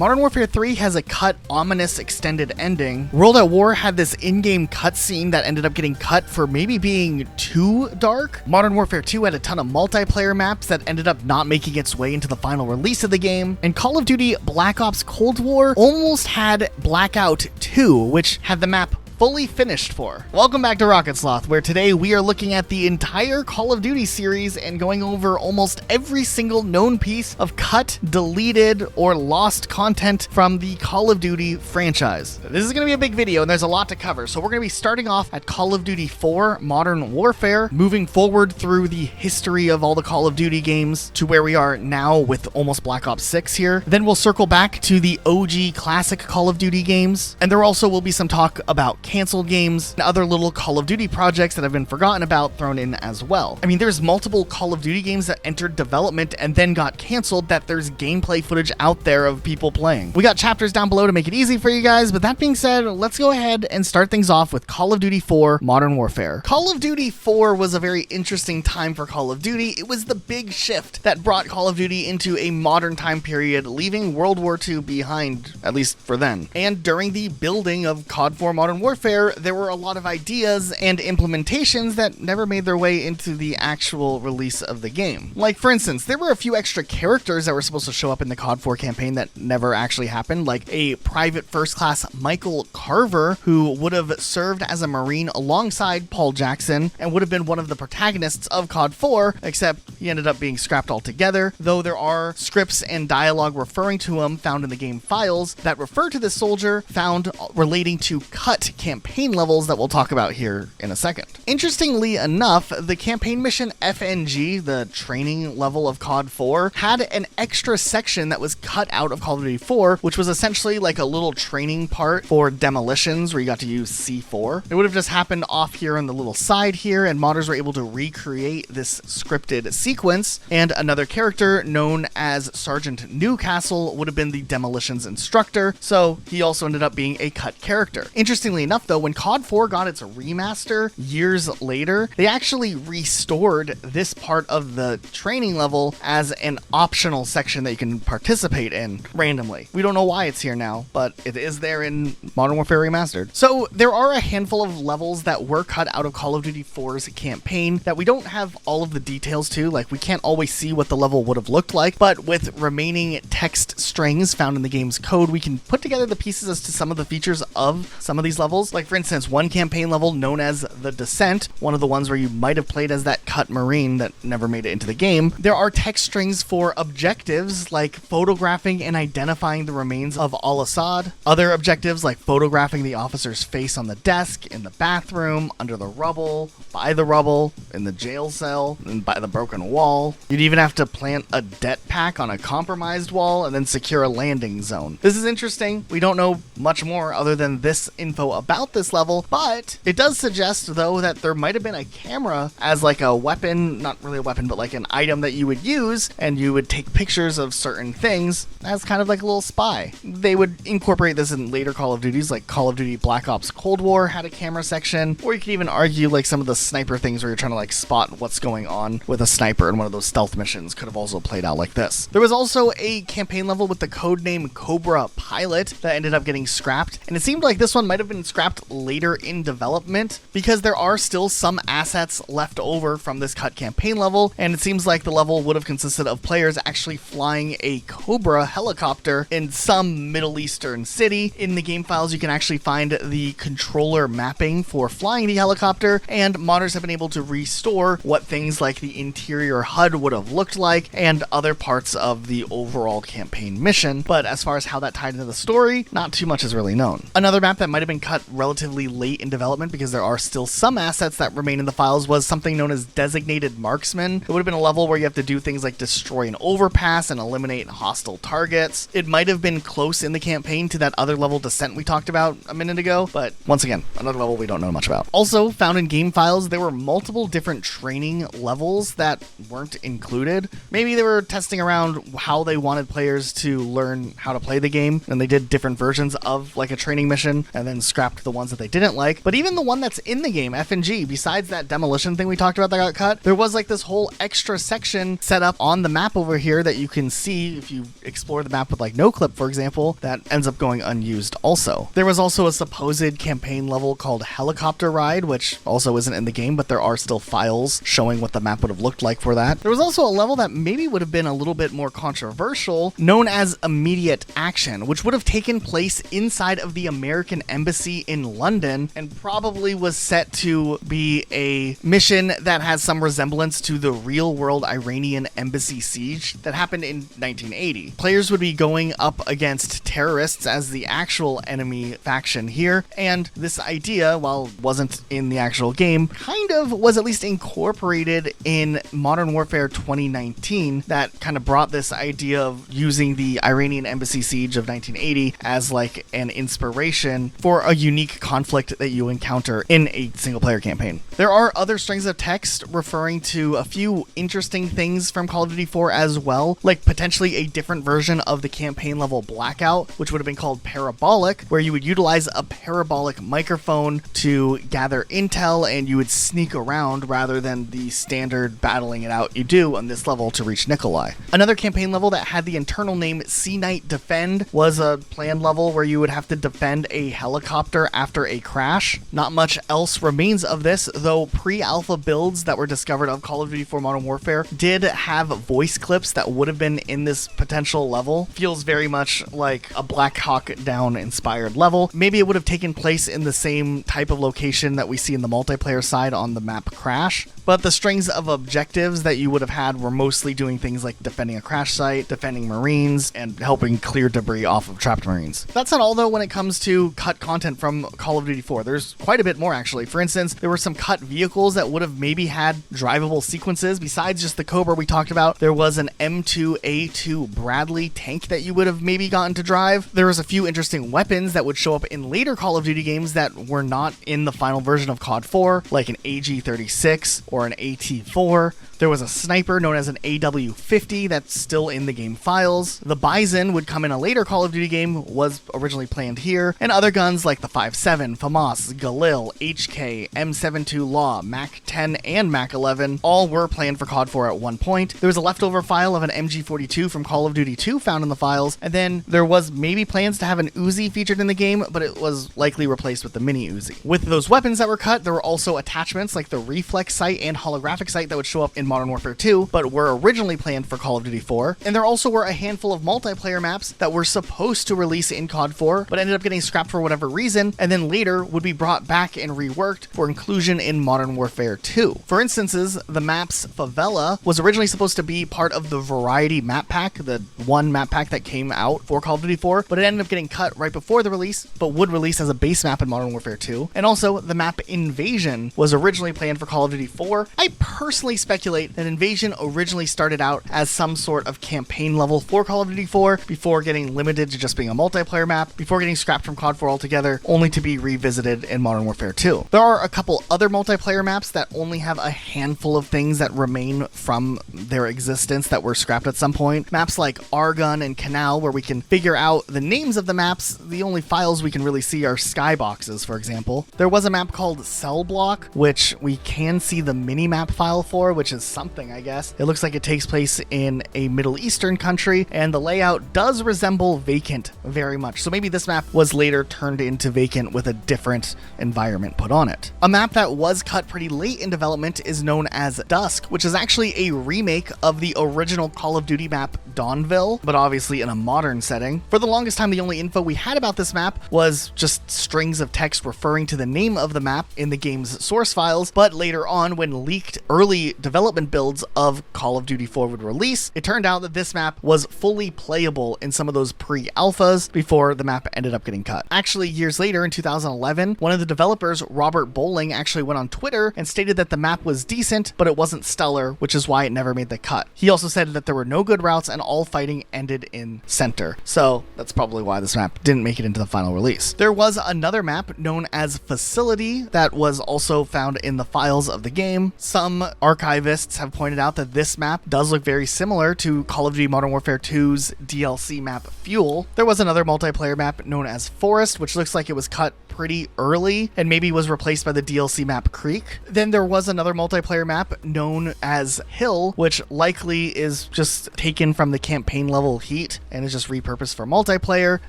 Modern Warfare 3 has a cut, ominous extended ending. World at War had this in-game cutscene that ended up getting cut for maybe being too dark. Modern Warfare 2 had a ton of multiplayer maps that ended up not making its way into the final release of the game. And Call of Duty Black Ops Cold War almost had Blackout 2, which had the map fully finished for. Welcome back to Rocket Sloth, where today we are looking at the entire Call of Duty series and going over almost every single known piece of cut, deleted, or lost content from the Call of Duty franchise. This is going to be a big video and there's a lot to cover, so we're going to be starting off at Call of Duty 4 Modern Warfare, moving forward through the history of all the Call of Duty games to where we are now with almost Black Ops 6 here. Then we'll circle back to the OG classic Call of Duty games, and there also will be some talk about canceled games and other little Call of Duty projects that have been forgotten about thrown in as well. I mean, there's multiple Call of Duty games that entered development and then got canceled that there's gameplay footage out there of people playing. We got chapters down below to make it easy for you guys, but that being said, let's go ahead and start things off with Call of Duty 4 Modern Warfare. Call of Duty 4 was a very interesting time for Call of Duty. It was the big shift that brought Call of Duty into a modern time period, leaving World War II behind, at least for then. And during the building of COD 4 Modern Warfare, there were a lot of ideas and implementations that never made their way into the actual release of the game. Like, for instance, there were a few extra characters that were supposed to show up in the COD 4 campaign that never actually happened, like a Private First Class Michael Carver, who would have served as a Marine alongside Paul Jackson and would have been one of the protagonists of COD 4, except he ended up being scrapped altogether, though there are scripts and dialogue referring to him found in the game files that refer to this soldier found relating to cut campaign levels that we'll talk about here in a second. Interestingly enough, the campaign mission FNG, the training level of COD 4, had an extra section that was cut out of Call of Duty 4, which was essentially like a little training part for demolitions where you got to use C4. It would have just happened off here on the little side here, and modders were able to recreate this scripted sequence, and another character known as Sergeant Newcastle would have been the demolitions instructor, so he also ended up being a cut character. Interestingly enough, though, when COD 4 got its remaster years later, they actually restored this part of the training level as an optional section that you can participate in randomly. We don't know why it's here now, but it is there in Modern Warfare Remastered. So there are a handful of levels that were cut out of Call of Duty 4's campaign that we don't have all of the details to, like we can't always see what the level would have looked like, but with remaining text strings found in the game's code, we can put together the pieces as to some of the features of some of these levels. Like, for instance, one campaign level known as The Descent, one of the ones where you might have played as that cut Marine that never made it into the game. There are text strings for objectives like photographing and identifying the remains of Al-Assad. Other objectives like photographing the officer's face on the desk, in the bathroom, under the rubble, by the rubble, in the jail cell, and by the broken wall. You'd even have to plant a det pack on a compromised wall and then secure a landing zone. This is interesting. We don't know much more other than this info about this level, but it does suggest, though, that there might have been a camera as like a weapon, not really a weapon, but like an item that you would use, and you would take pictures of certain things as kind of like a little spy. They would incorporate this in later Call of Duties, like Call of Duty Black Ops Cold War had a camera section, or you could even argue like some of the sniper things where you're trying to like spot what's going on with a sniper in one of those stealth missions could have also played out like this. There was also a campaign level with the codename Cobra Pilot that ended up getting scrapped, and it seemed like this one might have been scrapped later in development because there are still some assets left over from this cut campaign level, and it seems like the level would have consisted of players actually flying a Cobra helicopter in some Middle Eastern city. In the game files, you can actually find the controller mapping for flying the helicopter, and modders have been able to restore what things like the interior HUD would have looked like and other parts of the overall campaign mission, but as far as how that tied into the story, not too much is really known. Another map that might have been cut relatively late in development because there are still some assets that remain in the files was something known as Designated Marksman. It would have been a level where you have to do things like destroy an overpass and eliminate hostile targets. It might have been close in the campaign to that other level Descent we talked about a minute ago, but once again, another level we don't know much about. Also found in game files, there were multiple different training levels that weren't included. Maybe they were testing around how they wanted players to learn how to play the game, and they did different versions of like a training mission and then scrapped like the ones that they didn't like, but even the one that's in the game, F&G, besides that demolition thing we talked about that got cut, there was like this whole extra section set up on the map over here that you can see if you explore the map with like no clip, for example, that ends up going unused also. There was also a supposed campaign level called Helicopter Ride, which also isn't in the game, but there are still files showing what the map would have looked like for that. There was also a level that maybe would have been a little bit more controversial, known as Immediate Action, which would have taken place inside of the American Embassy in London and probably was set to be a mission that has some resemblance to the real-world Iranian embassy siege that happened in 1980. Players would be going up against terrorists as the actual enemy faction here, and this idea, while it wasn't in the actual game, kind of was at least incorporated in Modern Warfare 2019 that kind of brought this idea of using the Iranian embassy siege of 1980 as like an inspiration for a unique conflict that you encounter in a single-player campaign. There are other strings of text referring to a few interesting things from Call of Duty 4 as well, like potentially a different version of the campaign level Blackout, which would have been called Parabolic, where you would utilize a parabolic microphone to gather intel and you would sneak around rather than the standard battling it out you do on this level to reach Nikolai. Another campaign level that had the internal name Sea Knight Defend was a planned level where you would have to defend a helicopter after a crash. Not much else remains of this, though pre-alpha builds that were discovered of Call of Duty 4 Modern Warfare did have voice clips that would have been in this potential level. Feels very much like a Black Hawk Down inspired level. Maybe it would have taken place in the same type of location that we see in the multiplayer side on the map Crash. But the strings of objectives that you would have had were mostly doing things like defending a crash site, defending Marines, and helping clear debris off of trapped Marines. That's not all, though, when it comes to cut content from Call of Duty 4. There's quite a bit more, actually. For instance, there were some cut vehicles that would have maybe had drivable sequences. Besides just the Cobra we talked about, there was an M2A2 Bradley tank that you would have maybe gotten to drive. There was a few interesting weapons that would show up in later Call of Duty games that were not in the final version of COD 4, like an AG-36 or an AT-4. There was a sniper known as an AW-50 that's still in the game files. The Bison would come in a later Call of Duty game, was originally planned here, and other guns like the 5.7, FAMAS, Galil, HK, M72 Law, MAC-10, and MAC-11 all were planned for COD 4 at one point. There was a leftover file of an MG42 from Call of Duty 2 found in the files, and then there was maybe plans to have an Uzi featured in the game, but it was likely replaced with the Mini Uzi. With those weapons that were cut, there were also attachments like the reflex sight and holographic sight that would show up in Modern Warfare 2, but were originally planned for Call of Duty 4. And there also were a handful of multiplayer maps that were supposed to release in COD 4, but ended up getting scrapped for whatever reason, and then later would be brought back and reworked for inclusion in Modern Warfare 2. For instances, the maps Favela was originally supposed to be part of the Variety map pack, the one map pack that came out for Call of Duty 4, but it ended up getting cut right before the release, but would release as a base map in Modern Warfare 2. And also, the map Invasion was originally planned for Call of Duty 4. I personally speculate that Invasion originally started out as some sort of campaign level for Call of Duty 4 before getting limited to just being a multiplayer map, before getting scrapped from COD 4 altogether, only to be revisited in Modern Warfare 2. There are a couple other multiplayer maps that only have a handful of things that remain from their existence that were scrapped at some point. Maps like Argonne and Canal, where we can figure out the names of the maps, the only files we can really see are skyboxes, for example. There was a map called Cell Block, which we can see the mini-map file for, which is something, I guess. It looks like it takes place in a Middle Eastern country, and the layout does resemble Vacant very much. So maybe this map was later turned into Vacant with a different environment put on it. A map that was cut pretty late in development is known as Dusk, which is actually a remake of the original Call of Duty map Dawnville, but obviously in a modern setting. For the longest time, the only info we had about this map was just strings of text referring to the name of the map in the game's source files, but later on, when leaked early development builds of Call of Duty 4 would release, it turned out that this map was fully playable in some of those pre-alphas before the map ended up getting cut. Actually, years later in 2011, one of the developers, Robert Bowling, actually went on Twitter and stated that the map was decent, but it wasn't stellar, which is why it never made the cut. He also said that there were no good routes and and all fighting ended in center. So that's probably why this map didn't make it into the final release. There was another map known as Facility that was also found in the files of the game. Some archivists have pointed out that this map does look very similar to Call of Duty Modern Warfare 2's DLC map Fuel. There was another multiplayer map known as Forest, which looks like it was cut pretty early and maybe was replaced by the DLC map Creek. Then there was another multiplayer map known as Hill, which likely is just taken from the campaign level Heat and is just repurposed for multiplayer,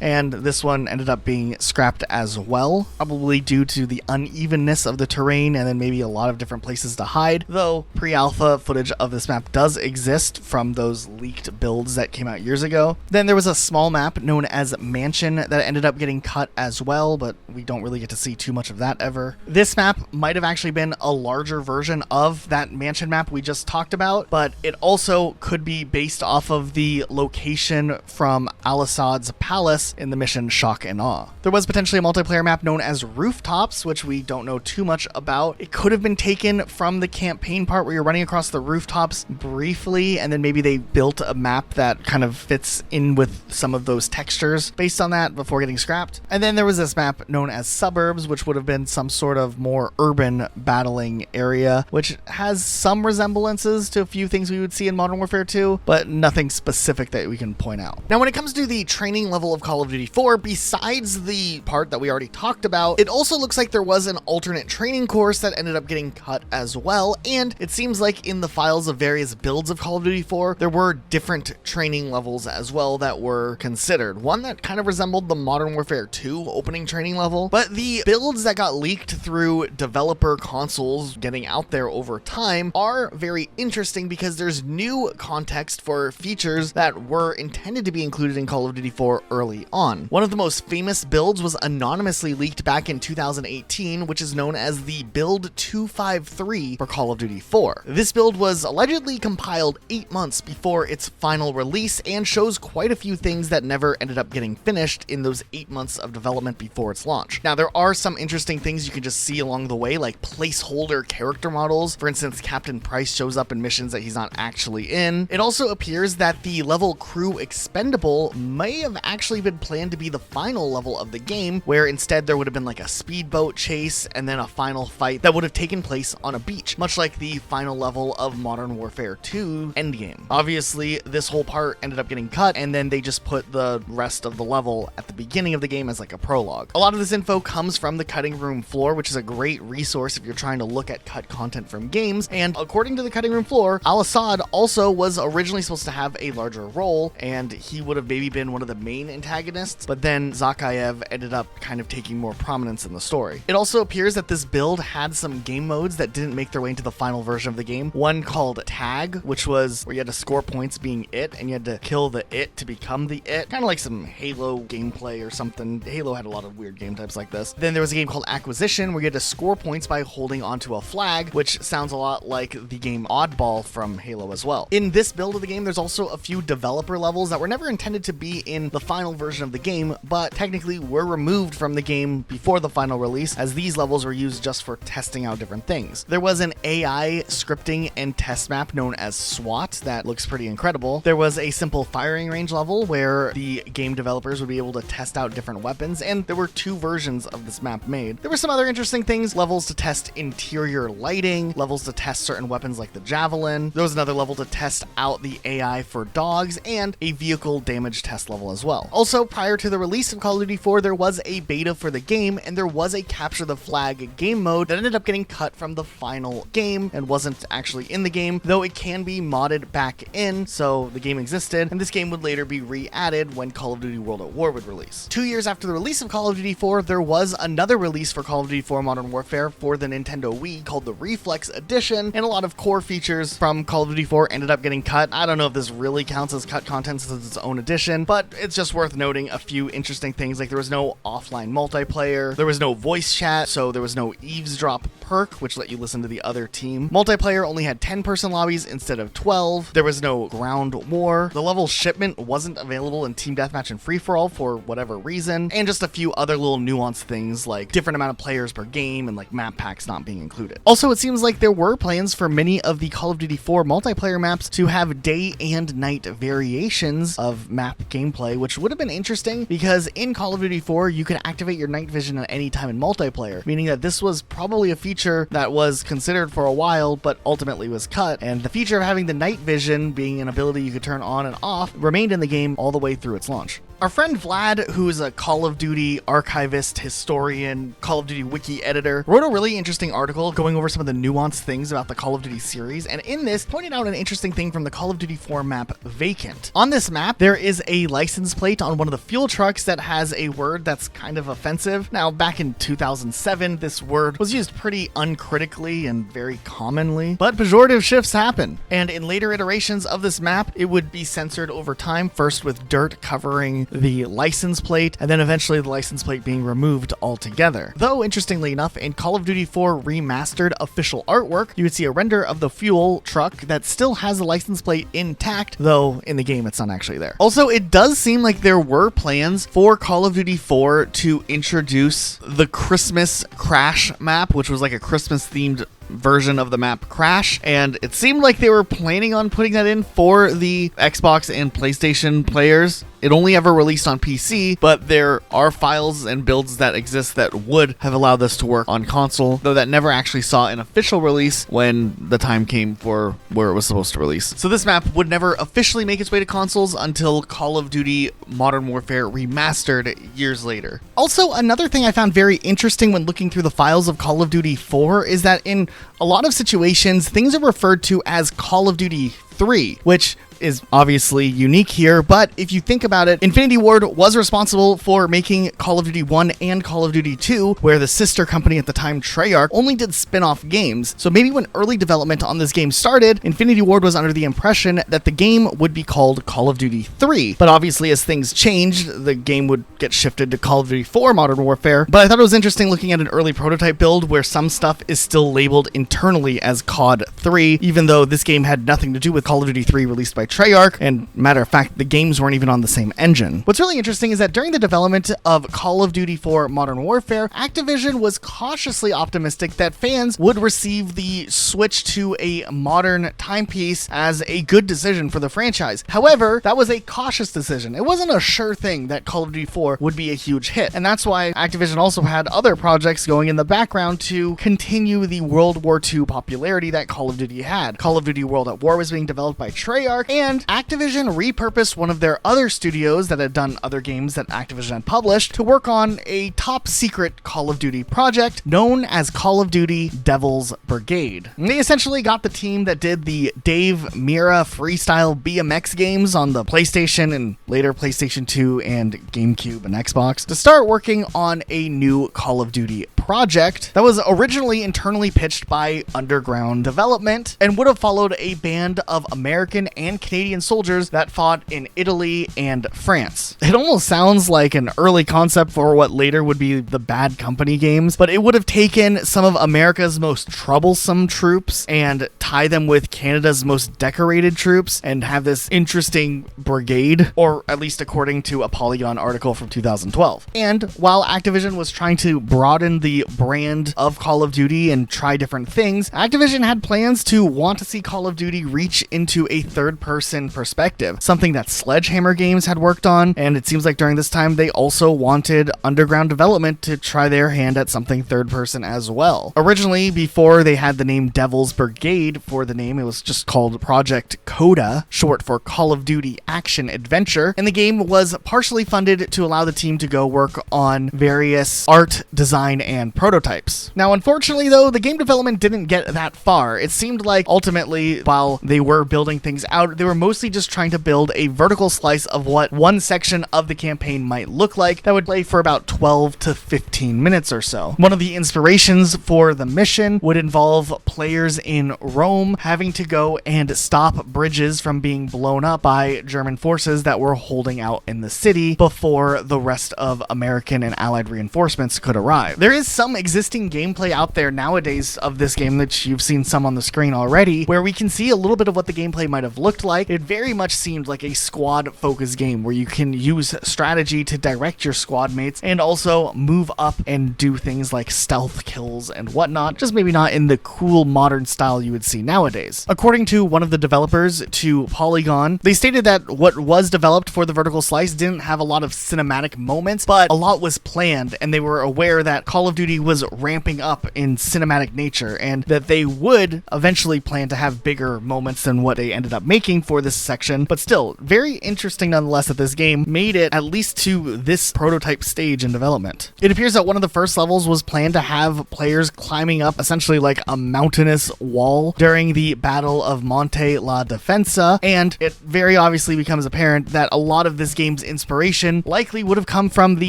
and this one ended up being scrapped as well, probably due to the unevenness of the terrain and then maybe a lot of different places to hide, though pre-alpha footage of this map does exist from those leaked builds that came out years ago. Then there was a small map known as Mansion that ended up getting cut as well, but we don't really get to see too much of that ever. This map might have actually been a larger version of that Mansion map we just talked about, but it also could be based off of the location from Al-Assad's palace in the mission Shock and Awe. There was potentially a multiplayer map known as Rooftops, which we don't know too much about. It could have been taken from the campaign part where you're running across the rooftops briefly, and then maybe they built a map that kind of fits in with some of those textures based on that before getting scrapped. And then there was this map known as Suburbs, which would have been some sort of more urban battling area, which has some resemblances to a few things we would see in Modern Warfare 2, but nothing specific that we can point out. Now, when it comes to the training level of Call of Duty 4, besides the part that we already talked about, it also looks like there was an alternate training course that ended up getting cut as well, and it seems like in the files of various builds of Call of Duty 4, there were different training levels as well that were considered. One that kind of resembled the Modern Warfare 2 opening training level, but the builds that got leaked through developer consoles getting out there over time are very interesting because there's new context for features that were intended to be included in Call of Duty 4 early on. One of the most famous builds was anonymously leaked back in 2018, which is known as the Build 253 for Call of Duty 4. This build was allegedly compiled 8 months before its final release and shows quite a few things that never ended up getting finished in those 8 months of development before its launch. Now, there are some interesting things you can just see along the way, like placeholder character models. For instance, Captain Price shows up in missions that he's not actually in. It also appears that the level Crew Expendable may have actually been planned to be the final level of the game, where instead there would have been like a speedboat chase and then a final fight that would have taken place on a beach, much like the final level of Modern Warfare 2 Endgame. Obviously, this whole part ended up getting cut, and then they just put the rest of the level at the beginning of the game as like a prologue. A lot of this info comes from the Cutting Room Floor, which is a great resource if you're trying to look at cut content from games, and according to the Cutting Room Floor, Al-Assad also was originally supposed to have a larger role, and he would have maybe been one of the main antagonists, but then Zakayev ended up kind of taking more prominence in the story. It also appears that this build had some game modes that didn't make their way into the final version of the game. One called Tag, which was where you had to score points being it, and you had to kill the it to become the it. Kind of like some Halo gameplay or something. Halo had a lot of weird game types like this. Then there was a game called Acquisition, where you had to score points by holding onto a flag, which sounds a lot like the game Oddball from Halo as well. In this build of the game, there's also a few developer levels that were never intended to be in the final version of the game, but technically were removed from the game before the final release, as these levels were used just for testing out different things. There was an AI scripting and test map known as SWAT that looks pretty incredible. There was a simple firing range level where the game developers would be able to test out different weapons, and there were 2 versions of this map made. There were some other interesting things, levels to test interior lighting, levels to test certain weapons like the Javelin. There was another level to test out the AI for dogs, and a vehicle damage test level as well. Also, prior to the release of Call of Duty 4, there was a beta for the game, and there was a Capture the Flag game mode that ended up getting cut from the final game and wasn't actually in the game, though it can be modded back in, so the game existed, and this game would later be re-added when Call of Duty World at War would release. 2 years after the release of Call of Duty 4, there was another release for Call of Duty 4 Modern Warfare for the Nintendo Wii called the Reflex Edition, and a lot of core features from Call of Duty 4 ended up getting cut. I don't know if this really counts as cut content since it's its own edition, but it's just worth noting a few interesting things, like there was no offline multiplayer, there was no voice chat, so there was no eavesdrop perk, which let you listen to the other team. Multiplayer only had 10-person lobbies instead of 12. There was no ground war. The level shipment wasn't available in Team Deathmatch and Free-for-All for whatever reason, and just a few other little nuanced things like different amount of players per game and like map packs not being included. Also, it seems like there were plans for many of the Call of Duty 4 multiplayer maps to have day and night variations of map gameplay, which would have been interesting because in Call of Duty 4, you could activate your night vision at any time in multiplayer, meaning that this was probably a feature that was considered for a while, but ultimately was cut. And the feature of having the night vision being an ability you could turn on and off remained in the game all the way through its launch. Our friend Vlad, who is a Call of Duty archivist, historian, Call of Duty wiki editor, wrote a really interesting article going over some of the nuanced things about the Call of Duty series, and in this pointed out an interesting thing from the Call of Duty 4 map Vacant. On this map, there is a license plate on one of the fuel trucks that has a word that's kind of offensive. Now, back in 2007, this word was used pretty uncritically and very commonly, but pejorative shifts happen, and in later iterations of this map, it would be censored over time, first with dirt covering the license plate, and then eventually the license plate being removed altogether. Though, interestingly enough, in Call of Duty 4 Remastered official artwork, you would see a render of the fuel truck that still has the license plate intact, though in the game it's not actually there. Also, it does seem like there were plans for Call of Duty 4 to introduce the Christmas Crash map, which was like a Christmas-themed version of the map Crash, and it seemed like they were planning on putting that in for the Xbox and PlayStation players. It only ever released on PC, but there are files and builds that exist that would have allowed this to work on console, though that never actually saw an official release when the time came for where it was supposed to release. So this map would never officially make its way to consoles until Call of Duty Modern Warfare Remastered years later. Also, another thing I found very interesting when looking through the files of Call of Duty 4 is that in a lot of situations, things are referred to as Call of Duty 3, which is obviously unique here, but if you think about it, Infinity Ward was responsible for making Call of Duty 1 and Call of Duty 2, where the sister company at the time, Treyarch, only did spin-off games. So maybe when early development on this game started, Infinity Ward was under the impression that the game would be called Call of Duty 3. But obviously, as things changed, the game would get shifted to Call of Duty 4 Modern Warfare. But I thought it was interesting looking at an early prototype build where some stuff is still labeled internally as COD 3, even though this game had nothing to do with Call of Duty 3 released by Treyarch, and matter of fact, the games weren't even on the same engine. What's really interesting is that during the development of Call of Duty 4 Modern Warfare, Activision was cautiously optimistic that fans would receive the switch to a modern timepiece as a good decision for the franchise. However, that was a cautious decision. It wasn't a sure thing that Call of Duty 4 would be a huge hit, and that's why Activision also had other projects going in the background to continue the World War II popularity that Call of Duty had. Call of Duty World at War was being developed by Treyarch, and Activision repurposed one of their other studios that had done other games that Activision had published to work on a top secret Call of Duty project known as Call of Duty Devil's Brigade. And they essentially got the team that did the Dave Mirra freestyle BMX games on the PlayStation and later PlayStation 2 and GameCube and Xbox to start working on a new Call of Duty project that was originally internally pitched by Underground Development and would have followed a band of American and Canadian soldiers that fought in Italy and France. It almost sounds like an early concept for what later would be the Bad Company games, but it would have taken some of America's most troublesome troops and tie them with Canada's most decorated troops and have this interesting brigade, or at least according to a Polygon article from 2012. And while Activision was trying to broaden the brand of Call of Duty and try different things, Activision had plans to want to see Call of Duty reach into a third-person perspective, something that Sledgehammer Games had worked on, and it seems like during this time they also wanted Underground Development to try their hand at something third-person as well. Originally, before they had the name Devil's Brigade for the name, it was just called Project Coda, short for Call of Duty Action Adventure, and the game was partially funded to allow the team to go work on various art, design, and prototypes. Now, unfortunately though, the game development didn't get that far. It seemed like ultimately, while they were building things out, they were mostly just trying to build a vertical slice of what one section of the campaign might look like that would play for about 12 to 15 minutes or so. One of the inspirations for the mission would involve players in Rome having to go and stop bridges from being blown up by German forces that were holding out in the city before the rest of American and Allied reinforcements could arrive. There is is some existing gameplay out there nowadays of this game that you've seen some on the screen already, where we can see a little bit of what the gameplay might have looked like. It very much seemed like a squad-focused game where you can use strategy to direct your squad mates and also move up and do things like stealth kills and whatnot, just maybe not in the cool modern style you would see nowadays. According to one of the developers to Polygon, they stated that what was developed for the vertical slice didn't have a lot of cinematic moments, but a lot was planned, and they were aware that Call of Duty was ramping up in cinematic nature and that they would eventually plan to have bigger moments than what they ended up making for this section. But still, very interesting nonetheless that this game made it at least to this prototype stage in development. It appears that one of the first levels was planned to have players climbing up essentially like a mountainous wall during the Battle of Monte la Defensa, and it very obviously becomes apparent that a lot of this game's inspiration likely would have come from the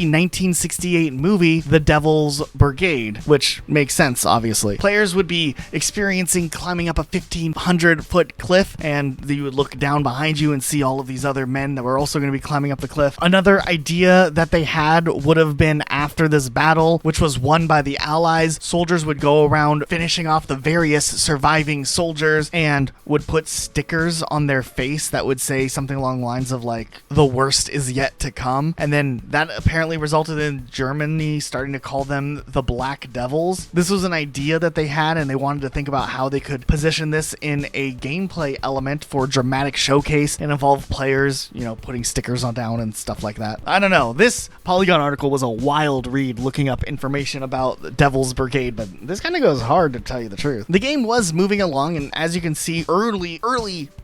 1968 movie The Devil's Brigade, which makes sense, obviously. Players would be experiencing climbing up a 1,500-foot cliff, and you would look down behind you and see all of these other men that were also going to be climbing up the cliff. Another idea that they had would have been after this battle, which was won by the Allies, soldiers would go around finishing off the various surviving soldiers and would put stickers on their face that would say something along the lines of like, the worst is yet to come. And then that apparently resulted in Germany starting to call them the Black Devils. This was an idea that they had, and they wanted to think about how they could position this in a gameplay element for dramatic showcase and involve players, you know, putting stickers on down and stuff like that. I don't know. This Polygon article was a wild read looking up information about the Devil's Brigade, but this kind of goes hard to tell you the truth. The game was moving along, and as you can see, early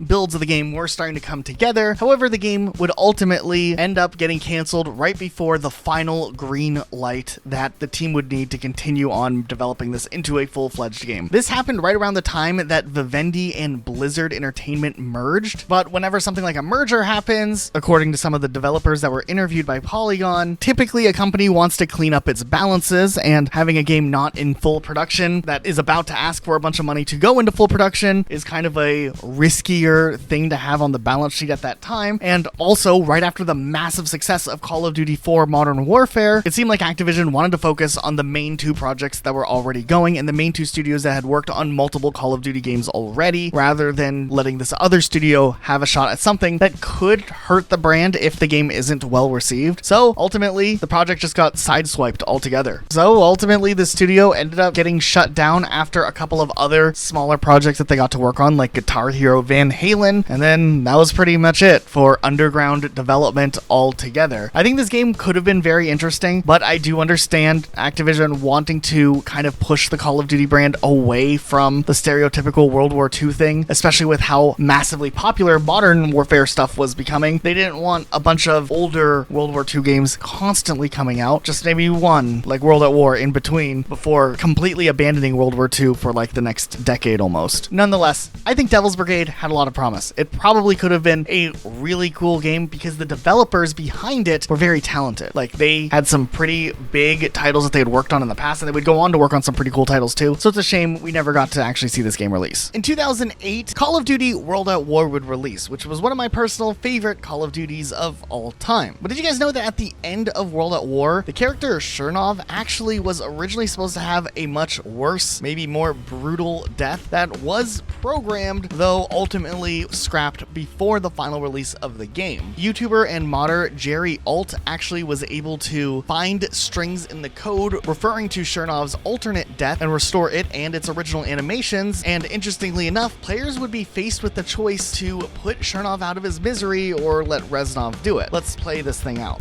builds of the game were starting to come together. However, the game would ultimately end up getting canceled right before the final green light that the team would need to continue on developing this into a full-fledged game. This happened right around the time that Vivendi and Blizzard Entertainment merged, but whenever something like a merger happens, according to some of the developers that were interviewed by Polygon, typically a company wants to clean up its balances, and having a game not in full production that is about to ask for a bunch of money to go into full production is kind of a riskier thing to have on the balance sheet at that time. And also, right after the massive success of Call of Duty 4 Modern Warfare, it seemed like Activision wanted to focus on the main two projects that were already going and the main two studios that had worked on multiple Call of Duty games already, rather than letting this other studio have a shot at something that could hurt the brand if the game isn't well received. So ultimately, the project just got sideswiped altogether. So ultimately, the studio ended up getting shut down after a couple of other smaller projects that they got to work on, like Guitar Hero Van Halen, and then that was pretty much it for underground development altogether. I think this game could have been very interesting, but I do understand Activision wanting to kind of push the Call of Duty brand away from the stereotypical World War II thing, especially with how massively popular Modern Warfare stuff was becoming. They didn't want a bunch of older World War II games constantly coming out, just maybe one, like World at War, in between before completely abandoning World War II for like the next decade almost. Nonetheless, I think Devil's Brigade had a lot of promise. It probably could have been a really cool game because the developers behind it were very talented. Like, they had some pretty big titles that they had worked on in the past, and they would go on to work on some pretty cool titles too. So it's a shame we never got to actually see this game release. In 2008, Call of Duty World at War would release, which was one of my personal favorite Call of Duties of all time. But did you guys know that at the end of World at War, the character Chernov actually was originally supposed to have a much worse, maybe more brutal death that was programmed, though ultimately scrapped before the final release of the game. YouTuber and modder Jerry Alt actually was able to find strings in the code referring to Chernov's alternate death and restore it and its original animations, and interestingly enough, players would be faced with the choice to put Chernov out of his misery or let Reznov do it. Let's play this thing out.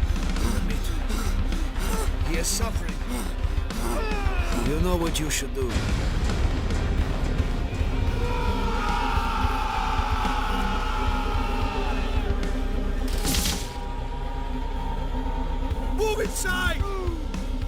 He is suffering. You know what you should do. Move inside!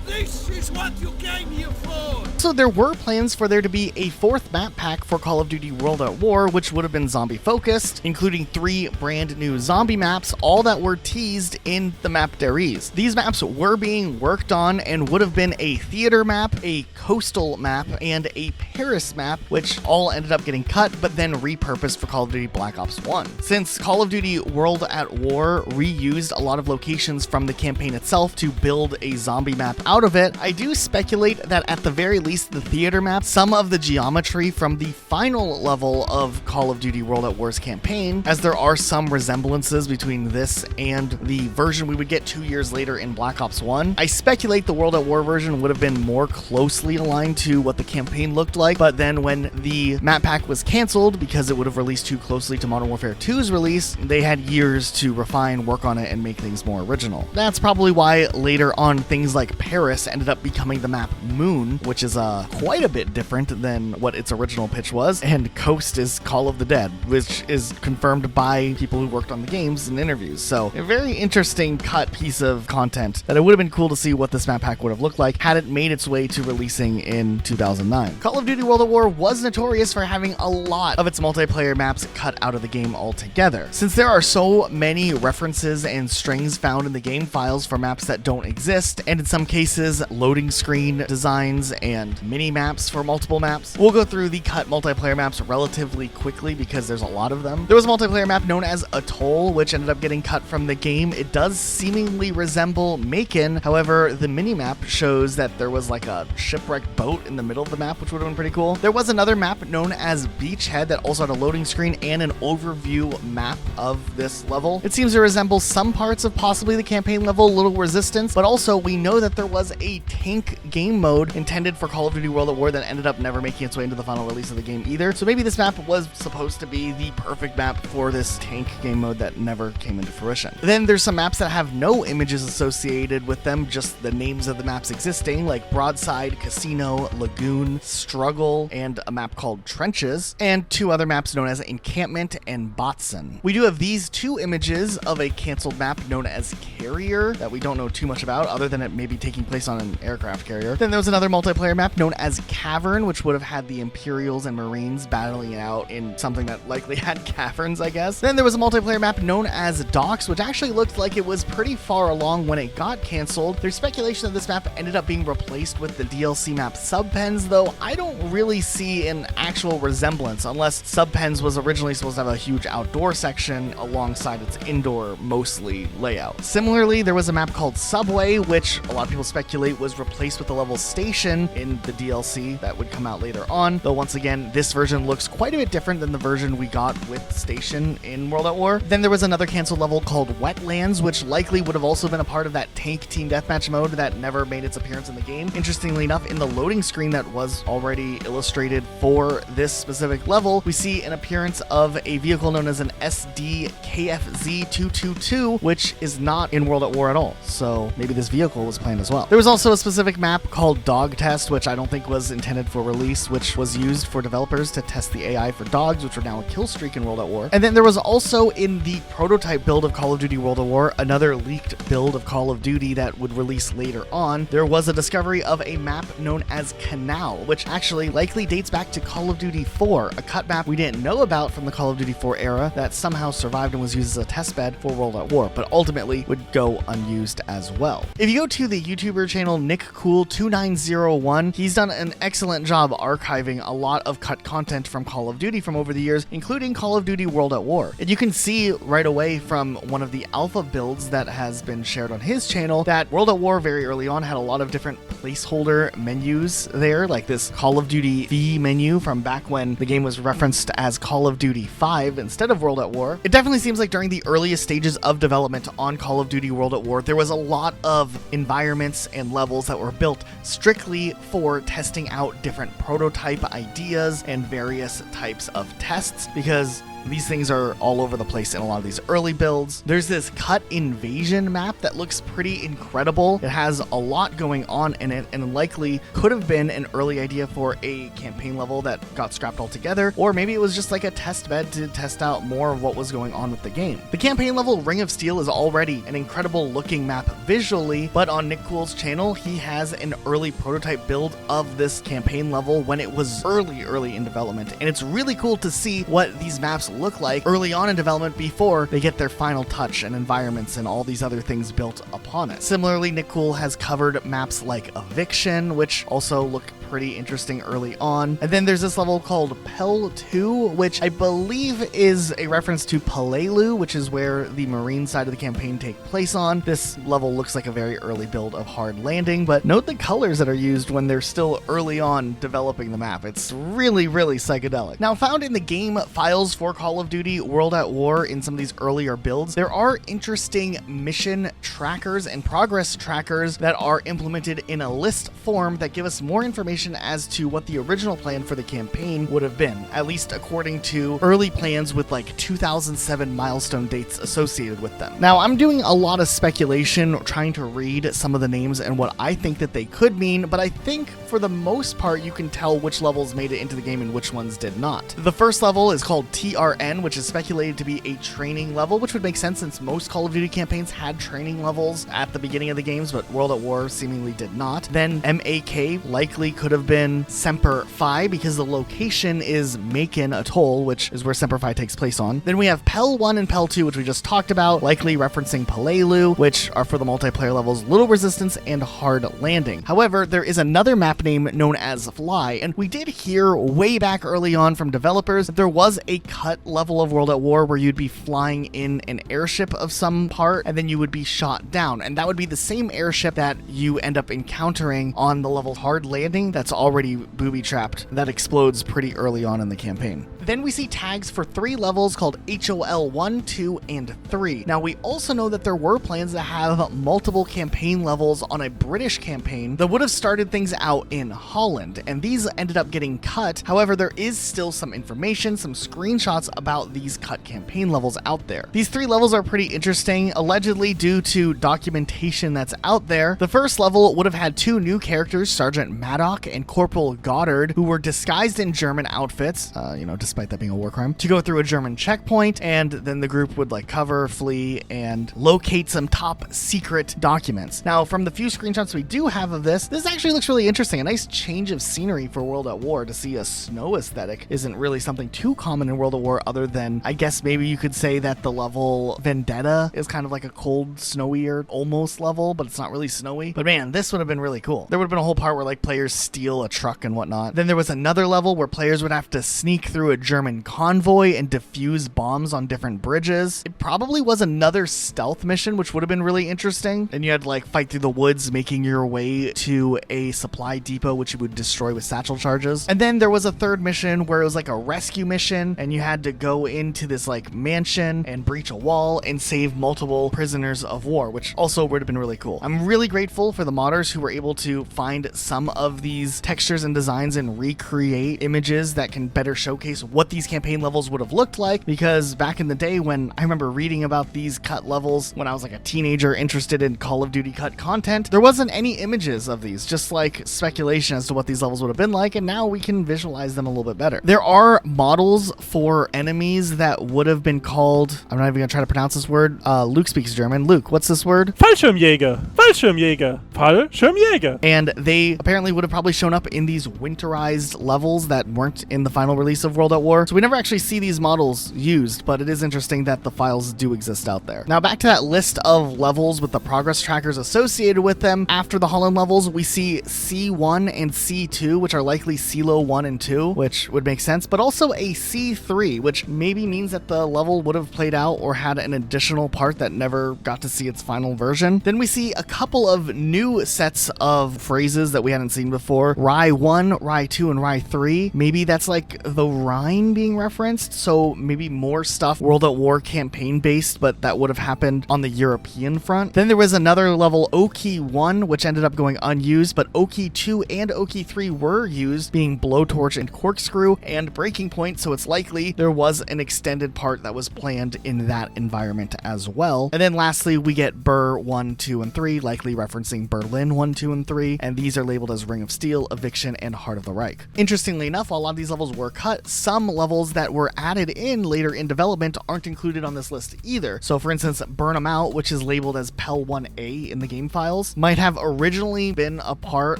This is what you came here for! So there were plans for there to be a fourth map pack for Call of Duty World at War, which would have been zombie focused, including 3 brand new zombie maps, all that were teased in the map Deris. These maps were being worked on and would have been a theater map, a coastal map, and a Paris map, which all ended up getting cut, but then repurposed for Call of Duty Black Ops 1. Since Call of Duty World at War reused a lot of locations from the campaign itself to build a zombie map out out of it, I do speculate that at the very least the theater map, some of the geometry from the final level of Call of Duty World at War's campaign, as there are some resemblances between this and the version we would get 2 years later in Black Ops 1. I speculate the World at War version would have been more closely aligned to what the campaign looked like, but then when the map pack was canceled because it would have released too closely to Modern Warfare 2's release, they had years to refine, work on it, and make things more original. That's probably why later on things like Paris ended up becoming the map Moon, which is quite a bit different than what its original pitch was, and Coast is Call of the Dead, which is confirmed by people who worked on the games in interviews. So a very interesting cut piece of content that it would have been cool to see what this map pack would have looked like had it made its way to releasing in 2009. Call of Duty World at War was notorious for having a lot of its multiplayer maps cut out of the game altogether. Since there are so many references and strings found in the game files for maps that don't exist, and in some cases loading screen designs and mini maps for multiple maps, we'll go through the cut multiplayer maps relatively quickly because there's a lot of them. There was a multiplayer map known as Atoll, which ended up getting cut from the game. It does seemingly resemble Macon, however, the mini-map shows that there was like a shipwrecked boat in the middle of the map, which would have been pretty cool. There was another map known as Beachhead that also had a loading screen and an overview map of this level. It seems to resemble some parts of possibly the campaign level, Little Resistance, but also we know that there was a tank game mode intended for Call of Duty World at War that ended up never making its way into the final release of the game either. So maybe this map was supposed to be the perfect map for this tank game mode that never came into fruition. Then there's some maps that have no images associated with them, just the names of the maps existing, like Broadside, Casino, Lagoon, Struggle, and a map called Trenches, and two other maps known as Encampment and Botson. We do have these two images of a canceled map known as Carrier that we don't know too much about other than it maybe taking place on an aircraft carrier. Then there was another multiplayer map known as Cavern, which would have had the Imperials and Marines battling it out in something that likely had caverns, I guess. Then there was a multiplayer map known as Docks, which actually looked like it was pretty far along when it got canceled. There's speculation that this map ended up being replaced with the DLC map Subpens, though I don't really see an actual resemblance unless Subpens was originally supposed to have a huge outdoor section alongside its indoor mostly layout. Similarly, there was a map called Subway, which a lot of people speculate was replaced with the level Station in the DLC that would come out later on, though once again this version looks quite a bit different than the version we got with Station in World at War. Then there was another canceled level called Wetlands, which likely would have also been a part of that tank team deathmatch mode that never made its appearance in the game. Interestingly enough, in the loading screen that was already illustrated for this specific level, we see an appearance of a vehicle known as an SD KFZ-222, which is not in World at War at all, so maybe this vehicle was planned as well. There was also a specific map called Dog Test, which I don't think was intended for release, which was used for developers to test the AI for dogs, which are now a kill streak in World at War. And then there was also in the prototype build of Call of Duty World at War, another leaked build of Call of Duty that would release later on. There was a discovery of a map known as Canal, which actually likely dates back to Call of Duty 4, a cut map we didn't know about from the Call of Duty 4 era that somehow survived and was used as a testbed for World at War, but ultimately would go unused as well. If you go to the YouTuber channel NickCool2901, he's done an excellent job archiving a lot of cut content from Call of Duty from over the years, including Call of Duty World at War. And you can see right away from one of the alpha builds that has been shared on his channel that World at War very early on had a lot of different placeholder menus there, like this Call of Duty V menu from back when the game was referenced as Call of Duty 5 instead of World at War. It definitely seems like during the earliest stages of development on Call of Duty World at War, there was a lot of environments and levels that were built strictly for testing out different prototype ideas and various types of tests, because these things are all over the place in a lot of these early builds. There's this cut invasion map that looks pretty incredible. It has a lot going on in it and likely could have been an early idea for a campaign level that got scrapped altogether, or maybe it was just like a test bed to test out more of what was going on with the game. The campaign level Ring of Steel is already an incredible looking map visually, but on Nick Cool's channel, he has an early prototype build of this campaign level when it was early in development, and it's really cool to see what these maps look like early on in development before they get their final touch and environments and all these other things built upon it. Similarly, Nick Cool has covered maps like Eviction, which also look pretty interesting early on. And then there's this level called Pel 2, which I believe is a reference to Pelelu, which is where the marine side of the campaign take place on. This level looks like a very early build of Hard Landing, but note the colors that are used when they're still early on developing the map. It's really, really psychedelic. Now, found in the game files for Call of Duty World at War in some of these earlier builds, there are interesting mission trackers and progress trackers that are implemented in a list form that give us more information as to what the original plan for the campaign would have been, at least according to early plans with like 2007 milestone dates associated with them. Now, I'm doing a lot of speculation trying to read some of the names and what I think that they could mean, but I think for the most part you can tell which levels made it into the game and which ones did not. The first level is called TRN, which is speculated to be a training level, which would make sense since most Call of Duty campaigns had training levels at the beginning of the games, but World at War seemingly did not. Then MAK likely could have been Semper Fi because the location is Macon Atoll, which is where Semper Fi takes place on. Then we have Pel 1 and Pel 2, which we just talked about, likely referencing Pelelu, which are for the multiplayer levels Little Resistance and Hard Landing. However, there is another map name known as Fly, and we did hear way back early on from developers that there was a cut level of World at War where you'd be flying in an airship of some part and then you would be shot down, and that would be the same airship that you end up encountering on the level Hard Landing that's already booby-trapped, that explodes pretty early on in the campaign. Then we see tags for 3 levels called HOL 1, 2, and 3. Now, we also know that there were plans to have multiple campaign levels on a British campaign that would have started things out in Holland, and these ended up getting cut. However, there is still some information, some screenshots about these cut campaign levels out there. These 3 levels are pretty interesting, allegedly due to documentation that's out there. The first level would have had 2 new characters, Sergeant Maddock and Corporal Goddard, who were disguised in German outfits, despite that being a war crime, to go through a German checkpoint, and then the group would cover, flee, and locate some top secret documents. Now, from the few screenshots we do have of this actually looks really interesting. A nice change of scenery for World at War. To see a snow aesthetic isn't really something too common in World at War, other than, I guess maybe you could say that the level Vendetta is kind of like a cold, snowier, almost level, but it's not really snowy. But man, this would have been really cool. There would have been a whole part where players steal a truck and whatnot. Then there was another level where players would have to sneak through a German convoy and defuse bombs on different bridges. It probably was another stealth mission, which would have been really interesting. And you had to fight through the woods, making your way to a supply depot, which you would destroy with satchel charges. And then there was a third mission where it was a rescue mission, and you had to go into this mansion and breach a wall and save multiple prisoners of war, which also would have been really cool. I'm really grateful for the modders who were able to find some of these textures and designs and recreate images that can better showcase what these campaign levels would have looked like, because back in the day when I remember reading about these cut levels when I was a teenager interested in Call of Duty cut content, there wasn't any images of these, just speculation as to what these levels would have been like, and now we can visualize them a little bit better. There are models for enemies that would have been called, I'm not even gonna try to pronounce this word. Luke speaks German. Luke, what's this word? Fallschirmjäger. Fallschirmjäger. Fallschirmjäger. And they apparently would have probably shown up in these winterized levels that weren't in the final release of World at War. So we never actually see these models used, but it is interesting that the files do exist out there. Now back to that list of levels with the progress trackers associated with them. After the Holland levels, we see C1 and C2, which are likely CLO 1 and 2, which would make sense, but also a C3, which maybe means that the level would have played out or had an additional part that never got to see its final version. Then we see a couple of new sets of phrases that we hadn't seen before. Rye 1, Rye 2, and Rye 3. Maybe that's the Rhine being referenced, so maybe more stuff World at War campaign based, but that would have happened on the European front. Then there was another level, Oki 1, which ended up going unused, but Oki 2 and Oki 3 were used, being Blowtorch and Corkscrew and Breaking Point, so it's likely there was an extended part that was planned in that environment as well. And then lastly, we get Burr 1, 2, and 3, likely referencing Berlin 1, 2, and 3, and these are labeled as Ring of Steel, Eviction, and Heart of the Reich. Interestingly enough, while a lot of these levels were cut, some some levels that were added in later in development aren't included on this list either. So for instance, Burn 'em Out, which is labeled as Pel 1A in the game files, might have originally been a part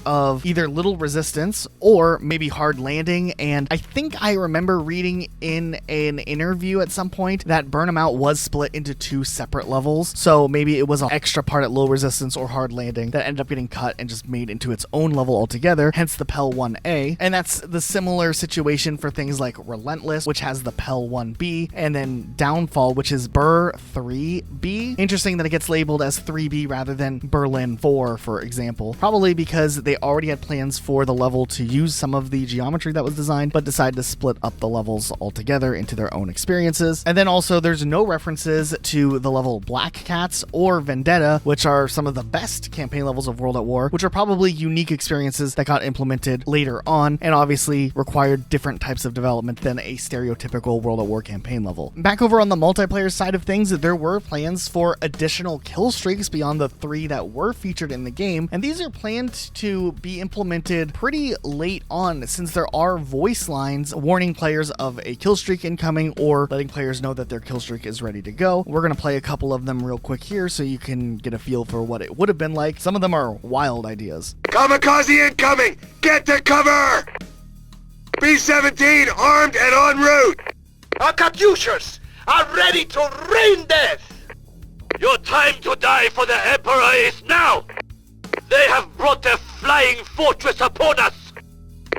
of either Little Resistance or maybe Hard Landing. And I think I remember reading in an interview at some point that Burn 'em Out was split into 2 separate levels. So maybe it was an extra part at Low Resistance or Hard Landing that ended up getting cut and just made into its own level altogether, hence the Pel 1A. And that's the similar situation for things like Relentless, which has the Pel 1B, and then Downfall, which is Bur 3B. Interesting that it gets labeled as 3B rather than Berlin 4, for example. Probably because they already had plans for the level to use some of the geometry that was designed, but decided to split up the levels altogether into their own experiences. And then also there's no references to the level Black Cats or Vendetta, which are some of the best campaign levels of World at War, which are probably unique experiences that got implemented later on and obviously required different types of development than a stereotypical World at War campaign level. Back over on the multiplayer side of things, there were plans for additional kill streaks beyond the 3 that were featured in the game, and these are planned to be implemented pretty late on, since there are voice lines warning players of a kill streak incoming or letting players know that their kill streak is ready to go. We're going to play a couple of them real quick here so you can get a feel for what it would have been like. Some of them are wild ideas. Kamikaze incoming! Get to cover! B-17 armed and en route! Our Katyushas are ready to rain death! Your time to die for the Emperor is now! They have brought their flying fortress upon us!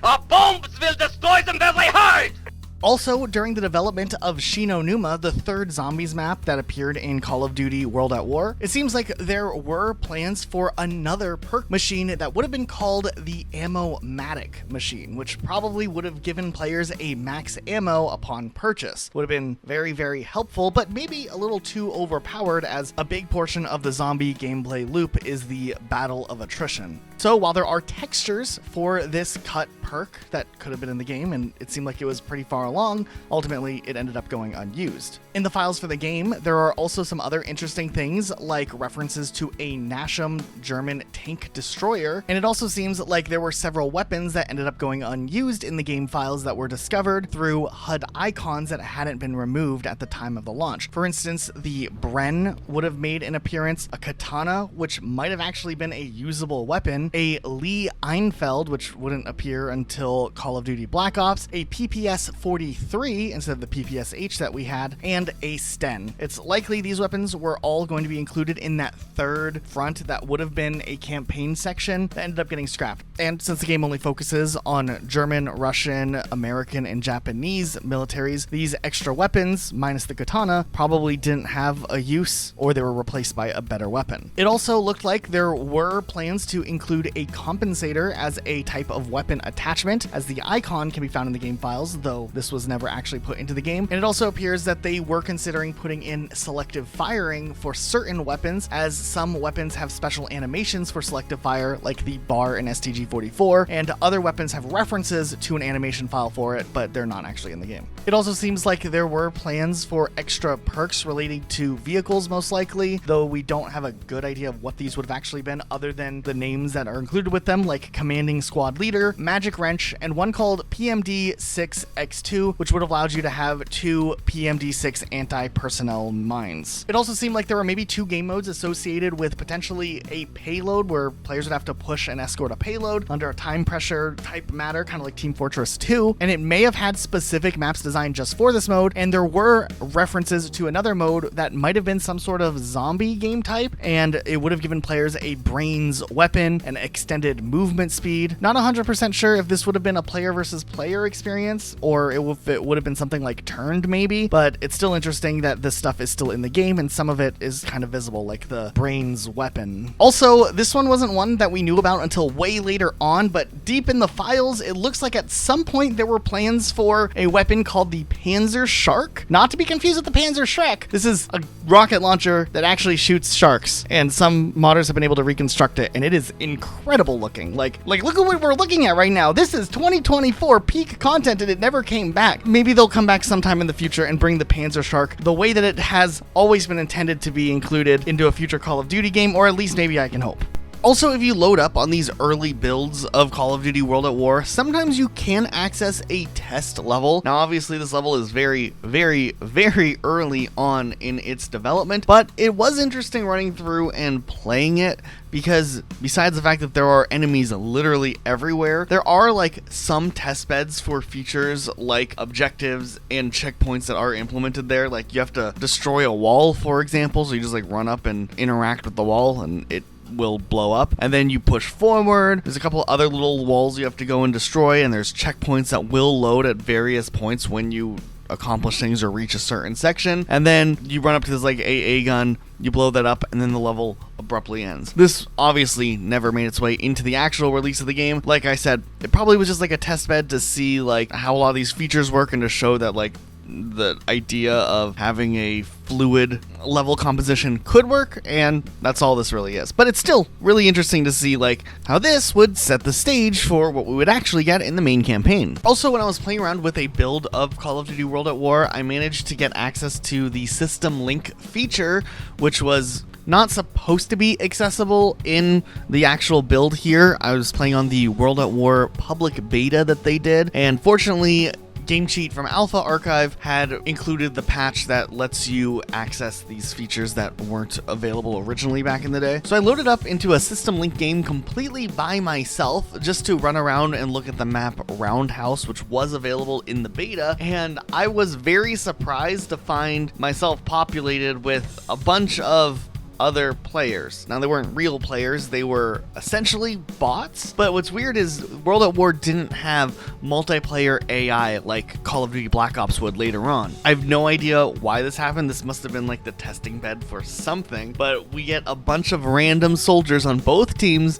Our bombs will destroy them where they hide! Also, during the development of Shinonuma, the 3rd zombies map that appeared in Call of Duty World at War, it seems like there were plans for another perk machine that would have been called the Ammo-matic machine, which probably would have given players a max ammo upon purchase. Would have been very, very helpful, but maybe a little too overpowered, as a big portion of the zombie gameplay loop is the battle of attrition. So while there are textures for this cut perk that could have been in the game, and it seemed like it was pretty far along, ultimately it ended up going unused. In the files for the game, there are also some other interesting things, like references to a Nasham German tank destroyer, and it also seems like there were several weapons that ended up going unused in the game files that were discovered through HUD icons that hadn't been removed at the time of the launch. For instance, the Bren would have made an appearance, a katana, which might have actually been a usable weapon, a Lee Einfeld, which wouldn't appear until Call of Duty Black Ops, a PPS-43 instead of the PPS-H that we had, and a Sten. It's likely these weapons were all going to be included in that 3rd front that would have been a campaign section that ended up getting scrapped. And since the game only focuses on German, Russian, American, and Japanese militaries, these extra weapons, minus the katana, probably didn't have a use, or they were replaced by a better weapon. It also looked like there were plans to include a compensator as a type of weapon attachment, as the icon can be found in the game files, though this was never actually put into the game. And it also appears that they were considering putting in selective firing for certain weapons, as some weapons have special animations for selective fire, like the bar in STG-44, and other weapons have references to an animation file for it, but they're not actually in the game. It also seems like there were plans for extra perks relating to vehicles, most likely, though we don't have a good idea of what these would have actually been other than the names that are included with them, like Commanding Squad Leader, Magic Wrench, and one called PMD-6X2, which would have allowed you to have 2 PMD-6 anti-personnel mines. It also seemed like there were maybe 2 game modes associated with potentially a payload, where players would have to push and escort a payload under a time pressure type matter, kind of like Team Fortress 2, and it may have had specific maps designed just for this mode, and there were references to another mode that might have been some sort of zombie game type, and it would have given players a brains weapon, an extended movement speed. Not 100% sure if this would have been a player versus player experience, or if it would have been something like turned maybe, but it's still interesting that this stuff is still in the game, and some of it is kind of visible, like the brains weapon. Also, this one wasn't one that we knew about until way later on, but deep in the files, it looks like at some point there were plans for a weapon called the Panzer Shark, not to be confused with the Panzer Shrek. This is a rocket launcher that actually shoots sharks, and some modders have been able to reconstruct it, and it is incredible looking. Like look at what we're looking at right now. This is 2024 peak content, and it never came back. Maybe they'll come back sometime in the future and bring the Panzer Shark the way that it has always been intended to be included into a future Call of Duty game, or at least maybe I can hope. Also, if you load up on these early builds of Call of Duty World at War, sometimes you can access a test level. Now, obviously, this level is very, very, very early on in its development, but it was interesting running through and playing it because besides the fact that there are enemies literally everywhere, there are like some test beds for features like objectives and checkpoints that are implemented there. Like you have to destroy a wall, for example, so you just like run up and interact with the wall and it will blow up, and then you push forward. There's a couple other little walls you have to go and destroy, and there's checkpoints that will load at various points when you accomplish things or reach a certain section, and then you run up to this like AA gun, you blow that up, and then the level abruptly ends. This obviously never made its way into the actual release of the game. Like I said, it probably was just like a test bed to see like how a lot of these features work and to show that like the idea of having a fluid level composition could work, and that's all this really is. But it's still really interesting to see like how this would set the stage for what we would actually get in the main campaign. Also, when I was playing around with a build of Call of Duty World at War, I managed to get access to the System Link feature, which was not supposed to be accessible in the actual build here. I was playing on the World at War public beta that they did, and fortunately Game Cheat from Alpha Archive had included the patch that lets you access these features that weren't available originally back in the day. So I loaded up into a System Link game completely by myself just to run around and look at the map Roundhouse, which was available in the beta, and I was very surprised to find myself populated with a bunch of other players. Now, they weren't real players, they were essentially bots, but what's weird is World at War didn't have multiplayer AI like Call of Duty Black Ops would later on. I have no idea why this happened. This must have been like the testing bed for something, but we get a bunch of random soldiers on both teams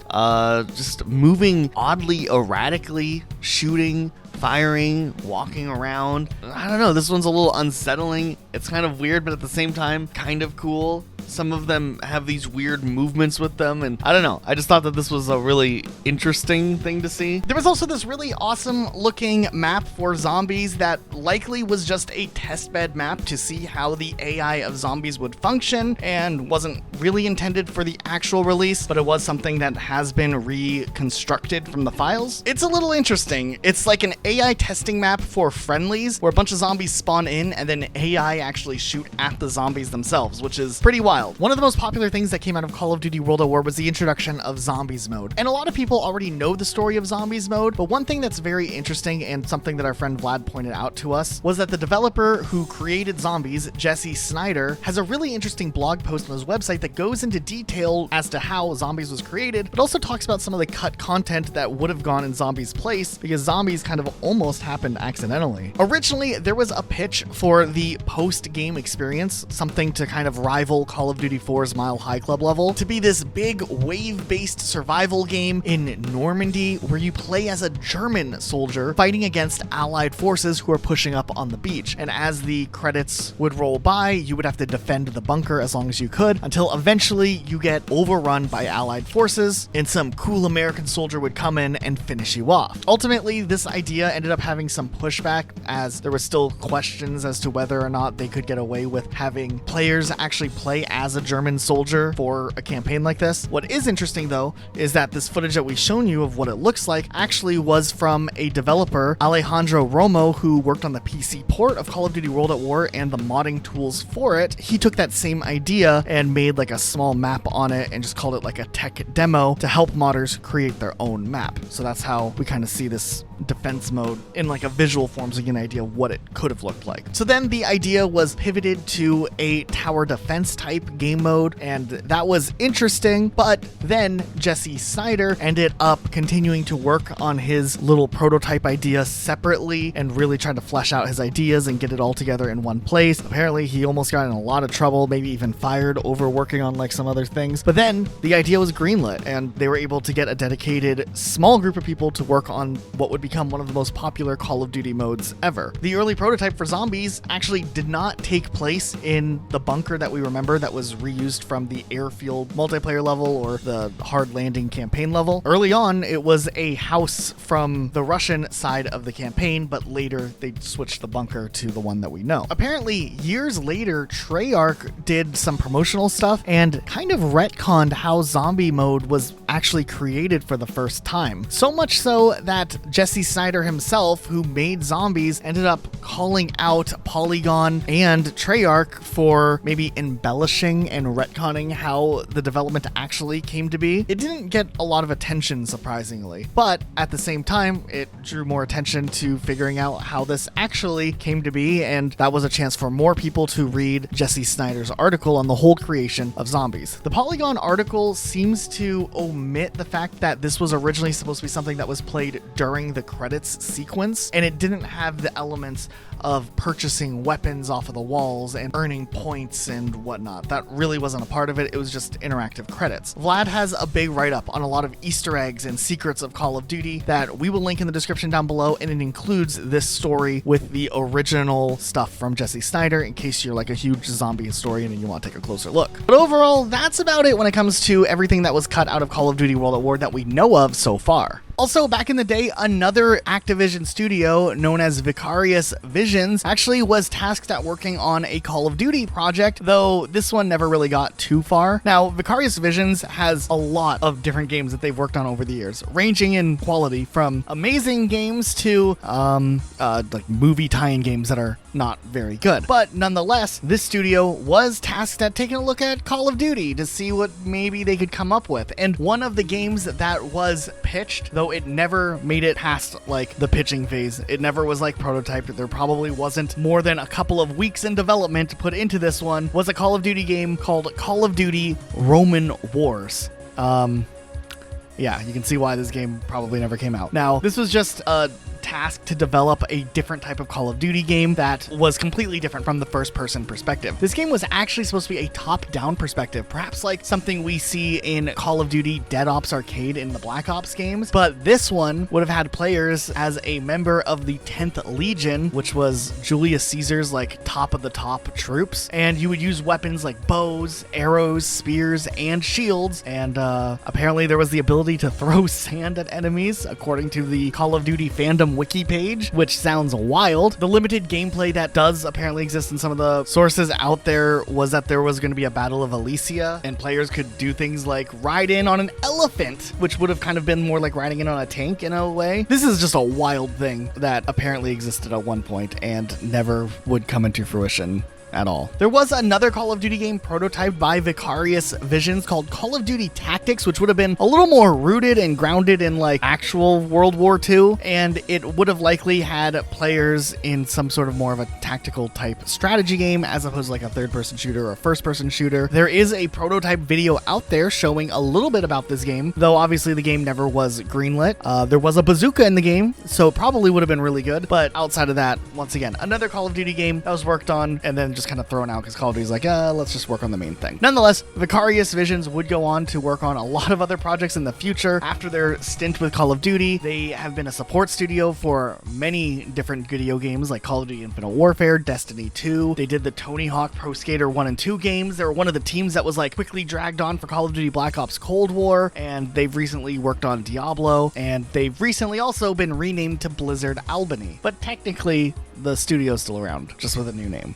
just moving oddly erratically, shooting, firing, walking around. I don't know, this one's a little unsettling. It's kind of weird, but at the same time, kind of cool. Some of them have these weird movements with them, and I don't know. I just thought that this was a really interesting thing to see. There was also this really awesome looking map for zombies that likely was just a testbed map to see how the AI of zombies would function and wasn't really intended for the actual release, but it was something that has been reconstructed from the files. It's a little interesting. It's like an AI testing map for friendlies where a bunch of zombies spawn in and then AI actually shoot at the zombies themselves, which is pretty wild. One of the most popular things that came out of Call of Duty World at War was the introduction of Zombies mode. And a lot of people already know the story of Zombies mode, but one thing that's very interesting and something that our friend Vlad pointed out to us was that the developer who created Zombies, Jesse Snyder, has a really interesting blog post on his website that goes into detail as to how Zombies was created, but also talks about some of the cut content that would have gone in Zombies' place because Zombies kind of almost happened accidentally. Originally, there was a pitch for the post-game experience, something to kind of rival Call of Duty 4's Mile High Club level, to be this big wave-based survival game in Normandy where you play as a German soldier fighting against Allied forces who are pushing up on the beach. And as the credits would roll by, you would have to defend the bunker as long as you could until eventually you get overrun by Allied forces and some cool American soldier would come in and finish you off. Ultimately, this idea ended up having some pushback as there were still questions as to whether or not they could get away with having players actually play as a German soldier for a campaign like this. What is interesting though is that this footage that we've shown you of what it looks like actually was from a developer, Alejandro Romo, who worked on the PC port of Call of Duty World at War and the modding tools for it. He took that same idea and made like a small map on it and just called it like a tech demo to help modders create their own map. So that's how we kind of see this defense mode in like a visual form so you get an idea of what it could have looked like. So then the idea was pivoted to a tower defense type game mode, and that was interesting, but then Jesse Snyder ended up continuing to work on his little prototype idea separately and really tried to flesh out his ideas and get it all together in one place. Apparently he almost got in a lot of trouble, maybe even fired over working on like some other things, but then the idea was greenlit and they were able to get a dedicated small group of people to work on what would be become one of the most popular Call of Duty modes ever. The early prototype for zombies actually did not take place in the bunker that we remember that was reused from the airfield multiplayer level or the hard landing campaign level. Early on, it was a house from the Russian side of the campaign, but later they switched the bunker to the one that we know. Apparently, years later, Treyarch did some promotional stuff and kind of retconned how zombie mode was actually created for the first time. So much so that Jesse Snyder himself, who made zombies, ended up calling out Polygon and Treyarch for maybe embellishing and retconning how the development actually came to be. It didn't get a lot of attention, surprisingly, but at the same time, it drew more attention to figuring out how this actually came to be, and that was a chance for more people to read Jesse Snyder's article on the whole creation of zombies. The Polygon article seems to omit the fact that this was originally supposed to be something that was played during the credits sequence, and it didn't have the elements of purchasing weapons off of the walls and earning points and whatnot. That really wasn't a part of it. It was just interactive credits. Vlad has a big write-up on a lot of Easter eggs and secrets of Call of Duty that we will link in the description down below, and it includes this story with the original stuff from Jesse Snyder in case you're like a huge zombie historian and you want to take a closer look. But overall, that's about it when it comes to everything that was cut out of Call of Duty World at War that we know of so far. Also, back in the day, another Activision studio known as Vicarious Visions actually was tasked at working on a Call of Duty project, though this one never really got too far. Now, Vicarious Visions has a lot of different games that they've worked on over the years, ranging in quality from amazing games to like movie tie-in games that are not very good. But nonetheless, this studio was tasked at taking a look at Call of Duty to see what maybe they could come up with. And one of the games that was pitched, though it never made it past like the pitching phase, it never was like prototyped, there probably wasn't more than a couple of weeks in development put into this one, was a Call of Duty game called Call of Duty Roman Wars. Yeah, you can see why this game probably never came out. Now, this was just a task to develop a different type of Call of Duty game that was completely different from the first-person perspective. This game was actually supposed to be a top-down perspective, perhaps like something we see in Call of Duty Dead Ops Arcade in the Black Ops games, but this one would have had players as a member of the 10th Legion, which was Julius Caesar's like top-of-the-top troops, and you would use weapons like bows, arrows, spears, and shields, and apparently there was the ability to throw sand at enemies, according to the Call of Duty fandom wiki page, which sounds wild. The limited gameplay that does apparently exist in some of the sources out there was that there was going to be a Battle of Elysia, and players could do things like ride in on an elephant, which would have kind of been more like riding in on a tank in a way. This is just a wild thing that apparently existed at one point and never would come into fruition at all. There was another Call of Duty game prototyped by Vicarious Visions called Call of Duty Tactics, which would have been a little more rooted and grounded in like actual World War II, and it would have likely had players in some sort of more of a tactical type strategy game as opposed to like a third-person shooter or a first-person shooter. There is a prototype video out there showing a little bit about this game, though obviously the game never was greenlit. There was a bazooka in the game, so it probably would have been really good, but outside of that, once again, another Call of Duty game that was worked on and then just kind of thrown out because Call of Duty's like, let's just work on the main thing. Nonetheless, Vicarious Visions would go on to work on a lot of other projects in the future. After their stint with Call of Duty, they have been a support studio for many different video games like Call of Duty Infinite Warfare, Destiny 2. They did the Tony Hawk Pro Skater 1 and 2 games. They were one of the teams that was like quickly dragged on for Call of Duty Black Ops Cold War, and they've recently worked on Diablo, and they've recently also been renamed to Blizzard Albany. But technically, the studio's still around, just with a new name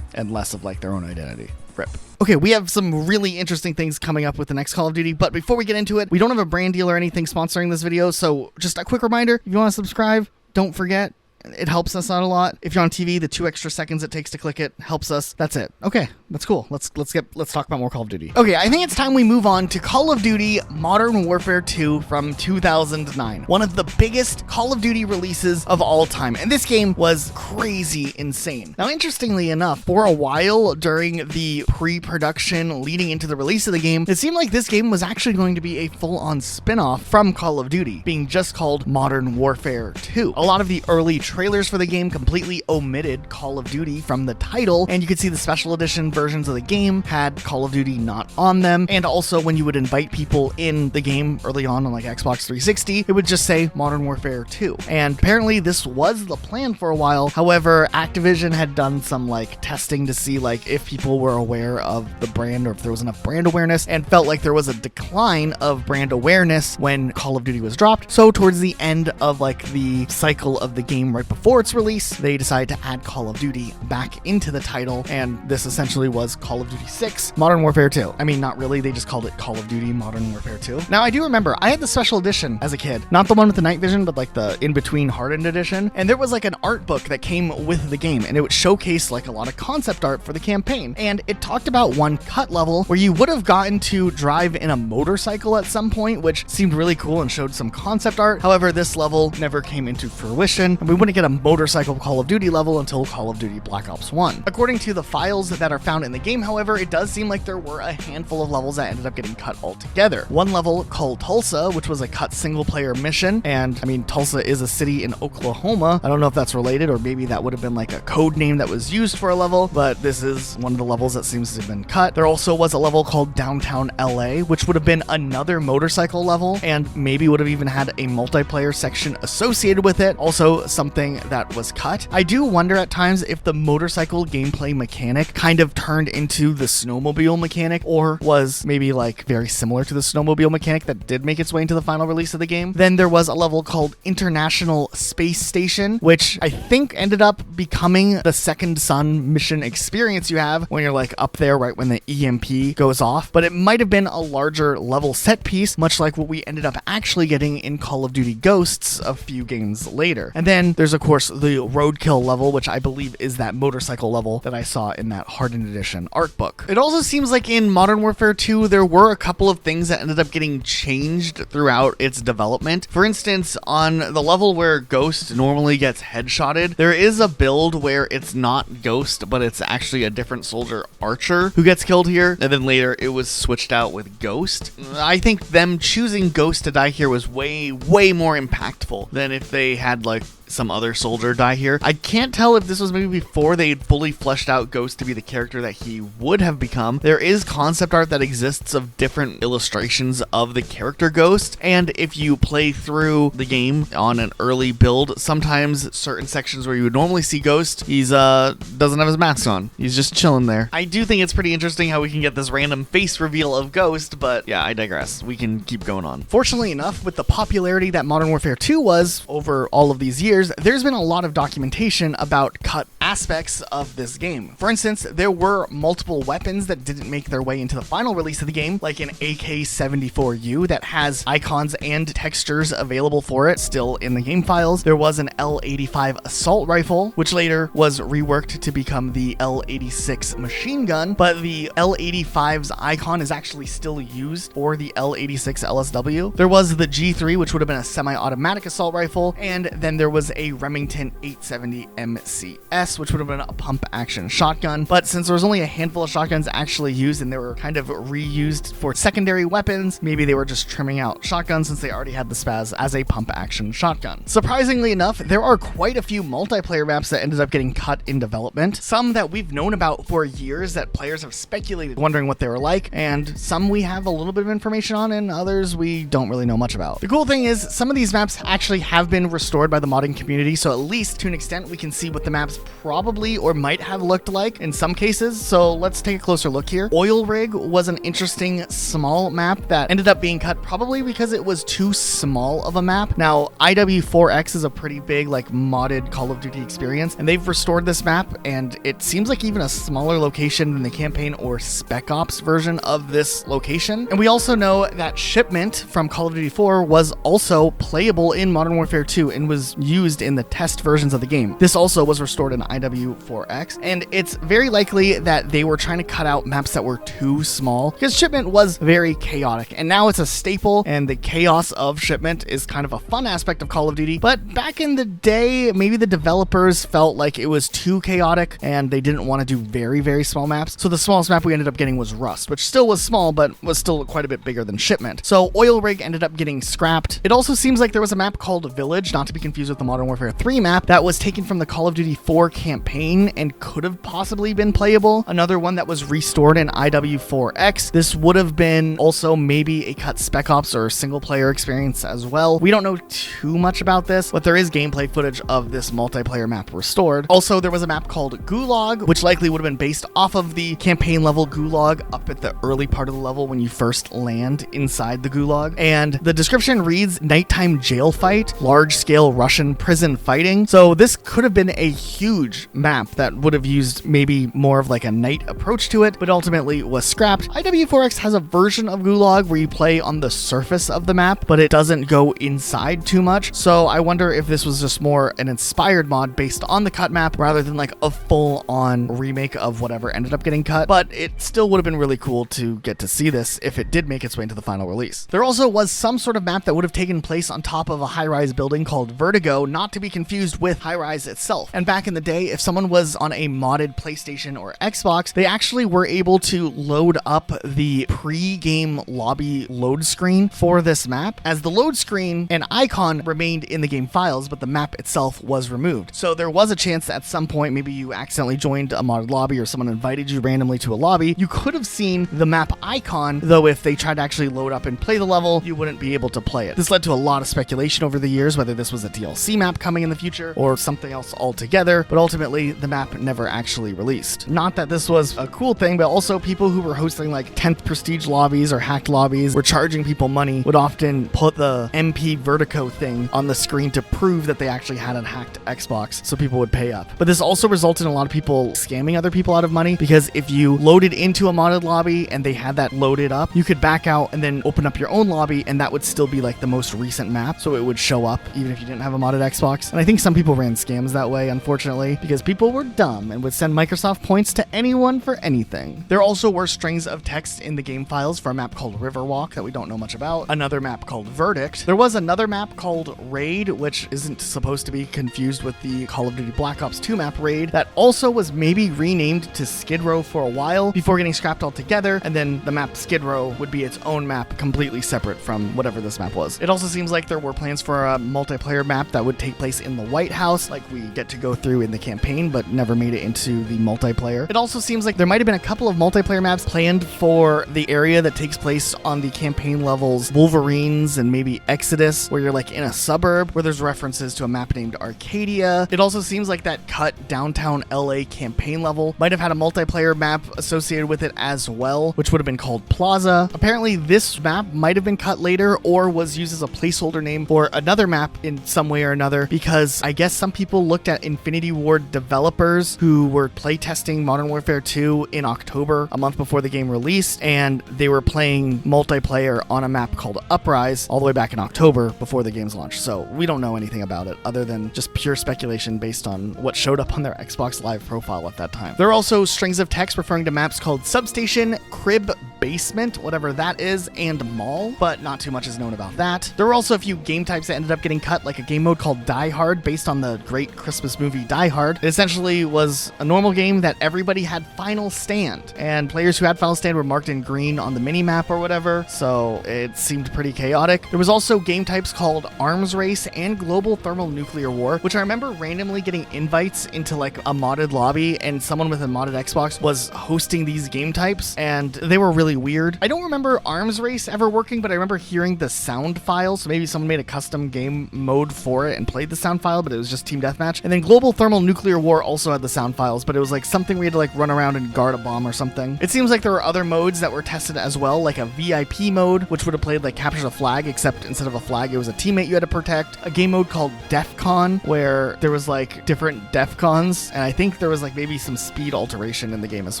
and less of like their own identity. RIP. Okay, we have some really interesting things coming up with the next Call of Duty, but before we get into it, we don't have a brand deal or anything sponsoring this video, so just a quick reminder, if you want to subscribe, don't forget. It helps us out a lot. If you're on TV, the 2 extra seconds it takes to click it helps us. That's it. Okay, that's cool. Let's talk about more Call of Duty. Okay, I think it's time we move on to Call of Duty Modern Warfare 2 from 2009. One of the biggest Call of Duty releases of all time, and this game was crazy insane. Now, interestingly enough, for a while during the pre-production leading into the release of the game, it seemed like this game was actually going to be a full-on spin-off from Call of Duty, being just called Modern Warfare 2. A lot of the early trailers for the game completely omitted Call of Duty from the title, and you could see the special edition versions of the game had Call of Duty not on them. And also when you would invite people in the game early on like Xbox 360, it would just say Modern Warfare 2. And apparently this was the plan for a while. However, Activision had done some like testing to see like if people were aware of the brand or if there was enough brand awareness, and felt like there was a decline of brand awareness when Call of Duty was dropped. So towards the end of like the cycle of the game right before its release, they decided to add Call of Duty back into the title, and this essentially was Call of Duty 6 Modern Warfare 2. I mean, not really, they just called it Call of Duty Modern Warfare 2. Now I do remember I had the special edition as a kid, not the one with the night vision, but like the in-between hardened edition, and there was like an art book that came with the game, and it would showcase like a lot of concept art for the campaign, and it talked about one cut level where you would have gotten to drive in a motorcycle at some point, which seemed really cool and showed some concept art. However, this level never came into fruition, and we wouldn't get a motorcycle Call of Duty level until Call of Duty Black Ops 1. According to the files that are found in the game, however, it does seem like there were a handful of levels that ended up getting cut altogether. One level called Tulsa, which was a cut single player mission, and I mean, Tulsa is a city in Oklahoma. I don't know if that's related, or maybe that would have been like a code name that was used for a level, but this is one of the levels that seems to have been cut. There also was a level called Downtown LA, which would have been another motorcycle level, and maybe would have even had a multiplayer section associated with it, also something that was cut. I do wonder at times if the motorcycle gameplay mechanic kind of turned into the snowmobile mechanic, or was maybe like very similar to the snowmobile mechanic that did make its way into the final release of the game. Then there was a level called International Space Station, which I think ended up becoming the Second Son mission experience you have when you're like up there right when the EMP goes off, but it might have been a larger level set piece, much like what we ended up actually getting in Call of Duty Ghosts a few games later. And then there's of course the Roadkill level, which I believe is that motorcycle level that I saw in that Hardened Edition art book. It also seems like in Modern Warfare 2 there were a couple of things that ended up getting changed throughout its development. For instance, on the level where Ghost normally gets headshotted, there is a build where it's not Ghost, but it's actually a different soldier, Archer, who gets killed here, and then later it was switched out with Ghost. I think them choosing Ghost to die here was way more impactful than if they had like some other soldier die here. I can't tell if this was maybe before they had fully fleshed out Ghost to be the character that he would have become. There is concept art that exists of different illustrations of the character Ghost, and if you play through the game on an early build, sometimes certain sections where you would normally see Ghost, he's doesn't have his mask on. He's just chilling there. I do think it's pretty interesting how we can get this random face reveal of Ghost, but yeah, I digress. We can keep going on. Fortunately enough, with the popularity that Modern Warfare 2 was over all of these years, there's been a lot of documentation about cut aspects of this game. For instance, there were multiple weapons that didn't make their way into the final release of the game, like an AK-74U that has icons and textures available for it still in the game files. There was an L85 assault rifle, which later was reworked to become the L86 machine gun, but the L85's icon is actually still used for the L86 LSW. There was the G3, which would have been a semi-automatic assault rifle, and then there was a Remington 870 MCS, which would have been a pump action shotgun. But since there was only a handful of shotguns actually used and they were kind of reused for secondary weapons, maybe they were just trimming out shotguns since they already had the Spaz as a pump action shotgun. Surprisingly enough, there are quite a few multiplayer maps that ended up getting cut in development. Some that we've known about for years that players have speculated, wondering what they were like, and some we have a little bit of information on, and others we don't really know much about. The cool thing is, some of these maps actually have been restored by the modding community, so at least to an extent we can see what the maps probably or might have looked like in some cases. So let's take a closer look here. Oil Rig was an interesting small map that ended up being cut probably because it was too small of a map. Now IW4X is a pretty big like modded Call of Duty experience, and they've restored this map, and it seems like even a smaller location than the campaign or Spec Ops version of this location. And we also know that Shipment from Call of Duty 4 was also playable in Modern Warfare 2 and was used in the test versions of the game. This also was restored in IW4X, and it's very likely that they were trying to cut out maps that were too small because Shipment was very chaotic, and now it's a staple, and the chaos of Shipment is kind of a fun aspect of Call of Duty. But back in the day, maybe the developers felt like it was too chaotic and they didn't want to do very small maps. So the smallest map we ended up getting was Rust, which still was small but was still quite a bit bigger than Shipment. So Oil Rig ended up getting scrapped. It also seems like there was a map called Village, not to be confused with the Modern Modern Warfare 3 map that was taken from the Call of Duty 4 campaign and could have possibly been playable. Another one that was restored in IW4X. This would have been also maybe a cut Spec Ops or single player experience as well. We don't know too much about this, but there is gameplay footage of this multiplayer map restored. Also, there was a map called Gulag, which likely would have been based off of the campaign level Gulag up at the early part of the level when you first land inside the Gulag. And the description reads nighttime jail fight, large scale Russian prison fighting. So this could have been a huge map that would have used maybe more of like a night approach to it, but ultimately was scrapped. IW4X has a version of Gulag where you play on the surface of the map, but it doesn't go inside too much. So I wonder if this was just more an inspired mod based on the cut map rather than like a full on remake of whatever ended up getting cut. But it still would have been really cool to get to see this if it did make its way into the final release. There also was some sort of map that would have taken place on top of a high-rise building called Vertigo, not to be confused with high-rise itself. And back in the day, if someone was on a modded PlayStation or Xbox, they actually were able to load up the pre-game lobby load screen for this map, as the load screen and icon remained in the game files, but the map itself was removed. So there was a chance that at some point, maybe you accidentally joined a modded lobby or someone invited you randomly to a lobby, you could have seen the map icon, though if they tried to actually load up and play the level, you wouldn't be able to play it. This led to a lot of speculation over the years, whether this was a DLC map coming in the future or something else altogether, but ultimately the map never actually released. Not that this was a cool thing, but also people who were hosting like 10th prestige lobbies or hacked lobbies were charging people money would often put the MP Vertigo thing on the screen to prove that they actually had a hacked Xbox, so people would pay up. But this also resulted in a lot of people scamming other people out of money, because if you loaded into a modded lobby and they had that loaded up, you could back out and then open up your own lobby, and that would still be like the most recent map, so it would show up even if you didn't have a modded Xbox. And I think some people ran scams that way, unfortunately, because people were dumb and would send Microsoft points to anyone for anything. There also were strings of text in the game files for a map called Riverwalk that we don't know much about, another map called Verdict. There was another map called Raid, which isn't supposed to be confused with the Call of Duty Black Ops 2 map Raid, that also was maybe renamed to Skid Row for a while before getting scrapped altogether, and then the map Skid Row would be its own map completely separate from whatever this map was. It also seems like there were plans for a multiplayer map that would take place in the White House, like we get to go through in the campaign, but never made it into the multiplayer. It also seems like there might have been a couple of multiplayer maps planned for the area that takes place on the campaign levels Wolverines and maybe Exodus, where you're like in a suburb, where there's references to a map named Arcadia. It also seems like that cut downtown LA campaign level might have had a multiplayer map associated with it as well, which would have been called Plaza. Apparently this map might have been cut later or was used as a placeholder name for another map in some way or another, because I guess some people looked at Infinity Ward developers who were playtesting Modern Warfare 2 in October, a month before the game released, and they were playing multiplayer on a map called Uprise all the way back in October before the game's launch. So we don't know anything about it other than just pure speculation based on what showed up on their Xbox Live profile at that time. There are also strings of text referring to maps called Substation, Crib, Basement, whatever that is, and Mall, but not too much is known about that. There were also a few game types that ended up getting cut, like a game mode called Die Hard based on the great Christmas movie Die Hard. It essentially was a normal game that everybody had Final Stand, and players who had Final Stand were marked in green on the mini-map or whatever, so it seemed pretty chaotic. There was also game types called Arms Race and Global Thermonuclear War, which I remember randomly getting invites into like a modded lobby, and someone with a modded Xbox was hosting these game types, and they were really weird. I don't remember Arms Race ever working, but I remember hearing the sound file, so maybe someone made a custom game mode for it and played the sound file, but it was just Team Deathmatch. And then Global Thermonuclear War also had the sound files, but it was like something we had to like run around and guard a bomb or something. It seems like there were other modes that were tested as well, like a VIP mode, which would have played like Capture the Flag, except instead of a flag, it was a teammate you had to protect. A game mode called DEFCON, where there was like different DEFCONs, and I think there was like maybe some speed alteration in the game as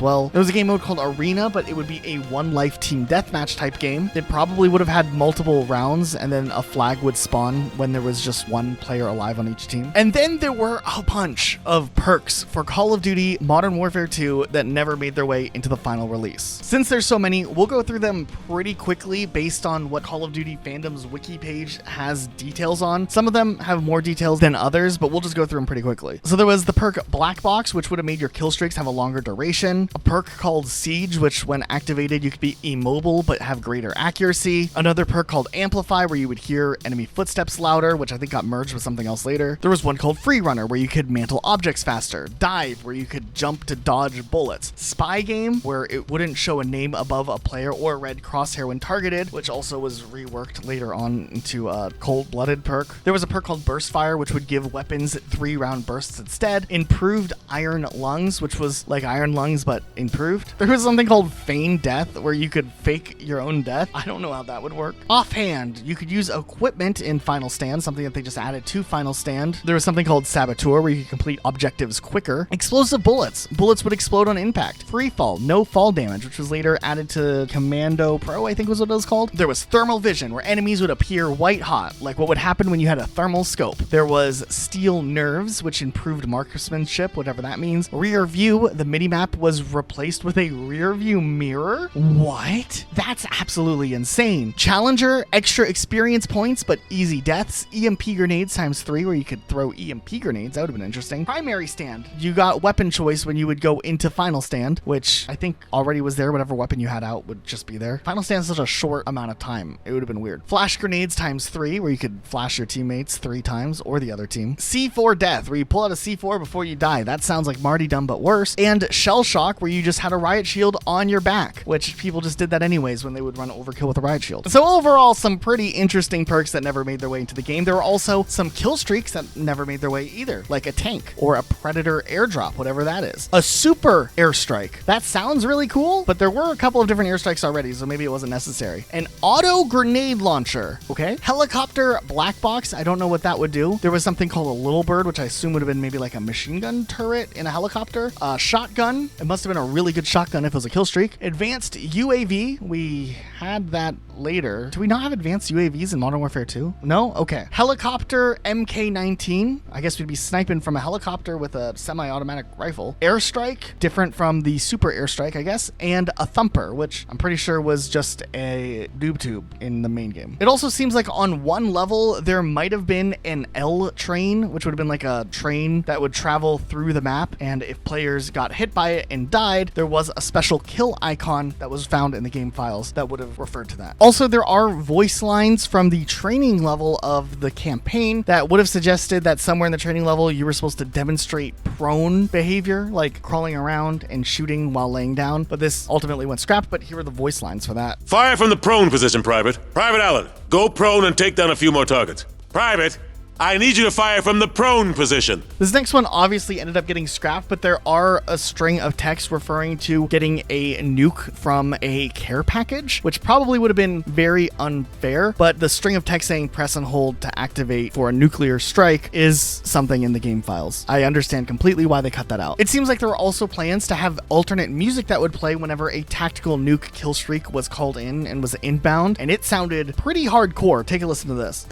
well. There was a game mode called Arena, but it would be a one life team deathmatch type game. It probably would have had multiple rounds, and then a flag would spawn when there was just one player alive on each team. And then there were a bunch of perks for Call of Duty Modern Warfare 2 that never made their way into the final release. Since there's so many, we'll go through them pretty quickly based on what Call of Duty Fandom's wiki page has details on. Some of them have more details than others, but we'll just go through them pretty quickly. So there was the perk Black Box, which would have made your kill streaks have a longer duration. A perk called Siege, which when activated, you could be immobile but have greater accuracy. Another perk called Amplify, where you would hear enemy footsteps louder, which I think got merged with was something else later. There was one called Free Runner, where you could mantle objects faster. Dive, where you could jump to dodge bullets. Spy Game, where it wouldn't show a name above a player or a red crosshair when targeted, which also was reworked later on into a cold-blooded perk. There was a perk called Burst Fire, which would give weapons 3-round bursts instead. Improved Iron Lungs, which was like Iron Lungs, but improved. There was something called Feign Death, where you could fake your own death. I don't know how that would work. Offhand, you could use equipment in Final Stand, something that they just added to Final Stand. There was something called Saboteur, where you could complete objectives quicker. Explosive Bullets. Bullets would explode on impact. Free Fall, no fall damage, which was later added to Commando Pro, I think was what it was called. There was Thermal Vision, where enemies would appear white hot, like what would happen when you had a thermal scope. There was Steel Nerves, which improved marksmanship, whatever that means. Rear View, the minimap was replaced with a rear view mirror. What? That's absolutely insane. Challenger, extra experience points, but easy deaths. EMP grenades ×3, where you could throw EMP grenades. That would have been interesting. Primary Stand, you got weapon choice when you would go into Final Stand, which I think already was there. Whatever weapon you had out would just be there. Final Stand is such a short amount of time. It would have been weird. Flash grenades ×3, where you could flash your teammates 3 times or the other team. C4 Death, where you pull out a C4 before you die. That sounds like Martyrdom, but worse. And Shell Shock, where you just had a riot shield on your back, which people just did that anyways when they would run overkill with a riot shield. So overall, some pretty interesting perks that never made their way into the game. There were also some kill streaks that never made their way either, like a tank or a Predator airdrop, whatever that is. A super airstrike. That sounds really cool, but there were a couple of different airstrikes already, so maybe it wasn't necessary. An auto grenade launcher. Okay. Helicopter black box. I don't know what that would do. There was something called a Little Bird, which I assume would have been maybe like a machine gun turret in a helicopter. Shotgun. It must have been a really good shotgun if it was a kill streak. Advanced UAV. We had that later. Do we not have advanced UAVs in Modern Warfare 2? No? Okay. Helicopter MK19. I guess we'd be sniping from a helicopter with a semi-automatic rifle. Airstrike, different from the super airstrike, I guess. And a thumper, which I'm pretty sure was just a noob tube in the main game. It also seems like on one level, there might have been an L train, which would have been like a train that would travel through the map. And if players got hit by it and died, there was a special kill icon that was found in the game files that would have referred to that. Also, there are voice lines from the training level of the campaign that would have suggested that somewhere in the training level, you were supposed to demonstrate prone behavior, like crawling around and shooting while laying down. But this ultimately went scrapped, but here are the voice lines for that. Fire from the prone position, Private. Private Allen, go prone and take down a few more targets. Private, I need you to fire from the prone position. This next one obviously ended up getting scrapped, but there are a string of text referring to getting a nuke from a care package, which probably would have been very unfair, but the string of text saying press and hold to activate for a nuclear strike is something in the game files. I understand completely why they cut that out. It seems like there were also plans to have alternate music that would play whenever a tactical nuke kill streak was called in and was inbound, and it sounded pretty hardcore. Take a listen to this.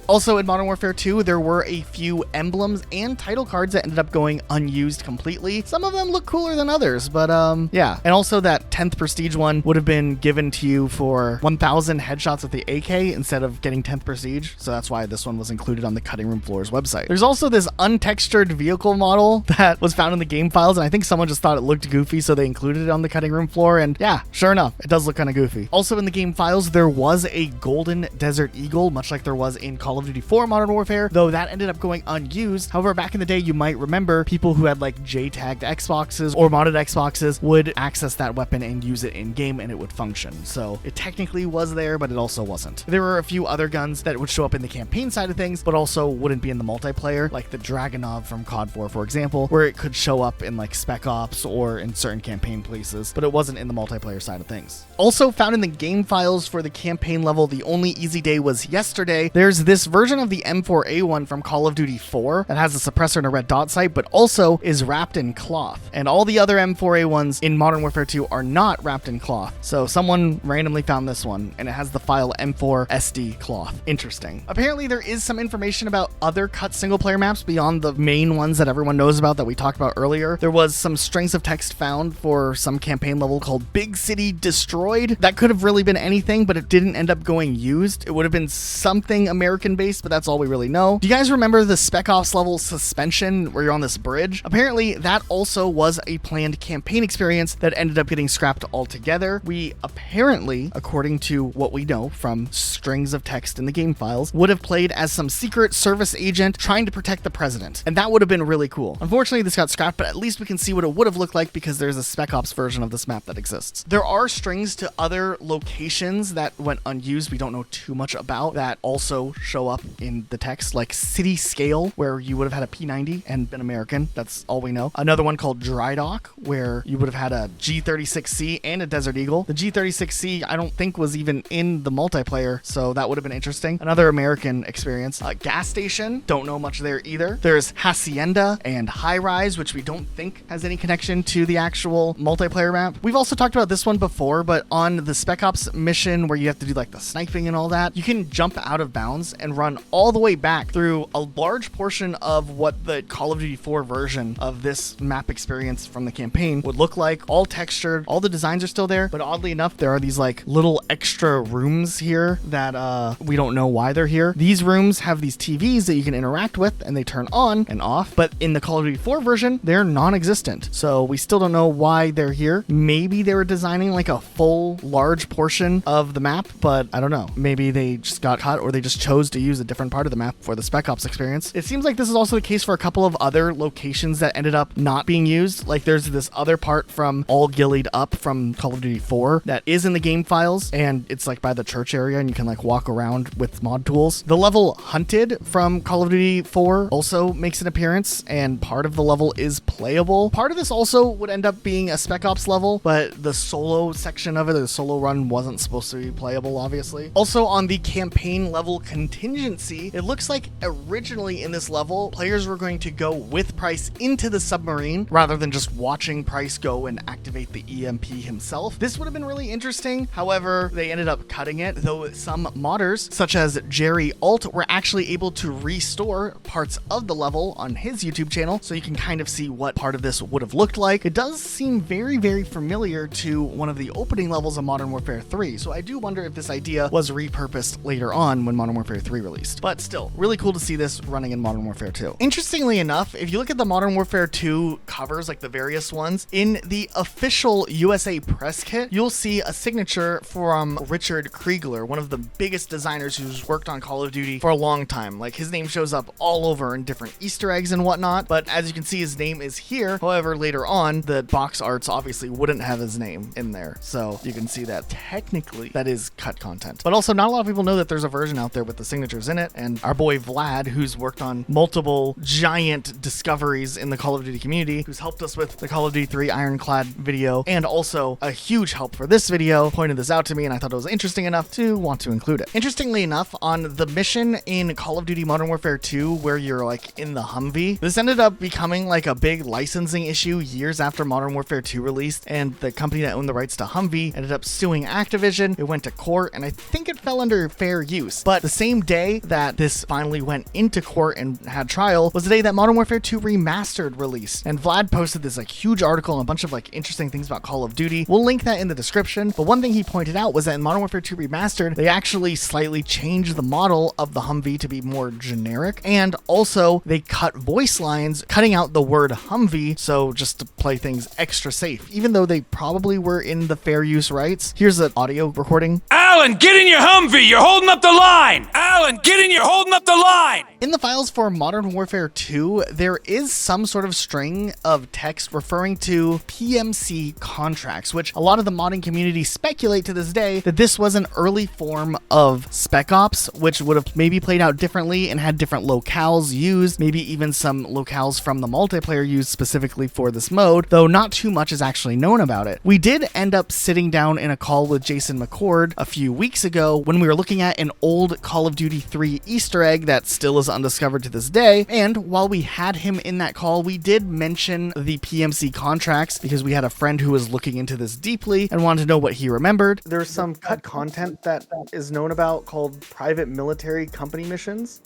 Also, in Modern Warfare 2, there were a few emblems and title cards that ended up going unused completely. Some of them look cooler than others, but yeah. And also that 10th Prestige one would have been given to you for 1,000 headshots with the AK instead of getting 10th Prestige, so that's why this one was included on the Cutting Room Floor's website. There's also this untextured vehicle model that was found in the game files, and I think someone just thought it looked goofy, so they included it on the Cutting Room Floor, and yeah, sure enough, it does look kind of goofy. Also in the game files, there was a golden Desert Eagle, much like there was in Call of Duty 4 Modern Warfare, though that ended up going unused. However, back in the day, you might remember people who had like J-tagged Xboxes or modded Xboxes would access that weapon and use it in game and it would function. So it technically was there, but it also wasn't. There were a few other guns that would show up in the campaign side of things, but also wouldn't be in the multiplayer, like the Dragunov from COD 4, for example, where it could show up in like Spec Ops or in certain campaign places, but it wasn't in the multiplayer side of things. Also found in the game files for the campaign level, the only easy day was yesterday. There's this version of the M4A1 from Call of Duty 4 that has a suppressor and a red dot sight, but also is wrapped in cloth. And all the other M4A1s in Modern Warfare 2 are not wrapped in cloth. So someone randomly found this one, and it has the file M4 SD cloth. Interesting. Apparently there is some information about other cut single player maps beyond the main ones that everyone knows about that we talked about earlier. There was some strings of text found for some campaign level called Big City Destroyed. That could have really been anything, but it didn't end up going used. It would have been something American base, but that's all we really know. Do you guys remember the Spec Ops level Suspension where you're on this bridge? Apparently, that also was a planned campaign experience that ended up getting scrapped altogether. We apparently, according to what we know from strings of text in the game files, would have played as some secret service agent trying to protect the president, and that would have been really cool. Unfortunately, this got scrapped, but at least we can see what it would have looked like because there's a Spec Ops version of this map that exists. There are strings to other locations that went unused, we don't know too much about, that also show up in the text, like City Scale, where you would have had a P90 and been American. That's all we know. Another one called Dry Dock, where you would have had a G36C and a Desert Eagle. The G36C, I don't think was even in the multiplayer, so that would have been interesting. Another American experience. Gas Station, don't know much there either. There's Hacienda and High Rise, which we don't think has any connection to the actual multiplayer map. We've also talked about this one before, but on the Spec Ops mission where you have to do like the sniping and all that, you can jump out of bounds and run all the way back through a large portion of what the Call of Duty 4 version of this map experience from the campaign would look like. All textured, all the designs are still there, but oddly enough, there are these like little extra rooms here that we don't know why they're here. These rooms have these TVs that you can interact with and they turn on and off, but in the Call of Duty 4 version, they're non-existent. So we still don't know why they're here. Maybe they were designing like a full large portion of the map, but I don't know. Maybe they just got cut or they just chose to use a different part of the map for the Spec Ops experience. It seems like this is also the case for a couple of other locations that ended up not being used. Like there's this other part from All Gillied Up from Call of Duty 4 that is in the game files, and it's like by the church area and you can like walk around with mod tools. The level Hunted from Call of Duty 4 also makes an appearance, and part of the level is playable. Part of this also would end up being a Spec Ops level, but the solo section of it, or the solo run, wasn't supposed to be playable, obviously. Also on the campaign level Contingency, it looks like originally in this level, players were going to go with Price into the submarine rather than just watching Price go and activate the EMP himself. This would have been really interesting. However, they ended up cutting it, though some modders, such as Jerry Alt, were actually able to restore parts of the level on his YouTube channel, so you can kind of see what part of this would have looked like. It does seem very, very familiar to one of the opening levels of Modern Warfare 3, so I do wonder if this idea was repurposed later on when Modern Warfare 3 released. But still, really cool to see this running in Modern Warfare 2. Interestingly enough, if you look at the Modern Warfare 2 covers, like the various ones, in the official USA press kit, you'll see a signature from Richard Kriegler, one of the biggest designers who's worked on Call of Duty for a long time. Like his name shows up all over in different Easter eggs and whatnot, but as you can see, his name is here. However, later on, the box arts obviously wouldn't have his name in there. So you can see that technically that is cut content. But also, not a lot of people know that there's a version out there with the signatures in it, and our boy Vlad, who's worked on multiple giant discoveries in the Call of Duty community, who's helped us with the Call of Duty 3 Ironclad video, and also a huge help for this video, pointed this out to me, and I thought it was interesting enough to want to include it. Interestingly enough, on the mission in Call of Duty Modern Warfare 2, where you're like in the Humvee, this ended up becoming like a big licensing issue years after Modern Warfare 2 released, and the company that owned the rights to Humvee ended up suing Activision. It went to court, and I think it fell under fair use. But the same day that this finally went into court and had trial was the day that Modern Warfare 2 Remastered released. And Vlad posted this like huge article and a bunch of like interesting things about Call of Duty. We'll link that in the description. But one thing he pointed out was that in Modern Warfare 2 Remastered, they actually slightly changed the model of the Humvee to be more generic. And also they cut voice lines, cutting out the word Humvee, so just to play things extra safe, even though they probably were in the fair use rights. Here's an audio recording. Alan, get in your Humvee! You're holding up the line! Alan, get in! You're holding up the line! In the files for Modern Warfare 2, there is some sort of string of text referring to PMC contracts, which a lot of the modding community speculate to this day that this was an early form of Spec Ops, which would have maybe played out differently and had different locales used, maybe even some locales from the multiplayer used specifically for this mode, though not too much is actually known about it. We did end up sitting down in a call with Jason McCord a few weeks ago when we were looking at an old Call of Duty 3 Easter egg that still is undiscovered to this day, and while we had him in that call, we did mention the PMC contracts because we had a friend who was looking into this deeply and wanted to know what he remembered. There's some cut content that is known about called private military company missions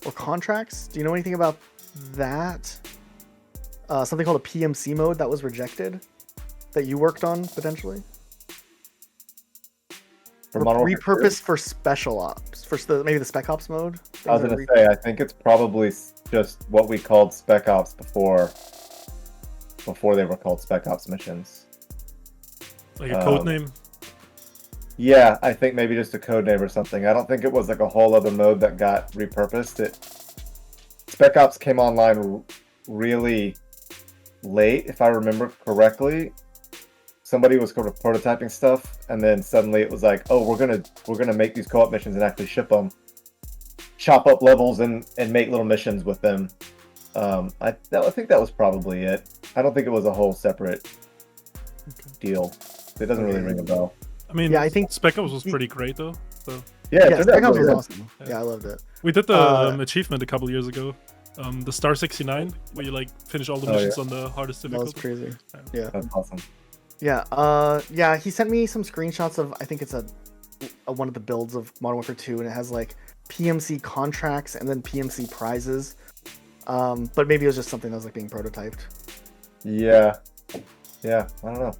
or contracts. Do you know anything about that? Something called a PMC mode that was rejected that you worked on potentially? For Modern Warfare 2? repurposed for special ops, for maybe the Spec Ops mode. I was gonna say, I think it's probably just what we called Spec Ops before they were called Spec Ops missions. Like a code name? Yeah, I think maybe just a code name or something. I don't think it was like a whole other mode that got repurposed. Spec Ops came online really late, if I remember correctly. Somebody was sort of prototyping stuff, and then suddenly it was like, oh, we're gonna make these co-op missions and actually ship them, chop up levels and make little missions with them. I think that was probably it. I don't think it was a whole separate deal. It doesn't really ring a bell. I mean, Yeah, I think Spec Ops was pretty great though. So Yeah, Yeah, Spec Ops was awesome. Yeah, I loved it. we did the achievement a couple years ago. The Star 69, where you like finish all the missions on the hardest That was difficulty. crazy. Yeah. That's awesome. Yeah. He sent me some screenshots of, I think it's a one of the builds of Modern Warfare 2, and it has like PMC contracts and then PMC prizes. But maybe it was just something that was like being prototyped. Yeah, I don't know.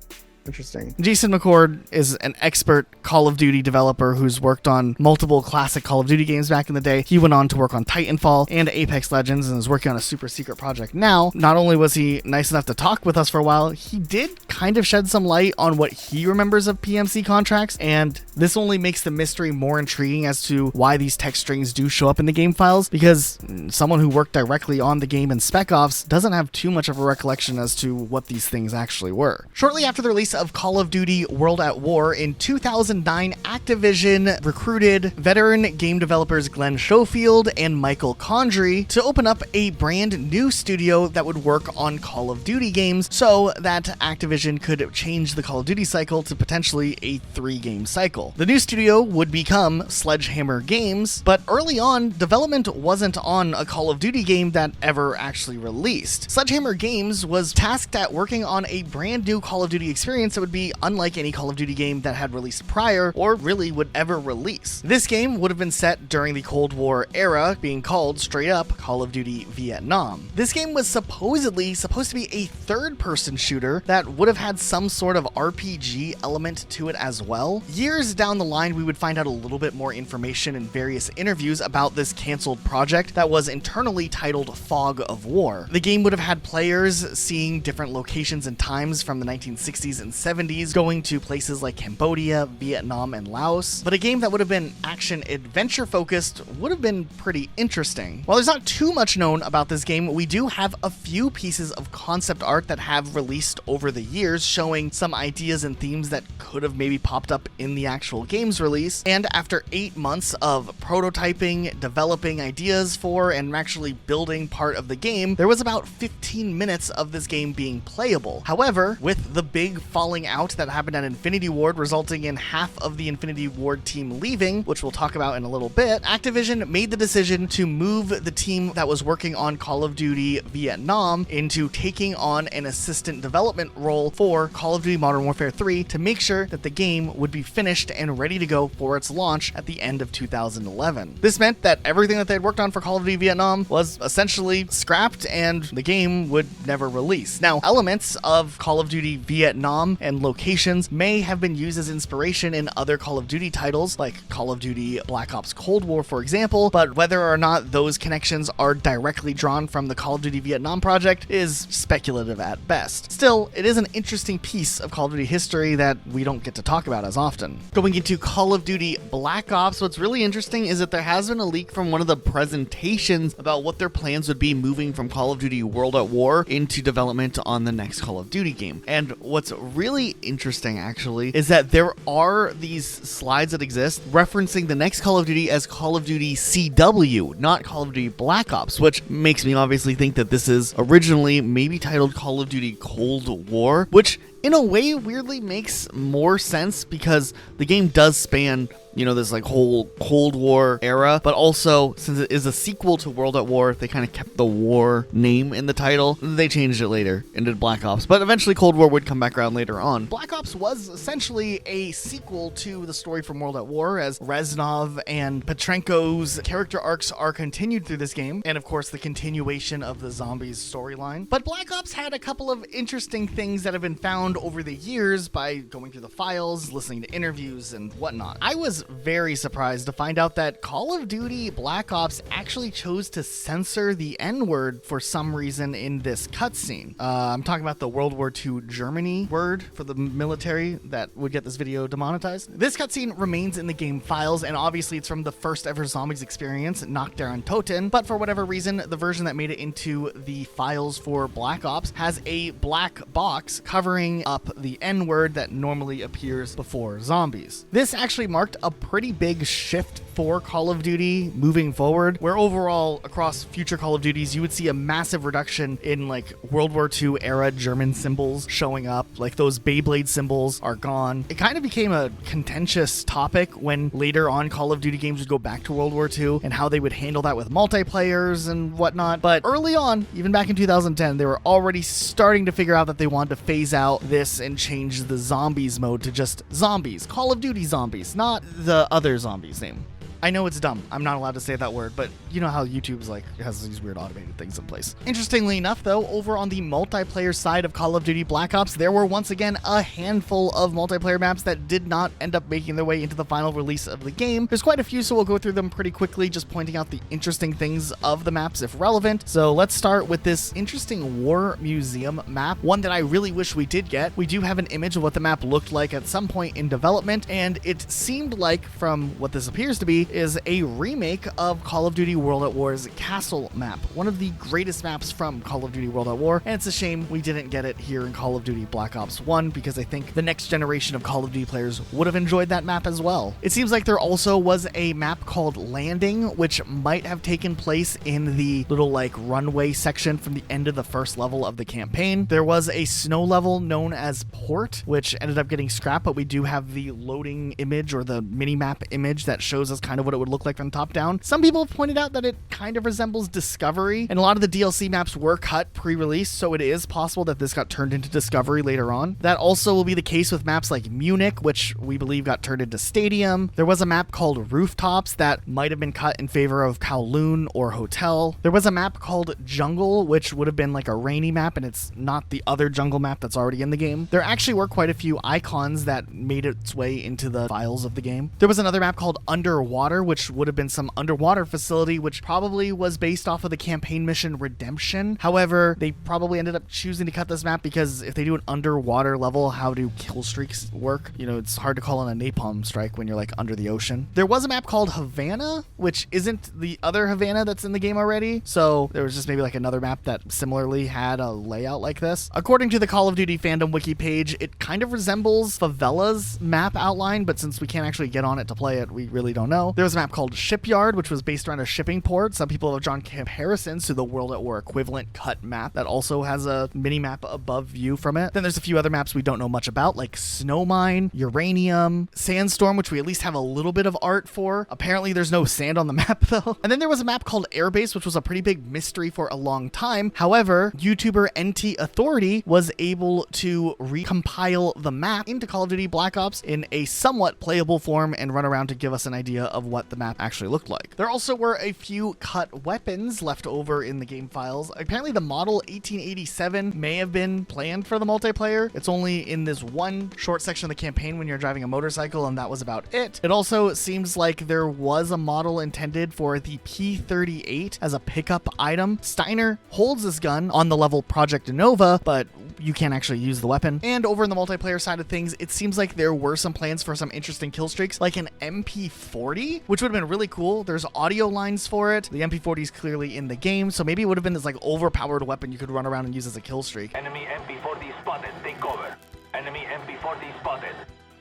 Interesting. Jason McCord is an expert Call of Duty developer who's worked on multiple classic Call of Duty games back in the day. He went on to work on Titanfall and Apex Legends and is working on a super secret project now. Not only was he nice enough to talk with us for a while, he did kind of shed some light on what he remembers of PMC contracts, and this only makes the mystery more intriguing as to why these text strings do show up in the game files, because someone who worked directly on the game in Spec Ops doesn't have too much of a recollection as to what these things actually were. Shortly after the release of Call of Duty World at War in 2009, Activision recruited veteran game developers Glenn Schofield and Michael Condrey to open up a brand new studio that would work on Call of Duty games, so that Activision could change the Call of Duty cycle to potentially a 3-game cycle. The new studio would become Sledgehammer Games, but early on, development wasn't on a Call of Duty game that ever actually released. Sledgehammer Games was tasked at working on a brand new Call of Duty experience that would be unlike any Call of Duty game that had released prior or really would ever release. This game would have been set during the Cold War era, being called straight up Call of Duty Vietnam. This game was supposedly supposed to be a third-person shooter that would have had some sort of RPG element to it as well. Years down the line, we would find out a little bit more information in various interviews about this canceled project that was internally titled Fog of War. The game would have had players seeing different locations and times from the 1960s and 70s, going to places like Cambodia, Vietnam, and Laos, but a game that would have been action-adventure focused would have been pretty interesting. While there's not too much known about this game, we do have a few pieces of concept art that have released over the years, showing some ideas and themes that could have maybe popped up in the actual game's release. And after 8 months of prototyping, developing ideas for, and actually building part of the game, there was about 15 minutes of this game being playable. However, with the big falling out that happened at Infinity Ward, resulting in half of the Infinity Ward team leaving, which we'll talk about in a little bit, Activision made the decision to move the team that was working on Call of Duty Vietnam into taking on an assistant development role for Call of Duty Modern Warfare 3 to make sure that the game would be finished and ready to go for its launch at the end of 2011. This meant that everything that they had worked on for Call of Duty Vietnam was essentially scrapped and the game would never release. Now, elements of Call of Duty Vietnam and locations may have been used as inspiration in other Call of Duty titles, like Call of Duty Black Ops Cold War, for example, but whether or not those connections are directly drawn from the Call of Duty Vietnam project is speculative at best. Still, it is an interesting piece of Call of Duty history that we don't get to talk about as often. Going into Call of Duty Black Ops, what's really interesting is that there has been a leak from one of the presentations about what their plans would be moving from Call of Duty World at War into development on the next Call of Duty game. And what's really interesting, actually, is that there are these slides that exist referencing the next Call of Duty as Call of Duty CW, not Call of Duty Black Ops, which makes me obviously think that this is originally maybe titled Call of Duty Cold War, which in a way weirdly makes more sense because the game does span, you know, this like whole Cold War era, but also since it is a sequel to World at War, they kind of kept the war name in the title. They changed it later and did Black Ops, but eventually Cold War would come back around later on. Black Ops was essentially a sequel to the story from World at War, as Reznov and Petrenko's character arcs are continued through this game, and of course the continuation of the zombies storyline. But Black Ops had a couple of interesting things that have been found found over the years by going through the files, listening to interviews, and whatnot. I was very surprised to find out that Call of Duty Black Ops actually chose to censor the N-word for some reason in this cutscene. I'm talking about the World War II Germany word for the military that would get this video demonetized. This cutscene remains in the game files, and obviously it's from the first ever Zombies experience, Nach der Untoten, but for whatever reason, the version that made it into the files for Black Ops has a black box covering up the N-word that normally appears before zombies. This actually marked a pretty big shift for Call of Duty moving forward, where overall across future Call of Duties you would see a massive reduction in like World War II era German symbols showing up, like those Beyblade symbols are gone. It kind of became a contentious topic when later on Call of Duty games would go back to World War II and how they would handle that with multiplayers and whatnot, but early on, even back in 2010, they were already starting to figure out that they wanted to phase out this and change the zombies mode to just zombies, Call of Duty zombies, not the other zombies name. I know it's dumb. I'm not allowed to say that word, but you know how YouTube's like has these weird automated things in place. Interestingly enough, though, over on the multiplayer side of Call of Duty Black Ops, there were once again a handful of multiplayer maps that did not end up making their way into the final release of the game. There's quite a few, so we'll go through them pretty quickly, just pointing out the interesting things of the maps if relevant. So let's start with this interesting War Museum map, one that I really wish we did get. We do have an image of what the map looked like at some point in development, and it seemed like, from what this appears to be, is a remake of Call of Duty World at War's Castle map, one of the greatest maps from Call of Duty World at War, and it's a shame we didn't get it here in Call of Duty Black Ops 1 because I think the next generation of Call of Duty players would have enjoyed that map as well. It seems like there also was a map called Landing, which might have taken place in the little like runway section from the end of the first level of the campaign. There was a snow level known as Port, which ended up getting scrapped, but we do have the loading image or the mini-map image that shows us kind of what it would look like from top down. Some people have pointed out that it kind of resembles Discovery, and a lot of the DLC maps were cut pre-release, so it is possible that this got turned into Discovery later on. That also will be the case with maps like Munich, which we believe got turned into Stadium. There was a map called Rooftops that might have been cut in favor of Kowloon or Hotel. There was a map called Jungle, which would have been like a rainy map, and it's not the other jungle map that's already in the game. There actually were quite a few icons that made its way into the files of the game. There was another map called Underwater, which would have been some underwater facility, which probably was based off of the campaign mission Redemption. However, they probably ended up choosing to cut this map because if they do an underwater level, how do kill streaks work? You know, it's hard to call in a napalm strike when you're like under the ocean. There was a map called Havana, which isn't the other Havana that's in the game already. So there was just maybe like another map that similarly had a layout like this. According to the Call of Duty fandom wiki page, it kind of resembles Favela's map outline, but since we can't actually get on it to play it, we really don't know. There was a map called Shipyard, which was based around a shipping port. Some people have drawn comparisons to the World at War equivalent cut map that also has a mini map above view from it. Then there's a few other maps we don't know much about, like Snowmine, Uranium, Sandstorm, which we at least have a little bit of art for. Apparently there's no sand on the map though. And then there was a map called Airbase, which was a pretty big mystery for a long time. However, YouTuber NT Authority was able to recompile the map into Call of Duty Black Ops in a somewhat playable form and run around to give us an idea of what the map actually looked like. There also were a few cut weapons left over in the game files. Apparently the model 1887 may have been planned for the multiplayer. It's only in this one short section of the campaign when you're driving a motorcycle, and that was about it. It also seems like there was a model intended for the P38 as a pickup item. Steiner holds this gun on the level Project Nova, but you can't actually use the weapon. And over in the multiplayer side of things, it seems like there were some plans for some interesting kill streaks, like an MP40, which would have been really cool. There's audio lines for it. The MP40 is clearly in the game, so maybe it would have been this like overpowered weapon you could run around and use as a kill streak. Enemy MP40 spotted. Take cover. Enemy MP40 spotted.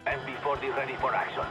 MP40 ready for action.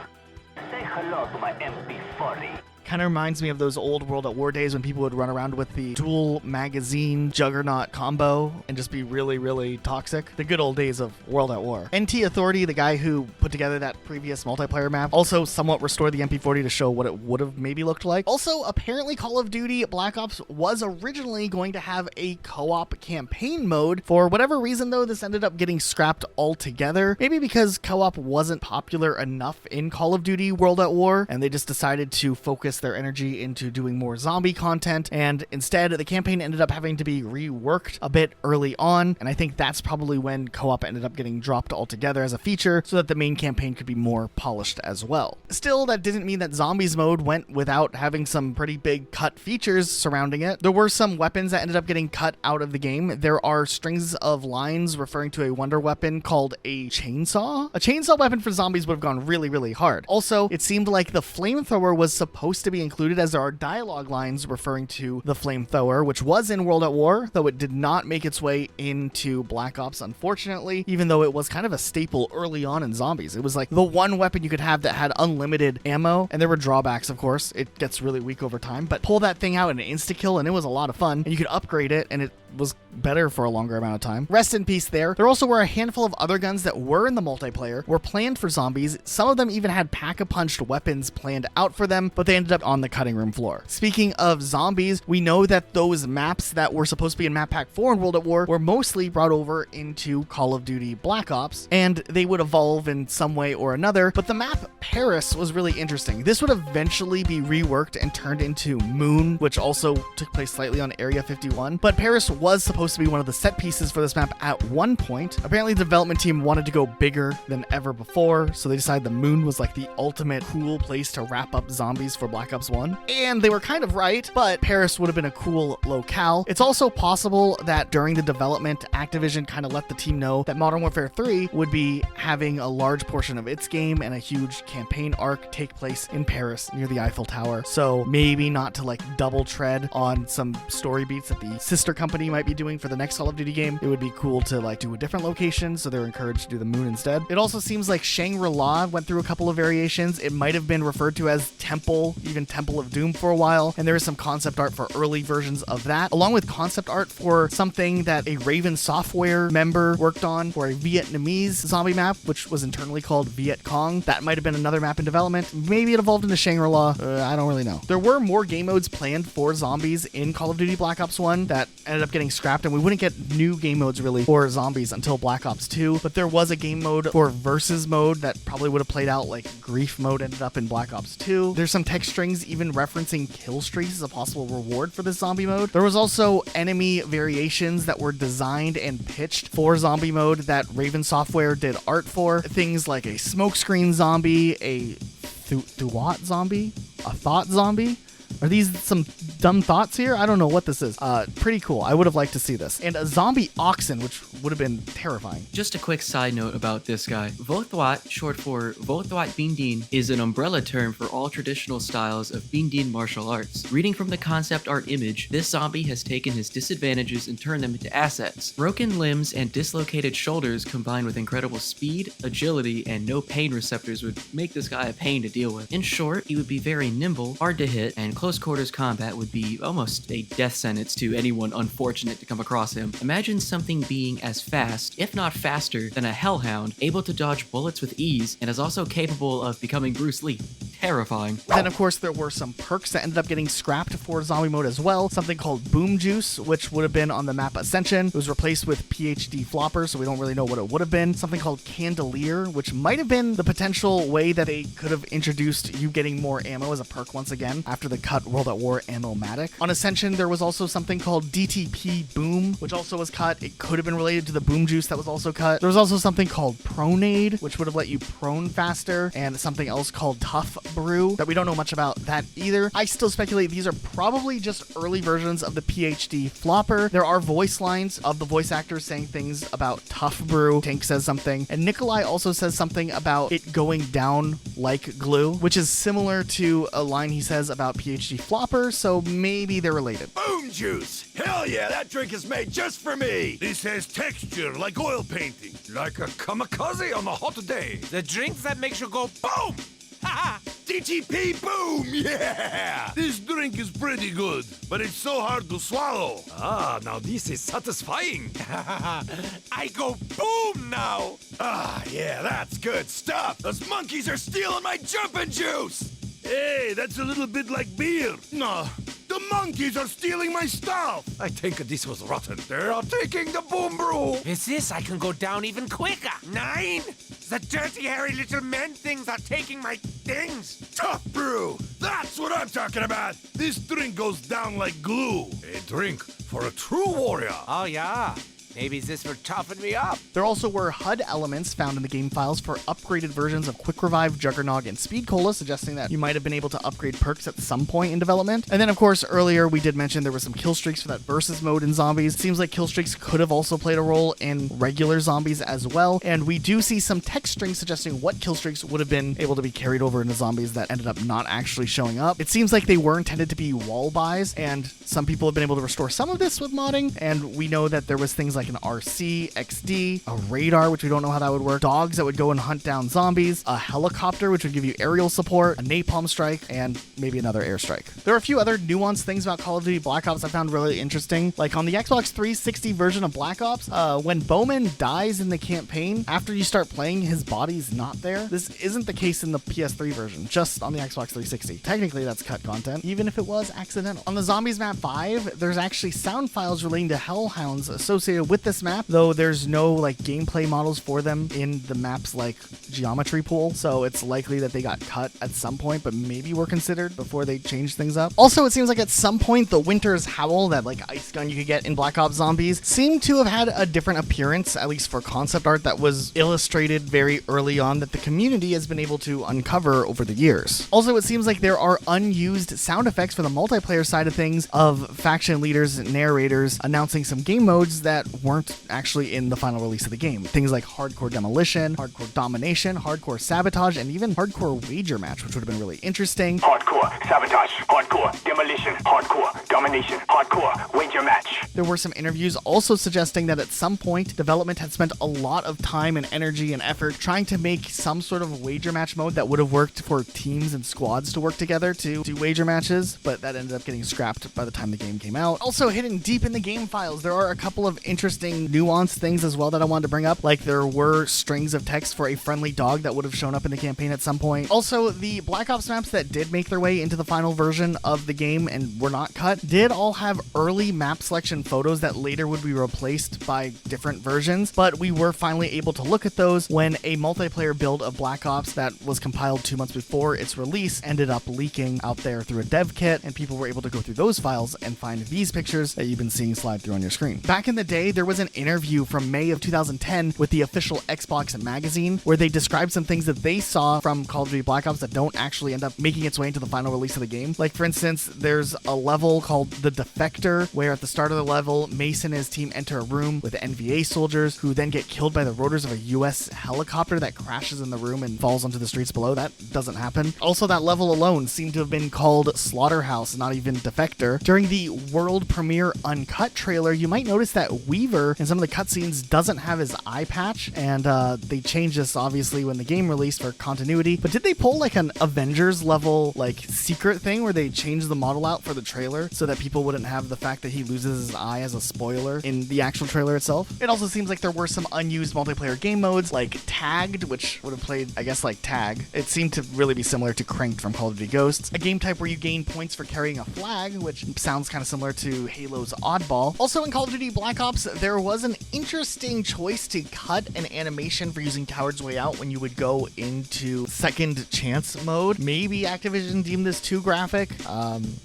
Say hello to my MP40. Kind of reminds me of those old World at War days when people would run around with the dual magazine Juggernaut combo and just be really, really toxic. The good old days of World at War. NT Authority, the guy who put together that previous multiplayer map, also somewhat restored the MP40 to show what it would have maybe looked like. Also, apparently Call of Duty Black Ops was originally going to have a co-op campaign mode. For whatever reason, though, this ended up getting scrapped altogether. Maybe because co-op wasn't popular enough in Call of Duty World at War, and they just decided to focus focus their energy into doing more zombie content, and instead the campaign ended up having to be reworked a bit early on, and I think that's probably when co-op ended up getting dropped altogether as a feature so that the main campaign could be more polished as well. Still, that didn't mean that Zombies mode went without having some pretty big cut features surrounding it. There were some weapons that ended up getting cut out of the game. There are strings of lines referring to a wonder weapon called a chainsaw. A chainsaw weapon for Zombies would have gone really, really hard. Also, it seemed like the flamethrower was supposed to be included, as there are dialogue lines referring to the flamethrower, which was in World at War, though it did not make its way into Black Ops, unfortunately, even though it was kind of a staple early on in Zombies. It was like the one weapon you could have that had unlimited ammo, and there were drawbacks, of course. It gets really weak over time, but pull that thing out in an insta-kill, and it was a lot of fun, and you could upgrade it, and it was better for a longer amount of time. Rest in peace there. There also were a handful of other guns that were in the multiplayer, were planned for Zombies. Some of them even had pack-a-punched weapons planned out for them, but they ended up on the cutting room floor. Speaking of Zombies, we know that those maps that were supposed to be in Map Pack 4 in World at War were mostly brought over into Call of Duty Black Ops, and they would evolve in some way or another, but the map Paris was really interesting. This would eventually be reworked and turned into Moon, which also took place slightly on Area 51, but Paris was supposed to be one of the set pieces for this map at one point. Apparently the development team wanted to go bigger than ever before, so they decided the Moon was like the ultimate cool place to wrap up Zombies for Black Ops 1. And they were kind of right, but Paris would have been a cool locale. It's also possible that during the development, Activision kind of let the team know that Modern Warfare 3 would be having a large portion of its game and a huge campaign arc take place in Paris near the Eiffel Tower. So maybe not to like double tread on some story beats that the sister company might be doing for the next Call of Duty game. It would be cool to like do a different location, so they're encouraged to do the Moon instead. It also seems like Shangri-La went through a couple of variations. It might have been referred to as Temple, even Temple of Doom for a while, and there is some concept art for early versions of that, along with concept art for something that a Raven Software member worked on for a Vietnamese zombie map, which was internally called Viet Cong. That might have been another map in development. Maybe it evolved into Shangri-La. I don't really know. There were more game modes planned for Zombies in Call of Duty Black Ops 1 that ended up getting scrapped, and we wouldn't get new game modes really for Zombies until Black Ops 2, but there was a game mode for Versus mode that probably would have played out like Grief mode ended up in Black Ops 2. There's some text strings even referencing kill streaks as a possible reward for this zombie mode. There was also enemy variations that were designed and pitched for zombie mode that Raven Software did art for. Things like a smokescreen zombie, a Thuat zombie, a thought zombie. Are these some dumb thoughts here? I don't know what this is. Pretty cool. I would have liked to see this. And a zombie oxen, which would have been terrifying. Just a quick side note about this guy. Vo Thuat, short for Vo Thuat Binh Dinh, is an umbrella term for all traditional styles of Binh Dinh martial arts. Reading from the concept art image, this zombie has taken his disadvantages and turned them into assets. Broken limbs and dislocated shoulders combined with incredible speed, agility, and no pain receptors would make this guy a pain to deal with. In short, he would be very nimble, hard to hit, and close quarters combat would be almost a death sentence to anyone unfortunate to come across him. Imagine something being as fast, if not faster, than a hellhound, able to dodge bullets with ease, and is also capable of becoming Bruce Lee. Terrifying. Then, of course, there were some perks that ended up getting scrapped for zombie mode as well. Something called Boom Juice, which would have been on the map Ascension. It was replaced with PhD Flopper, so we don't really know what it would have been. Something called Candelier, which might have been the potential way that they could have introduced you getting more ammo as a perk once again after the cut World at War Ammo-matic. On Ascension, there was also something called DTP Boom, which also was cut. It could have been related to the Boom Juice that was also cut. There was also something called Pronade, which would have let you prone faster, and something else called Tough Brew that we don't know much about that either. I still speculate these are probably just early versions of the PhD Flopper. There are voice lines of the voice actors saying things about Tough Brew. Tank says something, and Nikolai also says something about it going down like glue, which is similar to a line he says about PhD Flopper, so maybe they're related. Boom juice! Hell yeah, that drink is made just for me! This has texture like oil painting, like a kamikaze on a hot day. The drink that makes you go boom! Haha! DTP Boom! Yeah! This drink is pretty good, but it's so hard to swallow. Ah, now this is satisfying. I go boom now! Ah, yeah, that's good stuff. Those monkeys are stealing my jumping juice! Hey, that's a little bit like beer. No, the monkeys are stealing my stuff. I think this was rotten. They are taking the boom brew. With this, I can go down even quicker. 9? The dirty, hairy little men things are taking my things? Tough brew! That's what I'm talking about! This drink goes down like glue. A drink for a true warrior. Oh, yeah. Maybe this will toughen me up. There also were HUD elements found in the game files for upgraded versions of Quick Revive, Juggernog, and Speed Cola, suggesting that you might have been able to upgrade perks at some point in development. And then, of course, earlier we did mention there was some kill streaks for that versus mode in zombies. It seems like kill streaks could have also played a role in regular zombies as well. And we do see some text strings suggesting what kill streaks would have been able to be carried over into zombies that ended up not actually showing up. It seems like they were intended to be wall buys, and some people have been able to restore some of this with modding. And we know that there was things like an RC, XD, a radar, which we don't know how that would work, dogs that would go and hunt down zombies, a helicopter, which would give you aerial support, a napalm strike, and maybe another airstrike. There are a few other nuanced things about Call of Duty Black Ops I found really interesting. Like on the Xbox 360 version of Black Ops, when Bowman dies in the campaign, after you start playing, his body's not there. This isn't the case in the PS3 version, just on the Xbox 360. Technically, that's cut content, even if it was accidental. On the Zombies map 5, there's actually sound files relating to hellhounds associated with this map, though there's no like gameplay models for them in the map's like geometry pool, so it's likely that they got cut at some point, but maybe were considered before they changed things up. Also, it seems like at some point the Winter's Howl, that like ice gun you could get in Black Ops Zombies, seemed to have had a different appearance, at least for concept art that was illustrated very early on, that the community has been able to uncover over the years. Also, it seems like there are unused sound effects for the multiplayer side of things of faction leaders and narrators announcing some game modes that weren't actually in the final release of the game. Things like Hardcore Demolition, Hardcore Domination, Hardcore Sabotage, and even Hardcore Wager Match, which would have been really interesting. Hardcore sabotage, hardcore demolition, hardcore domination, hardcore wager match. There were some interviews also suggesting that at some point, development had spent a lot of time and energy and effort trying to make some sort of wager match mode that would have worked for teams and squads to work together to do wager matches, but that ended up getting scrapped by the time the game came out. Also, hidden deep in the game files, there are a couple of interesting nuanced things as well that I wanted to bring up, like there were strings of text for a friendly dog that would have shown up in the campaign at some point. Also, the Black Ops maps that did make their way into the final version of the game and were not cut did all have early map selection photos that later would be replaced by different versions, but we were finally able to look at those when a multiplayer build of Black Ops that was compiled 2 months before its release ended up leaking out there through a dev kit, and people were able to go through those files and find these pictures that you've been seeing slide through on your screen. Back in the day, there was an interview from May of 2010 with the official Xbox magazine where they described some things that they saw from Call of Duty Black Ops that don't actually end up making its way into the final release of the game. Like, for instance, there's a level called The Defector where at the start of the level, Mason and his team enter a room with NVA soldiers who then get killed by the rotors of a US helicopter that crashes in the room and falls onto the streets below. That doesn't happen. Also, that level alone seemed to have been called Slaughterhouse, not even Defector. During the world premiere uncut trailer, you might notice that Weaver in some of the cutscenes doesn't have his eye patch, and they changed this obviously when the game released for continuity. But did they pull like an Avengers level like secret thing where they changed the model out for the trailer so that people wouldn't have the fact that he loses his eye as a spoiler in the actual trailer itself? It also seems like there were some unused multiplayer game modes like Tagged, which would have played, I guess, like Tag. It seemed to really be similar to Cranked from Call of Duty Ghosts, a game type where you gain points for carrying a flag, which sounds kind of similar to Halo's Oddball. Also in Call of Duty Black Ops, there was an interesting choice to cut an animation for using Coward's Way Out when you would go into second chance mode. Maybe Activision deemed this too graphic.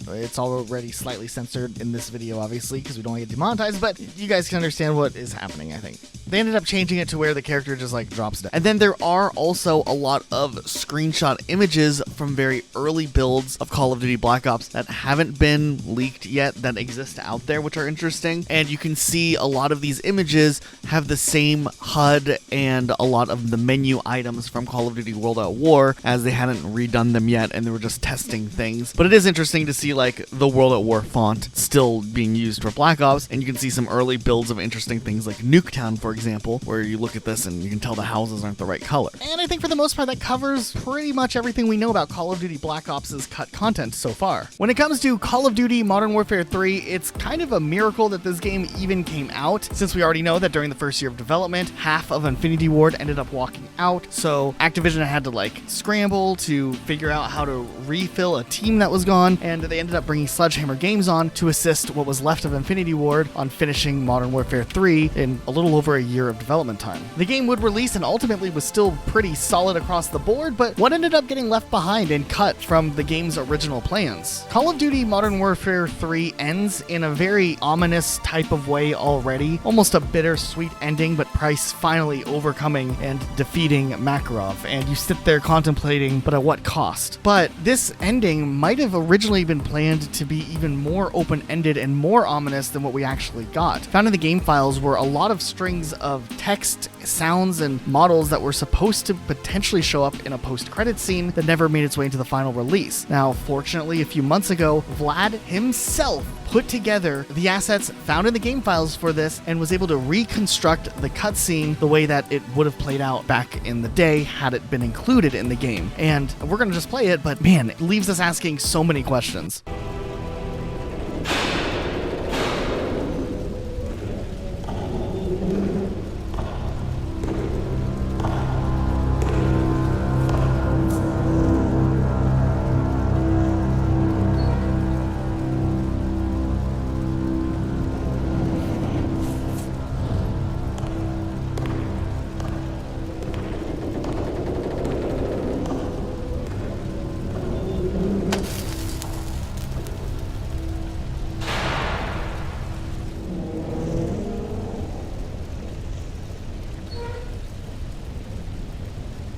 It's already slightly censored in this video, obviously, because we don't want to get demonetized, but you guys can understand what is happening, I think. They ended up changing it to where the character just like drops down. And then there are also a lot of screenshot images from very early builds of Call of Duty Black Ops that haven't been leaked yet that exist out there, which are interesting. And you can see a lot of these images have the same HUD and a lot of the menu items from Call of Duty World at War, as they hadn't redone them yet and they were just testing things. But it is interesting to see like the World at War font still being used for Black Ops, and you can see some early builds of interesting things like Nuketown, for example, where you look at this and you can tell the houses aren't the right color. And I think for the most part that covers pretty much everything we know about Call of Duty Black Ops' cut content so far. When it comes to Call of Duty Modern Warfare 3, it's kind of a miracle that this game even came out. out, since we already know that during the first year of development, half of Infinity Ward ended up walking out, so Activision had to like scramble to figure out how to refill a team that was gone, and they ended up bringing Sledgehammer Games on to assist what was left of Infinity Ward on finishing Modern Warfare 3 in a little over a year of development time. The game would release and ultimately was still pretty solid across the board, but what ended up getting left behind and cut from the game's original plans? Call of Duty Modern Warfare 3 ends in a very ominous type of way already, almost a bittersweet ending, but Price finally overcoming and defeating Makarov, and you sit there contemplating, but at what cost? But this ending might have originally been planned to be even more open-ended and more ominous than what we actually got. Found in the game files were a lot of strings of text, sounds, and models that were supposed to potentially show up in a post-credit scene that never made its way into the final release. Now, fortunately, a few months ago, Vlad himself put together the assets found in the game files for this and was able to reconstruct the cutscene the way that it would have played out back in the day had it been included in the game. And we're going to just play it, but man, it leaves us asking so many questions.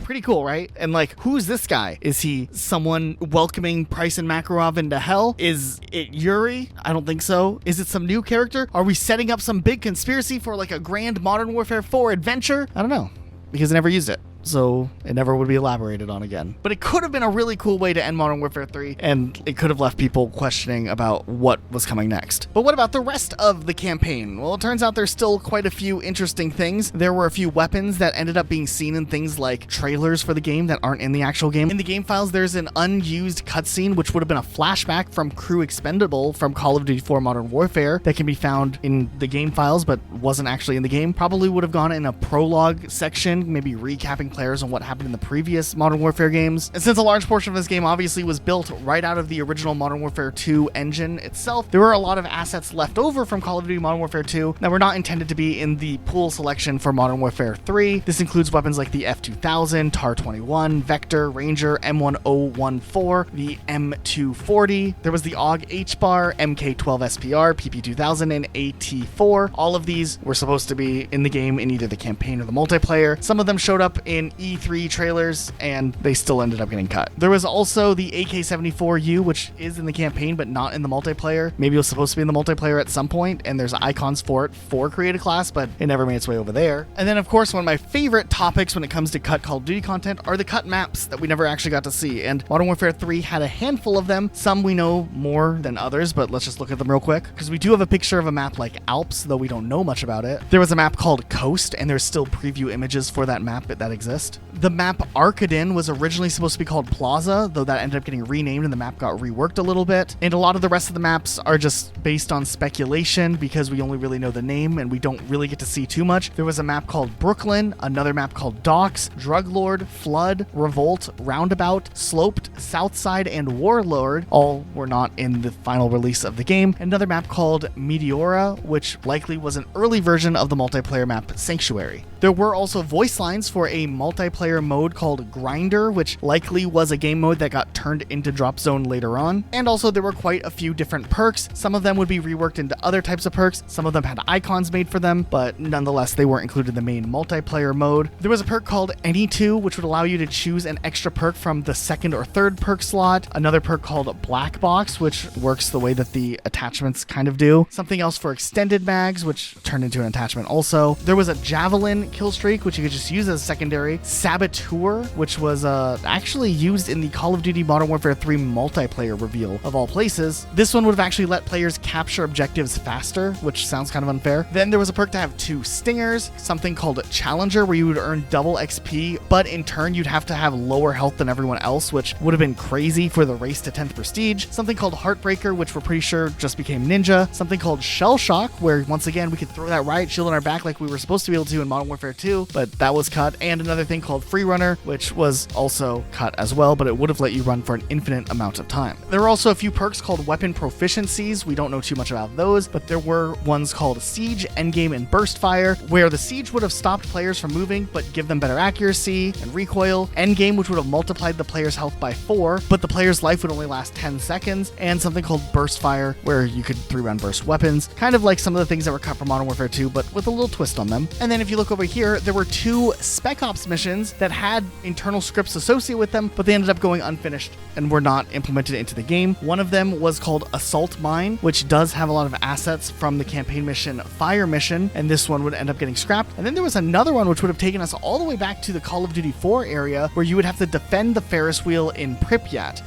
Pretty cool, right? And like, who's this guy? Is he someone welcoming Price and Makarov into hell? Is it Yuri? I don't think so. Is it some new character? Are we setting up some big conspiracy for like a grand Modern Warfare 4 adventure? I don't know, because I never used it, so it never would be elaborated on again. But it could have been a really cool way to end Modern Warfare 3, and it could have left people questioning about what was coming next. But what about the rest of the campaign? Well, it turns out there's still quite a few interesting things. There were a few weapons that ended up being seen in things like trailers for the game that aren't in the actual game. In the game files, there's an unused cutscene, which would have been a flashback from Crew Expendable from Call of Duty 4 Modern Warfare that can be found in the game files, but wasn't actually in the game. Probably would have gone in a prologue section, maybe recapping players on what happened in the previous Modern Warfare games. And since a large portion of this game obviously was built right out of the original Modern Warfare 2 engine itself, there were a lot of assets left over from Call of Duty Modern Warfare 2 that were not intended to be in the pool selection for Modern Warfare 3. This includes weapons like the F2000, TAR-21, Vector, Ranger, M1014, the M240. There was the AUG H-Bar, MK12 SPR, PP2000, and AT4. All of these were supposed to be in the game in either the campaign or the multiplayer. Some of them showed up in E3 trailers, and they still ended up getting cut. There was also the AK-74U, which is in the campaign, but not in the multiplayer. Maybe it was supposed to be in the multiplayer at some point, and there's icons for it for Create a Class, but it never made its way over there. And then, of course, one of my favorite topics when it comes to cut Call of Duty content are the cut maps that we never actually got to see, and Modern Warfare 3 had a handful of them. Some we know more than others, but let's just look at them real quick, because we do have a picture of a map like Alps, though we don't know much about it. There was a map called Coast, and there's still preview images for that map that exists. The map Arkadin was originally supposed to be called Plaza, though that ended up getting renamed and the map got reworked a little bit. And a lot of the rest of the maps are just based on speculation because we only really know the name and we don't really get to see too much. There was a map called Brooklyn, another map called Docks, Drug Lord, Flood, Revolt, Roundabout, Sloped, Southside, and Warlord. All were not in the final release of the game. Another map called Meteora, which likely was an early version of the multiplayer map Sanctuary. There were also voice lines for a multiplayer mode called Grinder, which likely was a game mode that got turned into Drop Zone later on. And also there were quite a few different perks. Some of them would be reworked into other types of perks. Some of them had icons made for them, but nonetheless they weren't included in the main multiplayer mode. There was a perk called Any2, which would allow you to choose an extra perk from the second or third perk slot. Another perk called Black Box, which works the way that the attachments kind of do. Something else for extended mags, which turned into an attachment also. There was a Javelin kill streak, which you could just use as secondary sorry, Saboteur, which was actually used in the Call of Duty Modern Warfare 3 multiplayer reveal of all places. This one would have actually let players capture objectives faster, which sounds kind of unfair. Then there was a perk to have 2 Stingers, something called Challenger, where you would earn double XP, but in turn you'd have to have lower health than everyone else, which would have been crazy for the race to 10th Prestige. Something called Heartbreaker, which we're pretty sure just became Ninja. Something called Shell Shock, where once again we could throw that riot shield on our back like we were supposed to be able to in Modern Warfare 2, but that was cut. And another thing called Free Runner, which was also cut as well, but it would have let you run for an infinite amount of time. There were also a few perks called Weapon Proficiencies. We don't know too much about those, but there were ones called Siege, Endgame, and Burst Fire, where the Siege would have stopped players from moving, but give them better accuracy and recoil. Endgame, which would have multiplied the player's health by 4, but the player's life would only last 10 seconds, and something called Burst Fire, where you could 3-round burst weapons, kind of like some of the things that were cut from Modern Warfare 2, but with a little twist on them. And then if you look over here, there were 2 Spec Ops missions that had internal scripts associated with them, but they ended up going unfinished and were not implemented into the game. One of them was called Assault Mine, which does have a lot of assets from the campaign mission Fire Mission, and this one would end up getting scrapped. And then there was another one which would have taken us all the way back to the Call of Duty 4 area, where you would have to defend the Ferris wheel in Pripyat.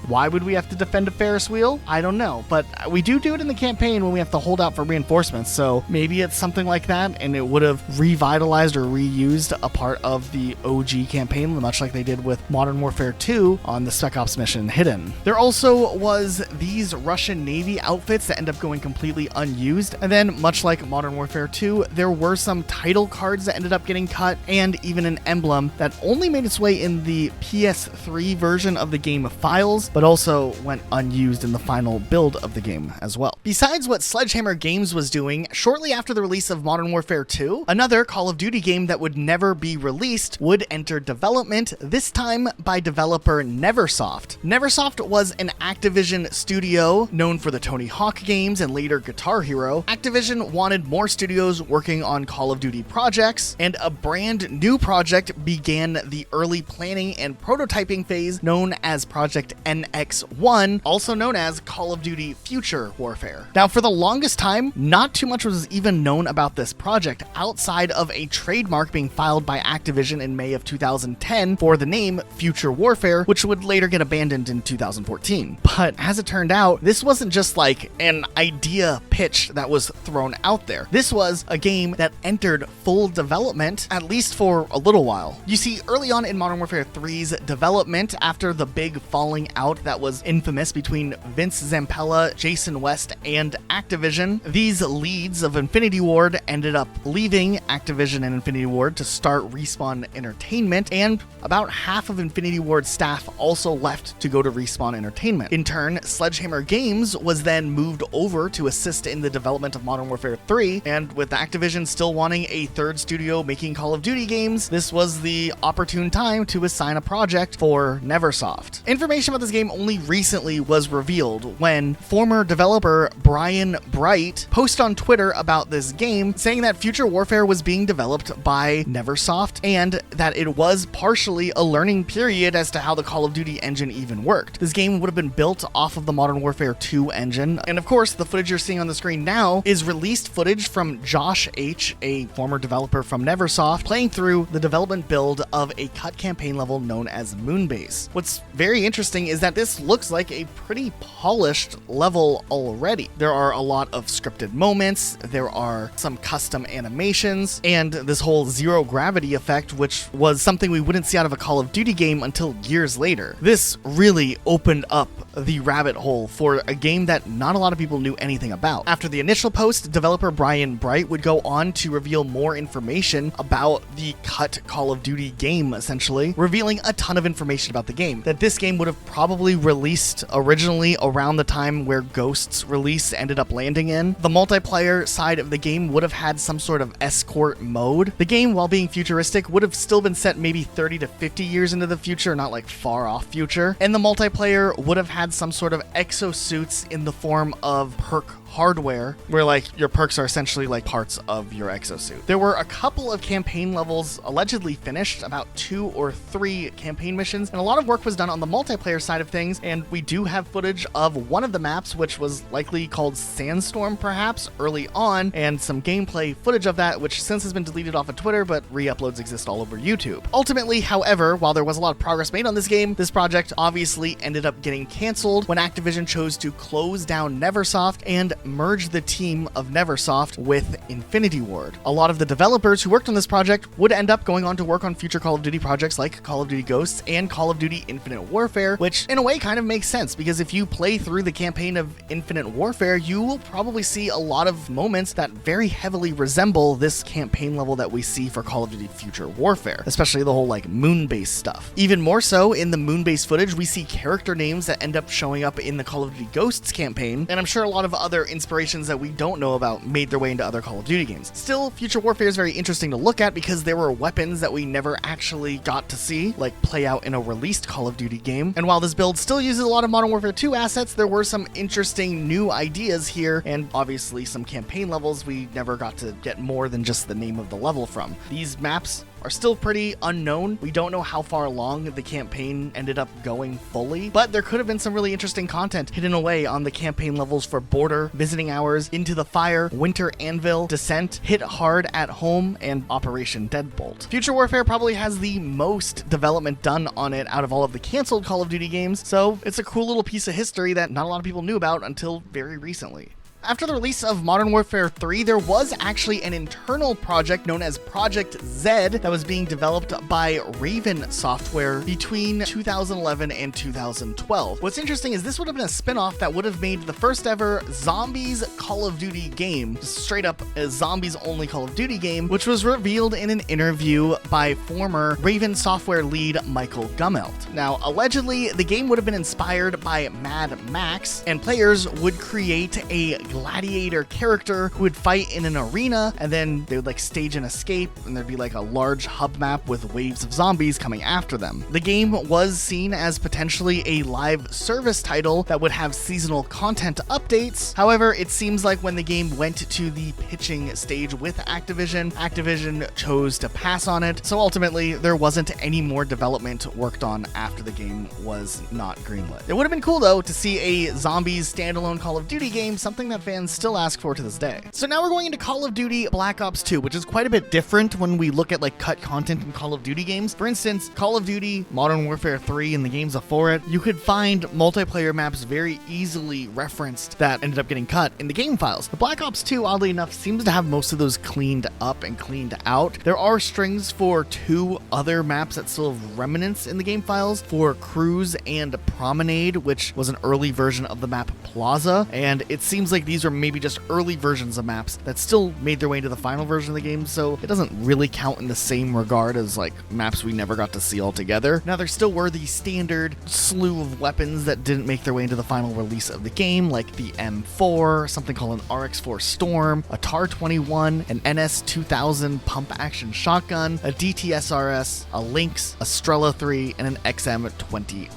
Why would we have to defend a Ferris wheel? I don't know, but we do it in the campaign when we have to hold out for reinforcements, so maybe it's something like that, and it would have revitalized or reused a part of the OG campaign, much like they did with Modern Warfare 2 on the Spec Ops mission Hidden. There also was these Russian Navy outfits that end up going completely unused, and then much like Modern Warfare 2, there were some title cards that ended up getting cut, and even an emblem that only made its way in the PS3 version of the game files, but also went unused in the final build of the game as well. Besides what Sledgehammer Games was doing, shortly after the release of Modern Warfare 2, another Call of Duty game that would never be released would enter development, this time by developer Neversoft. Neversoft was an Activision studio known for the Tony Hawk games and later Guitar Hero. Activision wanted more studios working on Call of Duty projects, and a brand new project began the early planning and prototyping phase known as Project NX1, also known as Call of Duty Future Warfare. Now, for the longest time, not too much was even known about this project outside of a trademark being filed by Activision in May of 2010 for the name Future Warfare, which would later get abandoned in 2014. But as it turned out, this wasn't just like an idea pitch that was thrown out there. This was a game that entered full development, at least for a little while. You see, early on in Modern Warfare 3's development, after the big falling out that was infamous between Vince Zampella, Jason West, and Activision, these leads of Infinity Ward ended up leaving Activision and Infinity Ward to start Respawn Entertainment, and about half of Infinity Ward's staff also left to go to Respawn Entertainment. In turn, Sledgehammer Games was then moved over to assist in the development of Modern Warfare 3, and with Activision still wanting a third studio making Call of Duty games, this was the opportune time to assign a project for Neversoft. Information about this game only recently was revealed when former developer Brian Bright posted on Twitter about this game, saying that Future Warfare was being developed by Neversoft and that it was partially a learning period as to how the Call of Duty engine even worked. This game would have been built off of the Modern Warfare 2 engine, and of course the footage you're seeing on the screen now is released footage from Josh H., a former developer from Neversoft, playing through the development build of a cut campaign level known as Moonbase. What's very interesting is that this looks like a pretty polished level already. There are a lot of scripted moments, there are some custom animations, and this whole zero gravity effect, which was something we wouldn't see out of a Call of Duty game until years later. This really opened up the rabbit hole for a game that not a lot of people knew anything about. After the initial post, developer Brian Bright would go on to reveal more information about the cut Call of Duty game, essentially, revealing a ton of information about the game. That this game would have probably released originally around the time where Ghost's release ended up landing in. The multiplayer side of the game would have had some sort of escort mode. The game, while being futuristic, would have still been set maybe 30 to 50 years into the future, not like far off future. And the multiplayer would have had some sort of exosuits in the form of perk hardware, where like your perks are essentially like parts of your exosuit. There were a couple of campaign levels allegedly finished, about 2 or 3 campaign missions, and a lot of work was done on the multiplayer side of things, and we do have footage of one of the maps, which was likely called Sandstorm perhaps early on, and some gameplay footage of that, which since has been deleted off of Twitter, but re-uploads exist all over YouTube. Ultimately, however, while there was a lot of progress made on this game, this project obviously ended up getting canceled when Activision chose to close down Neversoft and merge the team of Neversoft with Infinity Ward. A lot of the developers who worked on this project would end up going on to work on future Call of Duty projects like Call of Duty Ghosts and Call of Duty Infinite Warfare, which in a way kind of makes sense, because if you play through the campaign of Infinite Warfare, you will probably see a lot of moments that very heavily resemble this campaign level that we see for Call of Duty Future Warfare, especially the whole like moon-based stuff. Even more so, in the moon-based footage, we see character names that end up showing up in the Call of Duty Ghosts campaign, and I'm sure a lot of other inspirations that we don't know about made their way into other Call of Duty games. Still, Future Warfare is very interesting to look at because there were weapons that we never actually got to see, like play out in a released Call of Duty game. And while this build still uses a lot of Modern Warfare 2 assets, there were some interesting new ideas here, and obviously some campaign levels we never got to get more than just the name of the level from. These maps are still pretty unknown. We don't know how far along the campaign ended up going fully, but there could have been some really interesting content hidden away on the campaign levels for Border, Visiting Hours, Into the Fire, Winter Anvil, Descent, Hit Hard at Home, and Operation Deadbolt. Future Warfare probably has the most development done on it out of all of the canceled Call of Duty games, so it's a cool little piece of history that not a lot of people knew about until very recently. After the release of Modern Warfare 3, there was actually an internal project known as Project Z that was being developed by Raven Software between 2011 and 2012. What's interesting is this would have been a spin-off that would have made the first ever Zombies Call of Duty game, just straight up a zombies-only Call of Duty game, which was revealed in an interview by former Raven Software lead Michael Gummelt. Now, allegedly, the game would have been inspired by Mad Max, and players would create a gladiator character who would fight in an arena, and then they would like stage an escape, and there'd be like a large hub map with waves of zombies coming after them. The game was seen as potentially a live service title that would have seasonal content updates. However, it seems like when the game went to the pitching stage with Activision chose to pass on it, so ultimately there wasn't any more development worked on after the game was not greenlit. It would have been cool though to see a zombies standalone Call of Duty game, something that fans still ask for to this day. So now we're going into Call of Duty Black Ops 2, which is quite a bit different when we look at like cut content in Call of Duty games. For instance, Call of Duty Modern Warfare 3 and the games before it, you could find multiplayer maps very easily referenced that ended up getting cut in the game files. The Black Ops 2, oddly enough, seems to have most of those cleaned up and cleaned out. There are strings for 2 other maps that still have remnants in the game files, for Cruise and Promenade, which was an early version of the map Plaza, and it seems like these are maybe just early versions of maps that still made their way into the final version of the game, so it doesn't really count in the same regard as like maps we never got to see altogether. Now, there still were the standard slew of weapons that didn't make their way into the final release of the game, like the M4, something called an RX-4 Storm, a TAR-21, an NS-2000 pump-action shotgun, a DTSRS, a Lynx, a Strela 3, and an XM-25.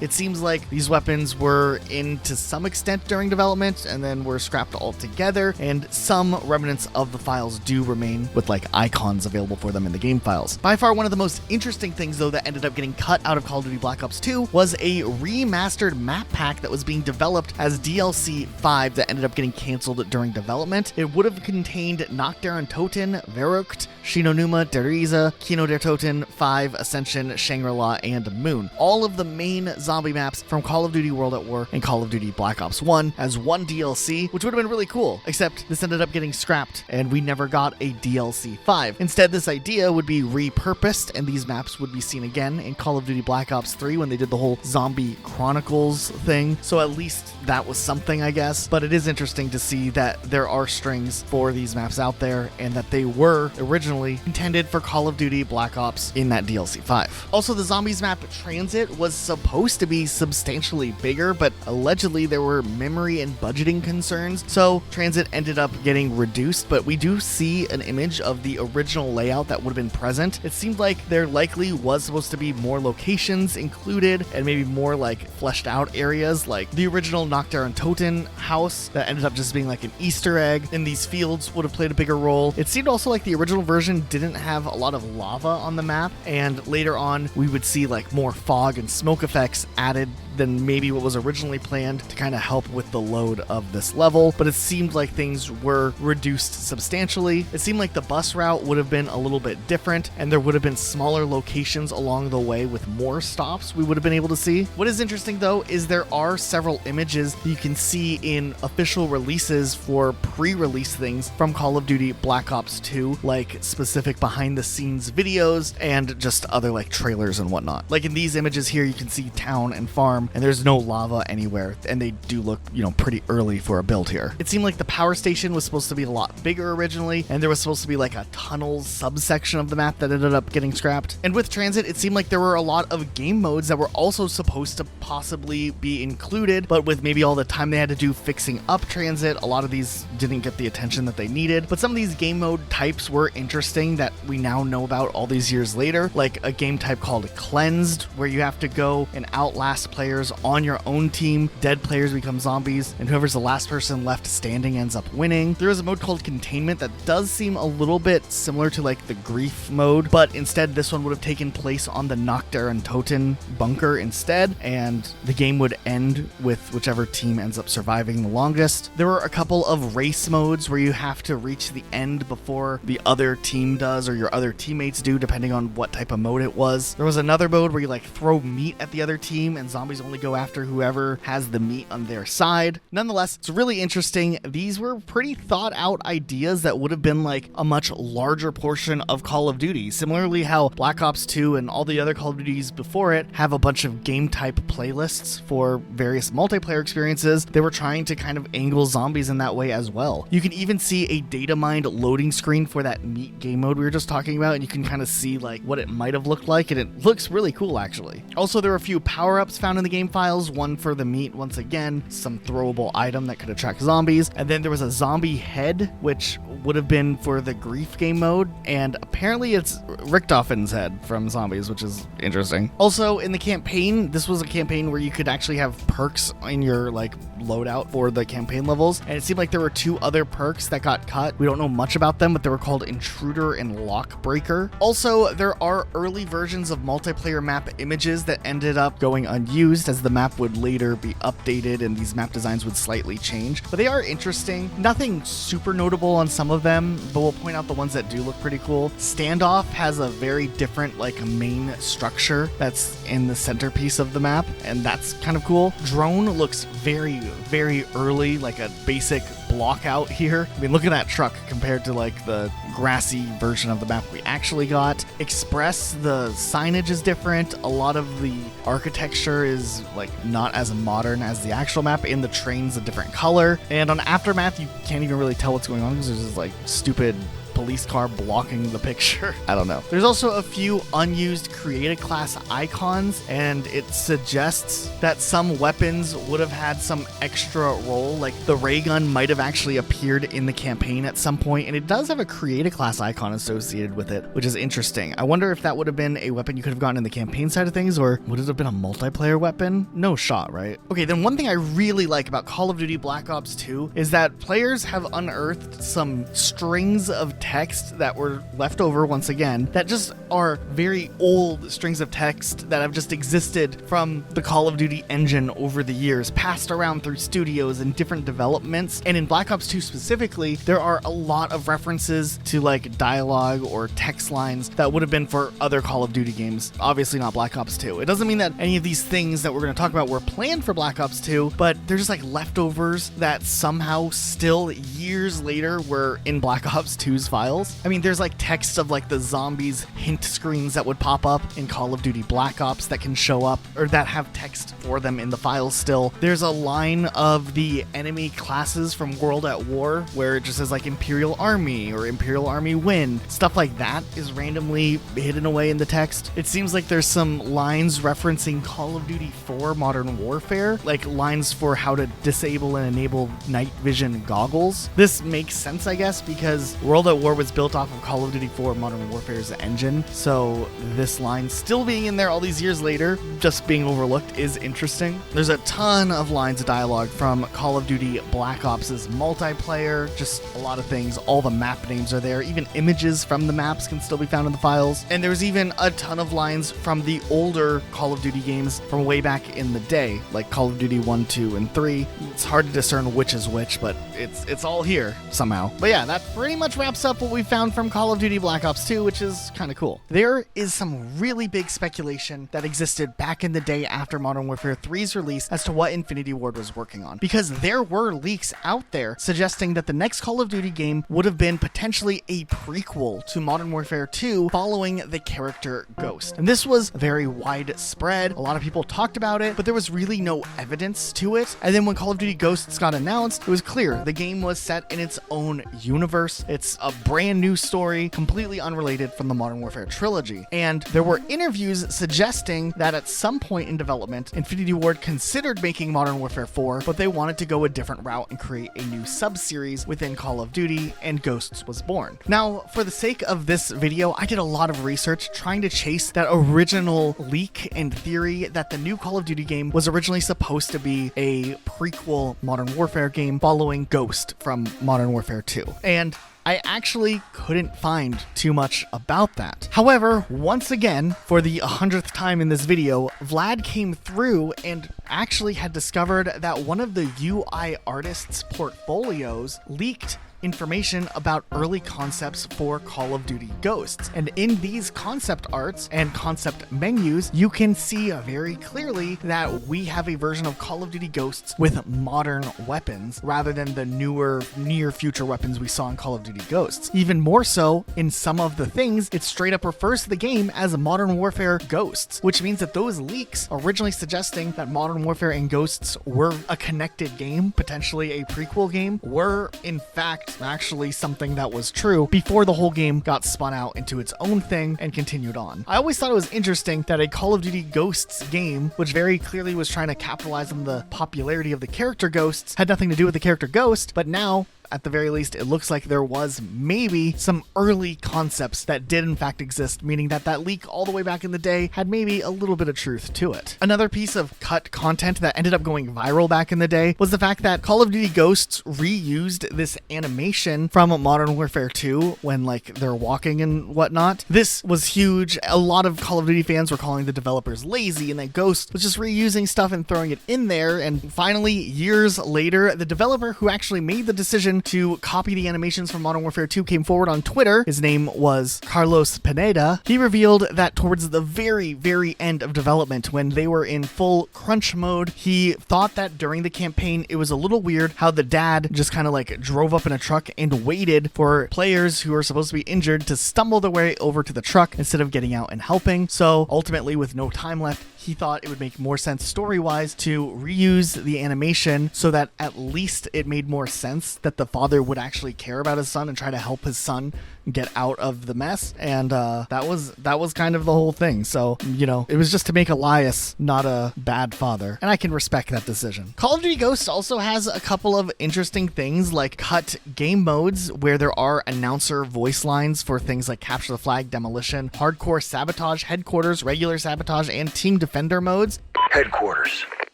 It seems like these weapons were in to some extent during development and then were scrapped altogether, and some remnants of the files do remain with like icons available for them in the game files. By far one of the most interesting things though that ended up getting cut out of Call of Duty Black Ops 2 was a remastered map pack that was being developed as DLC 5 that ended up getting canceled during development. It would have contained Nachtder Toten, Verrucht, Shinonuma, Deriza, Kino der Toten, 5, Ascension, Shangri-La, and Moon. All of the main zombie maps from Call of Duty World at War and Call of Duty Black Ops 1 as one DLC, which would have been really cool, except this ended up getting scrapped and we never got a DLC 5. Instead, this idea would be repurposed and these maps would be seen again in Call of Duty Black Ops 3 when they did the whole Zombie Chronicles thing, so at least that was something, I guess. But it is interesting to see that there are strings for these maps out there and that they were originally intended for Call of Duty Black Ops in that DLC 5. Also, the Zombies map Transit was supposed to be substantially bigger, but allegedly there were memory and budgeting concerns concerns, so transit ended up getting reduced, but we do see an image of the original layout that would have been present. It seemed like there likely was supposed to be more locations included and maybe more like fleshed out areas, like the original Nocturne Toten house that ended up just being like an Easter egg in these fields would have played a bigger role. It seemed also like the original version didn't have a lot of lava on the map, and later on we would see like more fog and smoke effects added than maybe what was originally planned to kind of help with the load of this level, but it seemed like things were reduced substantially. It seemed like the bus route would have been a little bit different, and there would have been smaller locations along the way with more stops we would have been able to see. What is interesting though is there are several images you can see in official releases for pre-release things from Call of Duty Black Ops 2, like specific behind the scenes videos and just other like trailers and whatnot. Like in these images here, you can see town and farm, and there's no lava anywhere, and they do look, pretty early for a build here. It seemed like the power station was supposed to be a lot bigger originally, and there was supposed to be like a tunnel subsection of the map that ended up getting scrapped. And with transit, it seemed like there were a lot of game modes that were also supposed to possibly be included, but with maybe all the time they had to do fixing up transit, a lot of these didn't get the attention that they needed. But some of these game mode types were interesting that we now know about all these years later, like a game type called Cleansed, where you have to go and outlast players on your own team. Dead players become zombies, and whoever's the last person left standing ends up winning. There is a mode called Containment that does seem a little bit similar to like the Grief mode, but instead this one would have taken place on the Nocturne Toten bunker instead, and the game would end with whichever team ends up surviving the longest. There were a couple of race modes where you have to reach the end before the other team does, or your other teammates do, depending on what type of mode it was. There was another mode where you like throw meat at the other team, and zombies only go after whoever has the meat on their side. Nonetheless, it's really interesting. These were pretty thought out ideas that would have been like a much larger portion of Call of Duty. Similarly, how Black Ops 2 and all the other Call of Duties before it have a bunch of game type playlists for various multiplayer experiences, they were trying to kind of angle zombies in that way as well. You can even see a data mined loading screen for that meat game mode we were just talking about, and you can kind of see like what it might have looked like, and it looks really cool actually. Also, there were a few power-ups found in the game files, one for the meat once again, some throwable item that could attract zombies, and then there was a zombie head, which would have been for the Grief game mode, and apparently it's Richthofen's head from Zombies, which is interesting. Also, in the campaign, this was a campaign where you could actually have perks in your like loadout for the campaign levels, and it seemed like there were two other perks that got cut. We don't know much about them, but they were called Intruder and Lockbreaker. Also, there are early versions of multiplayer map images that ended up going unused as the map would later be updated and these map designs would slightly change, but they are interesting. Nothing super notable on some of them, but we'll point out the ones that do look pretty cool. Standoff has a very different like main structure that's in the centerpiece of the map, and that's kind of cool. Drone looks very, very early, like a basic block out here. I mean, look at that truck compared to like the grassy version of the map we actually got. Express, the signage is different. A lot of the architecture is like not as modern as the actual map, and the train's a different color. And on Aftermath, you can't even really tell what's going on because there's this like stupid police car blocking the picture. I don't know. There's also a few unused created class icons, and it suggests that some weapons would have had some extra role, like the ray gun might have actually appeared in the campaign at some point, and it does have a created class icon associated with it, which is interesting. I wonder if that would have been a weapon you could have gotten in the campaign side of things, or would it have been a multiplayer weapon? No shot, right? Okay, then one thing I really like about Call of Duty Black Ops 2 is that players have unearthed some strings of text that were left over once again that just are very old strings of text that have just existed from the Call of Duty engine over the years, passed around through studios and different developments. And in Black Ops 2 specifically, there are a lot of references to like dialogue or text lines that would have been for other Call of Duty games, obviously not Black Ops 2. It doesn't mean that any of these things that we're going to talk about were planned for Black Ops 2, but they're just like leftovers that somehow still years later were in Black Ops 2's files. I mean, there's like text of like the zombies hint screens that would pop up in Call of Duty Black Ops that can show up or that have text for them in the files still. There's a line of the enemy classes from World at War where it just says like Imperial Army or Imperial Army Win. Stuff like that is randomly hidden away in the text. It seems like there's some lines referencing Call of Duty 4 Modern Warfare, like lines for how to disable and enable night vision goggles. This makes sense, I guess, because World at War was built off of Call of Duty 4 Modern Warfare's engine, so this line still being in there all these years later, just being overlooked, is interesting. There's a ton of lines of dialogue from Call of Duty Black Ops' multiplayer, just a lot of things. All the map names are there, even images from the maps can still be found in the files, and there's even a ton of lines from the older Call of Duty games from way back in the day, like Call of Duty 1, 2, and 3. It's hard to discern which is which, but it's all here somehow. But yeah, that pretty much wraps up what we found from Call of Duty Black Ops 2, which is kind of cool. There is some really big speculation that existed back in the day after Modern Warfare 3's release as to what Infinity Ward was working on, because there were leaks out there suggesting that the next Call of Duty game would have been potentially a prequel to Modern Warfare 2 following the character Ghost. And this was very widespread. A lot of people talked about it, but there was really no evidence to it. And then when Call of Duty Ghosts got announced, it was clear the game was set in its own universe. It's a brand new story, completely unrelated from the Modern Warfare trilogy. And there were interviews suggesting that at some point in development, Infinity Ward considered making Modern Warfare 4, but they wanted to go a different route and create a new sub-series within Call of Duty, and Ghosts was born. Now, for the sake of this video, I did a lot of research trying to chase that original leak and theory that the new Call of Duty game was originally supposed to be a prequel Modern Warfare game following Ghost from Modern Warfare 2. And I actually couldn't find too much about that. However, once again, for the 100th time in this video, Vlad came through and actually had discovered that one of the UI artists' portfolios leaked information about early concepts for Call of Duty Ghosts. And in these concept arts and concept menus, you can see very clearly that we have a version of Call of Duty Ghosts with modern weapons rather than the newer, near future weapons we saw in Call of Duty Ghosts. Even more so, in some of the things, it straight up refers to the game as Modern Warfare Ghosts, which means that those leaks originally suggesting that Modern Warfare and Ghosts were a connected game, potentially a prequel game, were in fact actually something that was true before the whole game got spun out into its own thing and continued on. I always thought it was interesting that a Call of Duty Ghosts game, which very clearly was trying to capitalize on the popularity of the character Ghosts, had nothing to do with the character Ghost, but now, at the very least, it looks like there was maybe some early concepts that did in fact exist, meaning that that leak all the way back in the day had maybe a little bit of truth to it. Another piece of cut content that ended up going viral back in the day was the fact that Call of Duty Ghosts reused this animation from Modern Warfare 2 when like they're walking and whatnot. This was huge. A lot of Call of Duty fans were calling the developers lazy, and then Ghost was just reusing stuff and throwing it in there. And finally, years later, the developer who actually made the decision to copy the animations from Modern Warfare 2 came forward on Twitter. His name was Carlos Pineda. He revealed that towards the very, very end of development, when they were in full crunch mode, he thought that during the campaign, it was a little weird how the dad just kind of like drove up in a truck and waited for players who are supposed to be injured to stumble their way over to the truck instead of getting out and helping. So ultimately, with no time left, he thought it would make more sense story-wise to reuse the animation so that at least it made more sense that the father would actually care about his son and try to help his son get out of the mess. And that was kind of the whole thing. So, you know, it was just to make Elias not a bad father, and I can respect that decision. Call of Duty Ghosts also has a couple of interesting things like cut game modes where there are announcer voice lines for things like Capture the Flag, Demolition, Hardcore Sabotage, Headquarters, Regular Sabotage, and Team Defender modes. Headquarters,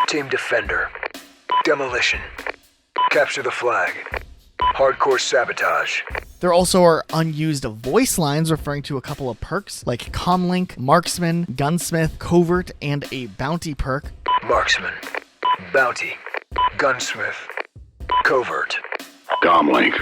Team Defender, Demolition, Capture the Flag, Hardcore Sabotage. There also are unused voice lines referring to a couple of perks like Comlink, Marksman, Gunsmith, Covert, and a Bounty perk. Marksman, Bounty, Gunsmith, Covert. Comlink,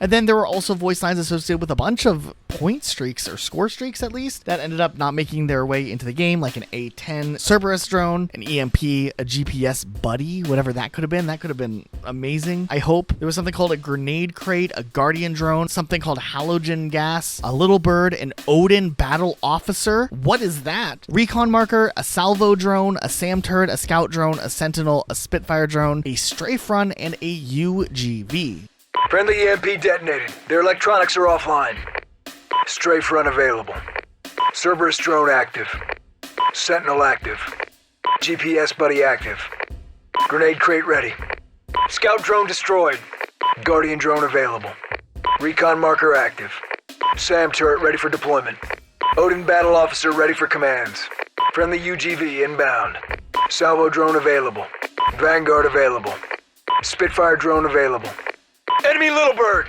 And then there were also voice lines associated with a bunch of point streaks, or score streaks at least, that ended up not making their way into the game, like an A-10 Cerberus drone, an EMP, a GPS buddy, whatever that could have been. That could have been amazing, I hope. There was something called a grenade crate, a guardian drone, something called halogen gas, a little bird, an Odin battle officer. What is that? Recon marker, a salvo drone, a SAM turret, a scout drone, a sentinel, a Spitfire drone, a strafe run, and a UGV. Friendly EMP detonated. Their electronics are offline. Strafe run available. Cerberus drone active. Sentinel active. GPS buddy active. Grenade crate ready. Scout drone destroyed. Guardian drone available. Recon marker active. SAM turret ready for deployment. Odin battle officer ready for commands. Friendly UGV inbound. Salvo drone available. Vanguard available. Spitfire drone available. Enemy Little Bird!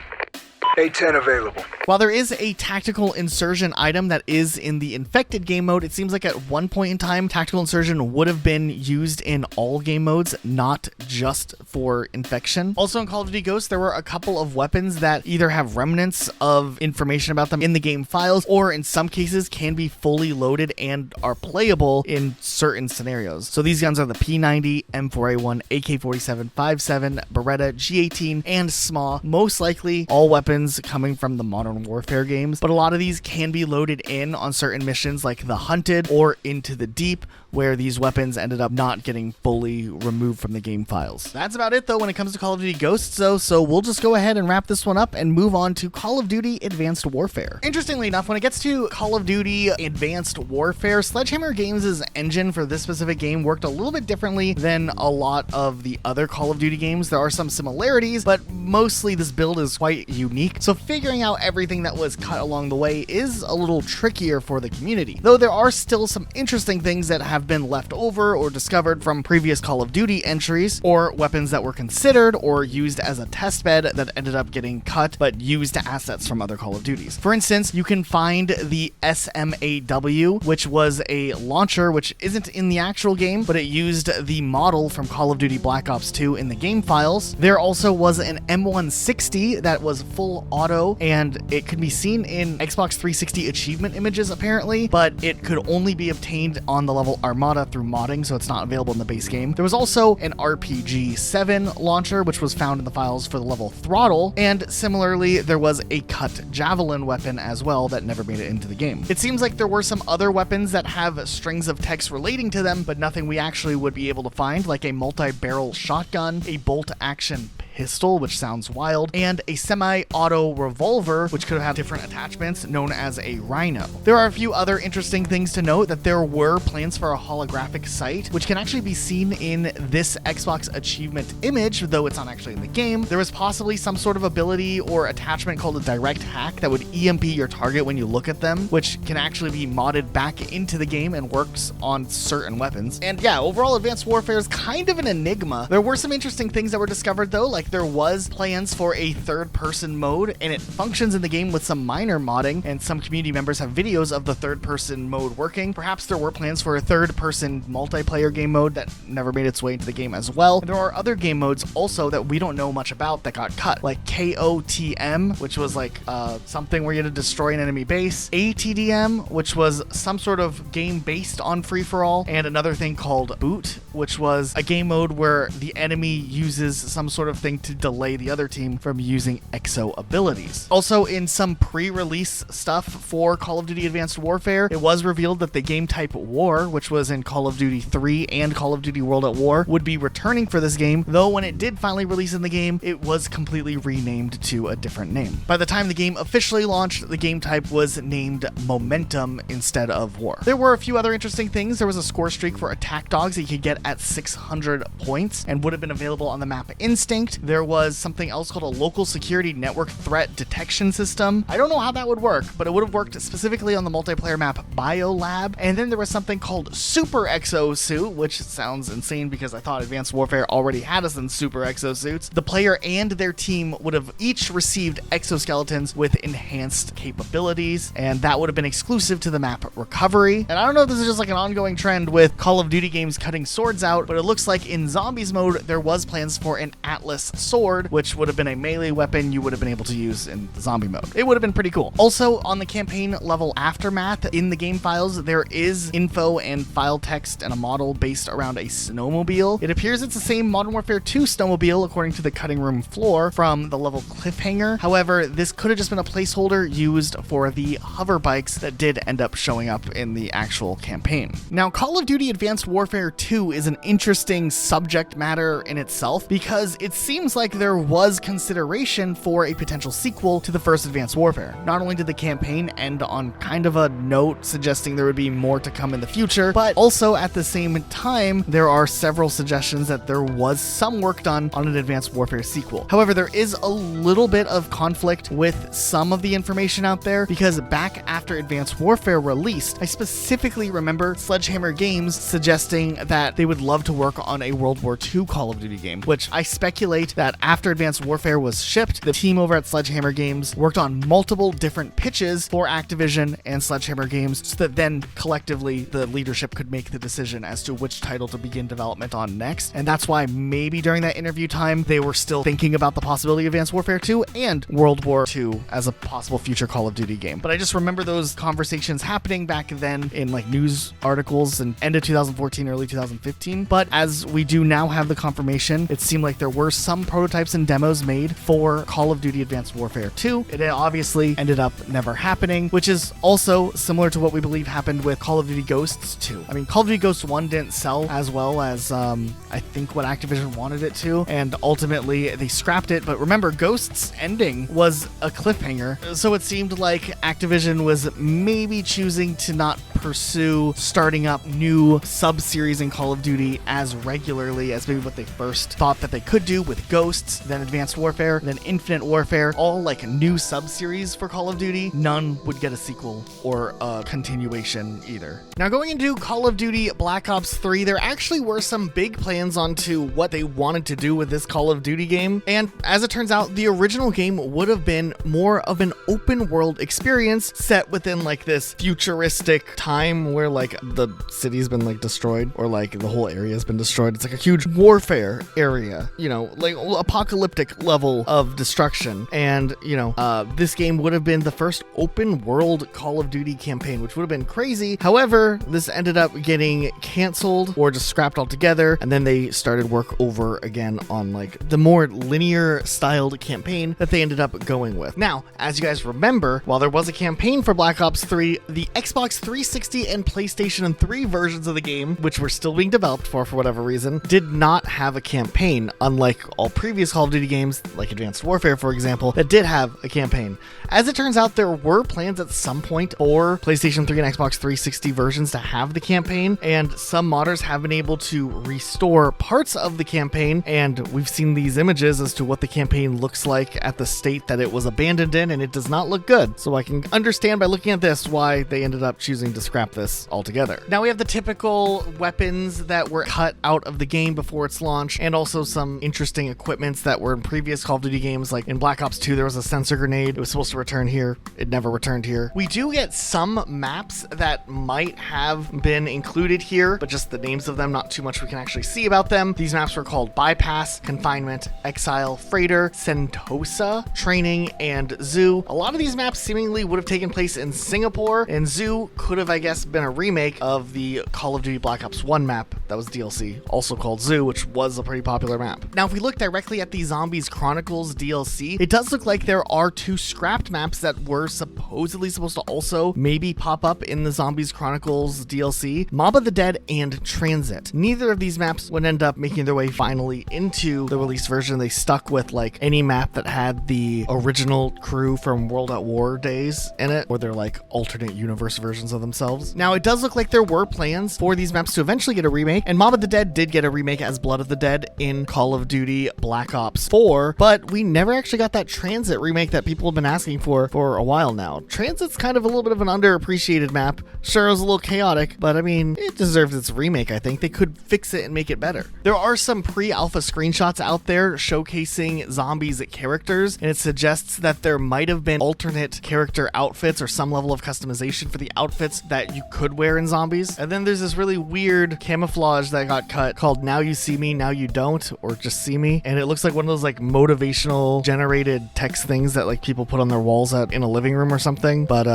A-10 available. While there is a tactical insertion item that is in the infected game mode, it seems like at one point in time, tactical insertion would have been used in all game modes, not just for infection. Also in Call of Duty Ghosts, there were a couple of weapons that either have remnants of information about them in the game files, or in some cases can be fully loaded and are playable in certain scenarios. So these guns are the P90, M4A1, AK-47, 5.7, Beretta, G18, and SMA. Most likely all weapons coming from the Modern Warfare games, but a lot of these can be loaded in on certain missions like the Hunted or Into the Deep, where these weapons ended up not getting fully removed from the game files. That's about it though when it comes to Call of Duty Ghosts though, so we'll just go ahead and wrap this one up and move on to Call of Duty Advanced Warfare. Interestingly enough, when it gets to Call of Duty Advanced Warfare, Sledgehammer Games' engine for this specific game worked a little bit differently than a lot of the other Call of Duty games. There are some similarities, but mostly this build is quite unique, so figuring out everything that was cut along the way is a little trickier for the community. Though there are still some interesting things that have been left over or discovered from previous Call of Duty entries, or weapons that were considered or used as a test bed that ended up getting cut but used assets from other Call of Duties. For instance, you can find the SMAW, which was a launcher which isn't in the actual game, but it used the model from Call of Duty Black Ops 2 in the game files. There also was an M160 that was full auto, and it could be seen in Xbox 360 achievement images apparently, but it could only be obtained on the level Armada through modding, so it's not available in the base game. There was also an RPG-7 launcher, which was found in the files for the level Throttle, and similarly, there was a cut Javelin weapon as well that never made it into the game. It seems like there were some other weapons that have strings of text relating to them, but nothing we actually would be able to find, like a multi-barrel shotgun, a bolt-action pistol, which sounds wild, and a semi-auto revolver, which could have had different attachments, known as a Rhino. There are a few other interesting things to note: that there were plans for a holographic sight, which can actually be seen in this Xbox achievement image, though it's not actually in the game. There was possibly some sort of ability or attachment called a direct hack that would EMP your target when you look at them, which can actually be modded back into the game and works on certain weapons. And yeah, overall Advanced Warfare is kind of an enigma. There were some interesting things that were discovered though, like there was plans for a third-person mode, and it functions in the game with some minor modding, and some community members have videos of the third-person mode working. Perhaps there were plans for a third-person multiplayer game mode that never made its way into the game as well. And there are other game modes also that we don't know much about that got cut, like KOTM, which was like something where you had to destroy an enemy base, ATDM, which was some sort of game based on free-for-all, and another thing called Boot, which was a game mode where the enemy uses some sort of thing to delay the other team from using exo abilities. Also, in some pre-release stuff for Call of Duty Advanced Warfare, it was revealed that the game type War, which was in Call of Duty 3 and Call of Duty World at War, would be returning for this game, though when it did finally release in the game, it was completely renamed to a different name. By the time the game officially launched, the game type was named Momentum instead of War. There were a few other interesting things. There was a score streak for attack dogs that you could get at 600 points and would have been available on the map Instinct. There was something else called a local security network threat detection system. I don't know how that would work, but it would have worked specifically on the multiplayer map Biolab. And then there was something called Super Exosuit, which sounds insane because I thought Advanced Warfare already had us in Super Exosuits. The player and their team would have each received exoskeletons with enhanced capabilities, and that would have been exclusive to the map Recovery. And I don't know if this is just like an ongoing trend with Call of Duty games cutting swords out, but it looks like in Zombies mode, there was plans for an Atlas Axe sword, which would have been a melee weapon you would have been able to use in the zombie mode. It would have been pretty cool. Also, on the campaign level aftermath, in the game files, there is info and file text and a model based around a snowmobile. It appears it's the same Modern Warfare 2 snowmobile according to the cutting room floor from the level cliffhanger. However, this could have just been a placeholder used for the hover bikes that did end up showing up in the actual campaign. Now, Call of Duty Advanced Warfare 2 is an interesting subject matter in itself because it seems like there was consideration for a potential sequel to the first Advanced Warfare. Not only did the campaign end on kind of a note suggesting there would be more to come in the future, but also at the same time, there are several suggestions that there was some work done on an Advanced Warfare sequel. However, there is a little bit of conflict with some of the information out there because back after Advanced Warfare released, I specifically remember Sledgehammer Games suggesting that they would love to work on a World War II Call of Duty game, which I speculate that after Advanced Warfare was shipped, the team over at Sledgehammer Games worked on multiple different pitches for Activision and Sledgehammer Games so that then collectively the leadership could make the decision as to which title to begin development on next. And that's why maybe during that interview time, they were still thinking about the possibility of Advanced Warfare 2 and World War II as a possible future Call of Duty game. But I just remember those conversations happening back then in like news articles and end of 2014, early 2015. But as we do now have the confirmation, it seemed like there were some prototypes and demos made for Call of Duty Advanced Warfare 2. It obviously ended up never happening, which is also similar to what we believe happened with Call of Duty Ghosts 2. I mean, Call of Duty Ghosts 1 didn't sell as well as I think what Activision wanted it to, and ultimately they scrapped it. But remember, Ghosts ending was a cliffhanger, so it seemed like Activision was maybe choosing to not pursue starting up new sub-series in Call of Duty as regularly as maybe what they first thought that they could do with Ghosts, then Advanced Warfare, then Infinite Warfare, all like new sub-series for Call of Duty. None would get a sequel or a continuation either. Now, going into Call of Duty Black Ops 3, there actually were some big plans onto what they wanted to do with this Call of Duty game, and as it turns out, the original game would have been more of an open world experience set within like this futuristic time where like the city's been like destroyed or like the whole area has been destroyed. It's like a huge warfare area, you know, like apocalyptic level of destruction. And you know, this game would have been the first open world Call of Duty campaign, which would have been crazy. However, this ended up getting canceled or just scrapped altogether, and then they started work over again on like the more linear styled campaign that they ended up going with. Now, as you guys remember, while there was a campaign for Black Ops 3, the Xbox 360 and PlayStation 3 versions of the game, which were still being developed for whatever reason, did not have a campaign, unlike all previous Call of Duty games, like Advanced Warfare, for example, that did have a campaign. As it turns out, there were plans at some point for PlayStation 3 and Xbox 360 versions to have the campaign, and some modders have been able to restore parts of the campaign, and we've seen these images as to what the campaign looks like at the state that it was abandoned in, and it does not look good. So I can understand by looking at this why they ended up choosing to scrap this altogether. Now we have the typical weapons that were cut out of the game before its launch, and also some interesting equipments that were in previous Call of Duty games. Like in Black Ops 2, there was a sensor grenade. It was supposed to return here. It never returned here. We do get some maps that might have been included here, but just the names of them, not too much we can actually see about them. These maps were called Bypass, Confinement, Exile, Freighter, Sentosa, Training, and Zoo. A lot of these maps seemingly would have taken place in Singapore, and Zoo could have, I guess, been a remake of the Call of Duty Black Ops 1 map that was DLC, also called Zoo, which was a pretty popular map. Now, if we look directly at the Zombies Chronicles DLC, it does look like there are two scrapped maps that were supposedly supposed to also maybe pop up in the Zombies Chronicles DLC, Mob of the Dead and Transit. Neither of these maps would end up making their way finally into the release version. They stuck with like any map that had the original crew from World at War days in it, or they're like alternate universe versions of themselves. Now, it does look like there were plans for these maps to eventually get a remake, and Mob of the Dead did get a remake as Blood of the Dead in Call of Duty Black Ops 4, but we never actually got that Transit remake that people have been asking for a while now. Transit's kind of a little bit of an underappreciated map. Sure, it was a little chaotic, but I mean, it deserves its remake. I think they could fix it and make it better. There are some pre-alpha screenshots out there showcasing zombies characters, and it suggests that there might have been alternate character outfits or some level of customization for the outfits that you could wear in zombies. And then there's this really weird camouflage that got cut called Now You See Me, Now You Don't, or just See Me. me, and it looks like one of those like motivational generated text things that like people put on their walls in a living room or something. But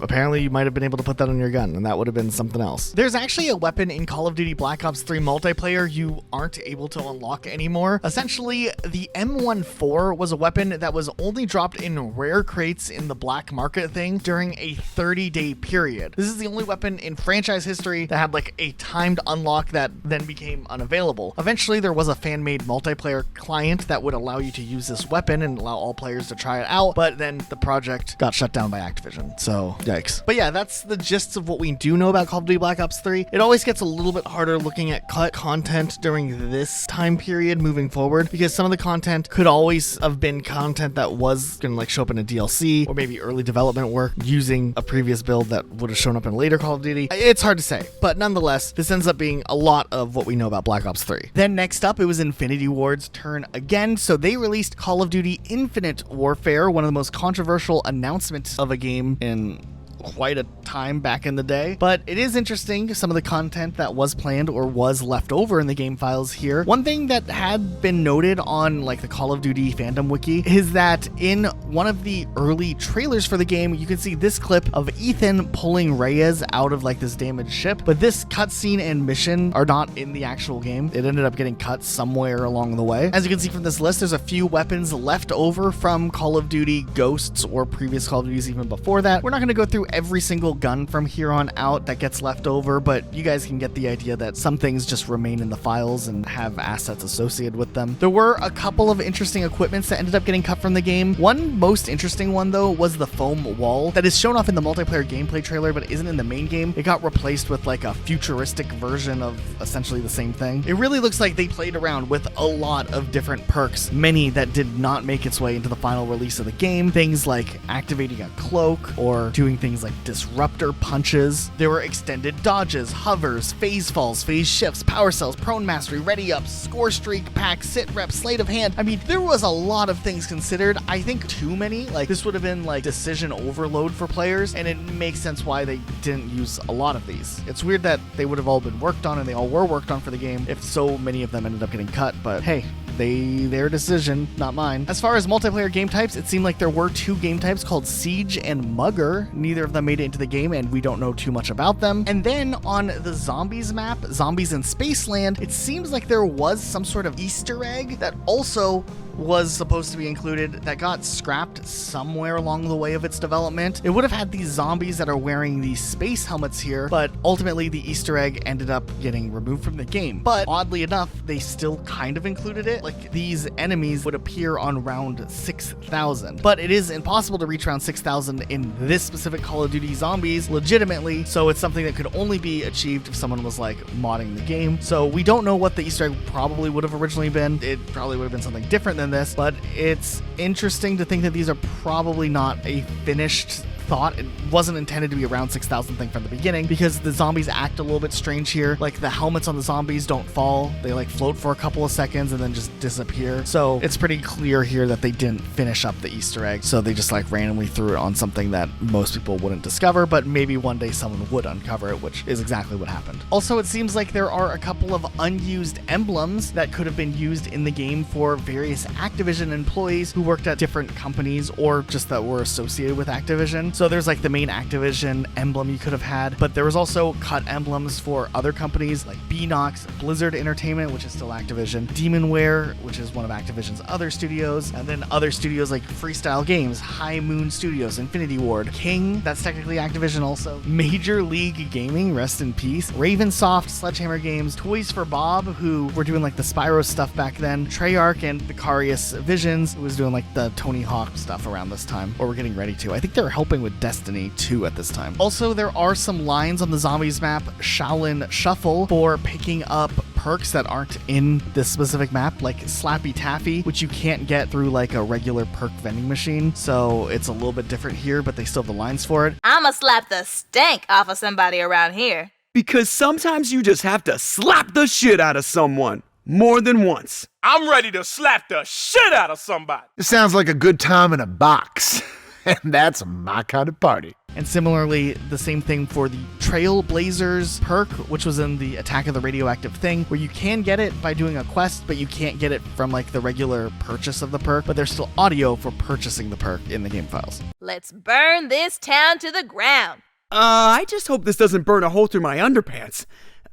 apparently you might have been able to put that on your gun, and that would have been something else. There's actually a weapon in Call of Duty Black Ops 3 multiplayer you aren't able to unlock anymore. Essentially, the M14 was a weapon that was only dropped in rare crates in the black market thing during a 30-day period. This is the only weapon in franchise history that had like a timed unlock that then became unavailable. Eventually, there was a fan-made multiplayer client that would allow you to use this weapon and allow all players to try it out, but then the project got shut down by Activision. So, yikes. But yeah, that's the gist of what we do know about Call of Duty Black Ops 3. It always gets a little bit harder looking at cut content during this time period moving forward, because some of the content could always have been content that was going to like show up in a DLC or maybe early development work using a previous build that would have shown up in later Call of Duty. It's hard to say, but nonetheless, this ends up being a lot of what we know about Black Ops 3. Then next up, it was Infinity Ward's turn again, so they released Call of Duty Infinite Warfare, one of the most controversial announcements of a game in quite a time back in the day. But it is interesting, some of the content that was planned or was left over in the game files here. One thing that had been noted on like the Call of Duty fandom wiki is that in one of the early trailers for the game, you can see this clip of Ethan pulling Reyes out of like this damaged ship, but this cutscene and mission are not in the actual game. It ended up getting cut somewhere along the way. As you can see from this list, there's a few weapons left over from Call of Duty Ghosts or previous Call of Duties even before that. We're not going to go through every single gun from here on out that gets left over, but you guys can get the idea that some things just remain in the files and have assets associated with them. There were a couple of interesting equipments that ended up getting cut from the game. One most interesting one though was the foam wall that is shown off in the multiplayer gameplay trailer but isn't in the main game. It got replaced with like a futuristic version of essentially the same thing. It really looks like they played around with a lot of different perks, many that did not make its way into the final release of the game. Things like activating a cloak or doing things like disruptor punches. There were extended dodges, hovers, phase falls, phase shifts, power cells, prone mastery, ready ups, score streak, pack, sit rep, sleight of hand. I mean, there was a lot of things considered. I think too many. Like, this would have been like decision overload for players, and it makes sense why they didn't use a lot of these. It's weird that they would have all been worked on and they all were worked on for the game if so many of them ended up getting cut, but hey, their decision, not mine. As far as multiplayer game types, it seemed like there were two game types called Siege and Mugger. Neither of them made it into the game, and we don't know too much about them. And then on the Zombies map, Zombies in Spaceland, it seems like there was some sort of Easter egg that also was supposed to be included that got scrapped somewhere along the way of its development. It would have had these zombies that are wearing these space helmets here, but ultimately the Easter egg ended up getting removed from the game. But oddly enough, they still kind of included it. Like, these enemies would appear on round 6,000, but it is impossible to reach round 6,000 in this specific Call of Duty Zombies legitimately, so it's something that could only be achieved if someone was like modding the game. So we don't know what the Easter egg probably would have originally been. It probably would have been something different than this, but it's interesting to think that these are probably not a finished thought. It wasn't intended to be a round 6,000 thing from the beginning, because the zombies act a little bit strange here. Like, the helmets on the zombies don't fall. They like float for a couple of seconds and then just disappear. So it's pretty clear here that they didn't finish up the Easter egg. So they just like randomly threw it on something that most people wouldn't discover, but maybe one day someone would uncover it, which is exactly what happened. Also, it seems like there are a couple of unused emblems that could have been used in the game for various Activision employees who worked at different companies or just that were associated with Activision. So there's like the main Activision emblem you could have had, but there was also cut emblems for other companies like Beanox, Blizzard Entertainment, which is still Activision, Demonware, which is one of Activision's other studios, and then other studios like Freestyle Games, High Moon Studios, Infinity Ward, King, that's technically Activision also, Major League Gaming, rest in peace, Ravensoft, Sledgehammer Games, Toys for Bob, who were doing like the Spyro stuff back then, Treyarch and Vicarious Visions, who was doing like the Tony Hawk stuff around this time, or we're getting ready to. I think they were helping with Destiny 2 at this time. Also, there are some lines on the Zombies map, Shaolin Shuffle, for picking up perks that aren't in this specific map, like Slappy Taffy, which you can't get through like a regular perk vending machine. So it's a little bit different here, but they still have the lines for it. I'ma slap the stank off of somebody around here. Because sometimes you just have to slap the shit out of someone. More than once. I'm ready to slap the shit out of somebody. It sounds like a good time in a box. And that's my kind of party. And similarly, the same thing for the Trailblazers perk, which was in the Attack of the Radioactive Thing, where you can get it by doing a quest, but you can't get it from like the regular purchase of the perk, but there's still audio for purchasing the perk in the game files. Let's burn this town to the ground. I just hope this doesn't burn a hole through my underpants.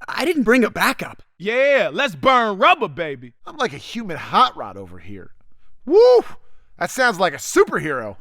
I didn't bring a backup. Yeah, let's burn rubber, baby. I'm like a human hot rod over here. Woo! That sounds like a superhero.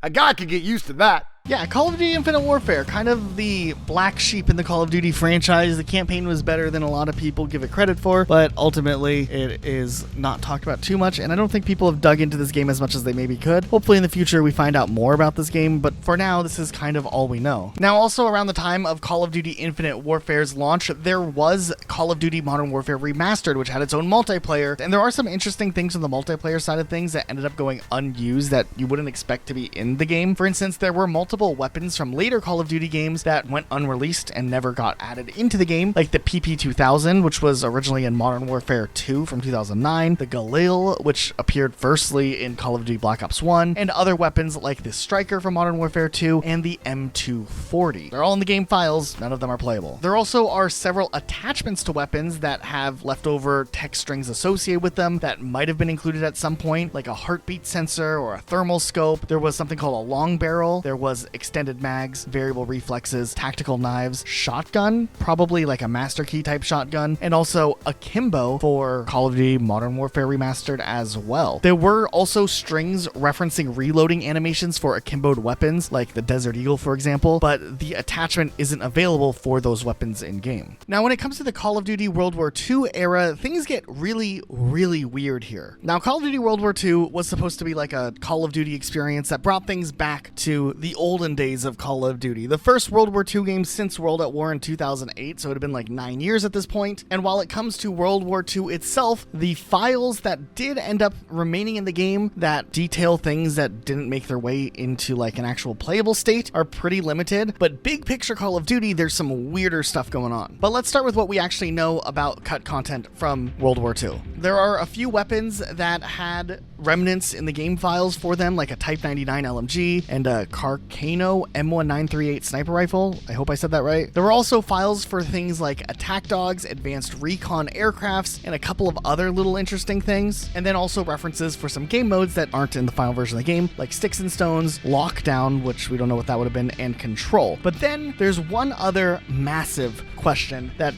A guy could get used to that. Yeah, Call of Duty Infinite Warfare, kind of the black sheep in the Call of Duty franchise. The campaign was better than a lot of people give it credit for, but ultimately it is not talked about too much, and I don't think people have dug into this game as much as they maybe could. Hopefully in the future we find out more about this game, but for now this is kind of all we know. Now also around the time of Call of Duty Infinite Warfare's launch, there was Call of Duty Modern Warfare Remastered, which had its own multiplayer, and there are some interesting things on the multiplayer side of things that ended up going unused that you wouldn't expect to be in the game. For instance, there were multiple weapons from later Call of Duty games that went unreleased and never got added into the game, like the PP-2000, which was originally in Modern Warfare 2 from 2009, the Galil, which appeared firstly in Call of Duty Black Ops 1, and other weapons like the Striker from Modern Warfare 2 and the M240. They're all in the game files, none of them are playable. There also are several attachments to weapons that have leftover text strings associated with them that might have been included at some point, like a heartbeat sensor or a thermal scope. There was something called a long barrel. There was extended mags, variable reflexes, tactical knives, shotgun, probably like a master key type shotgun, and also akimbo for Call of Duty Modern Warfare Remastered as well. There were also strings referencing reloading animations for akimboed weapons, like the Desert Eagle, for example, but the attachment isn't available for those weapons in game. Now, when it comes to the Call of Duty World War II era, things get really, really weird here. Now, Call of Duty World War II was supposed to be like a Call of Duty experience that brought things back to the olden days of Call of Duty. The first World War II game since World at War in 2008, so it had been like 9 years at this point. And while it comes to World War II itself, the files that did end up remaining in the game that detail things that didn't make their way into like an actual playable state are pretty limited. But big picture Call of Duty, there's some weirder stuff going on. But let's start with what we actually know about cut content from World War II. There are a few weapons that had remnants in the game files for them, like a Type 99 LMG and a Carcano M1938 sniper rifle. I hope I said that right. There were also files for things like attack dogs, advanced recon aircrafts, and a couple of other little interesting things. And then also references for some game modes that aren't in the final version of the game, like Sticks and Stones, Lockdown, which we don't know what that would have been, and Control. But then there's one other massive question that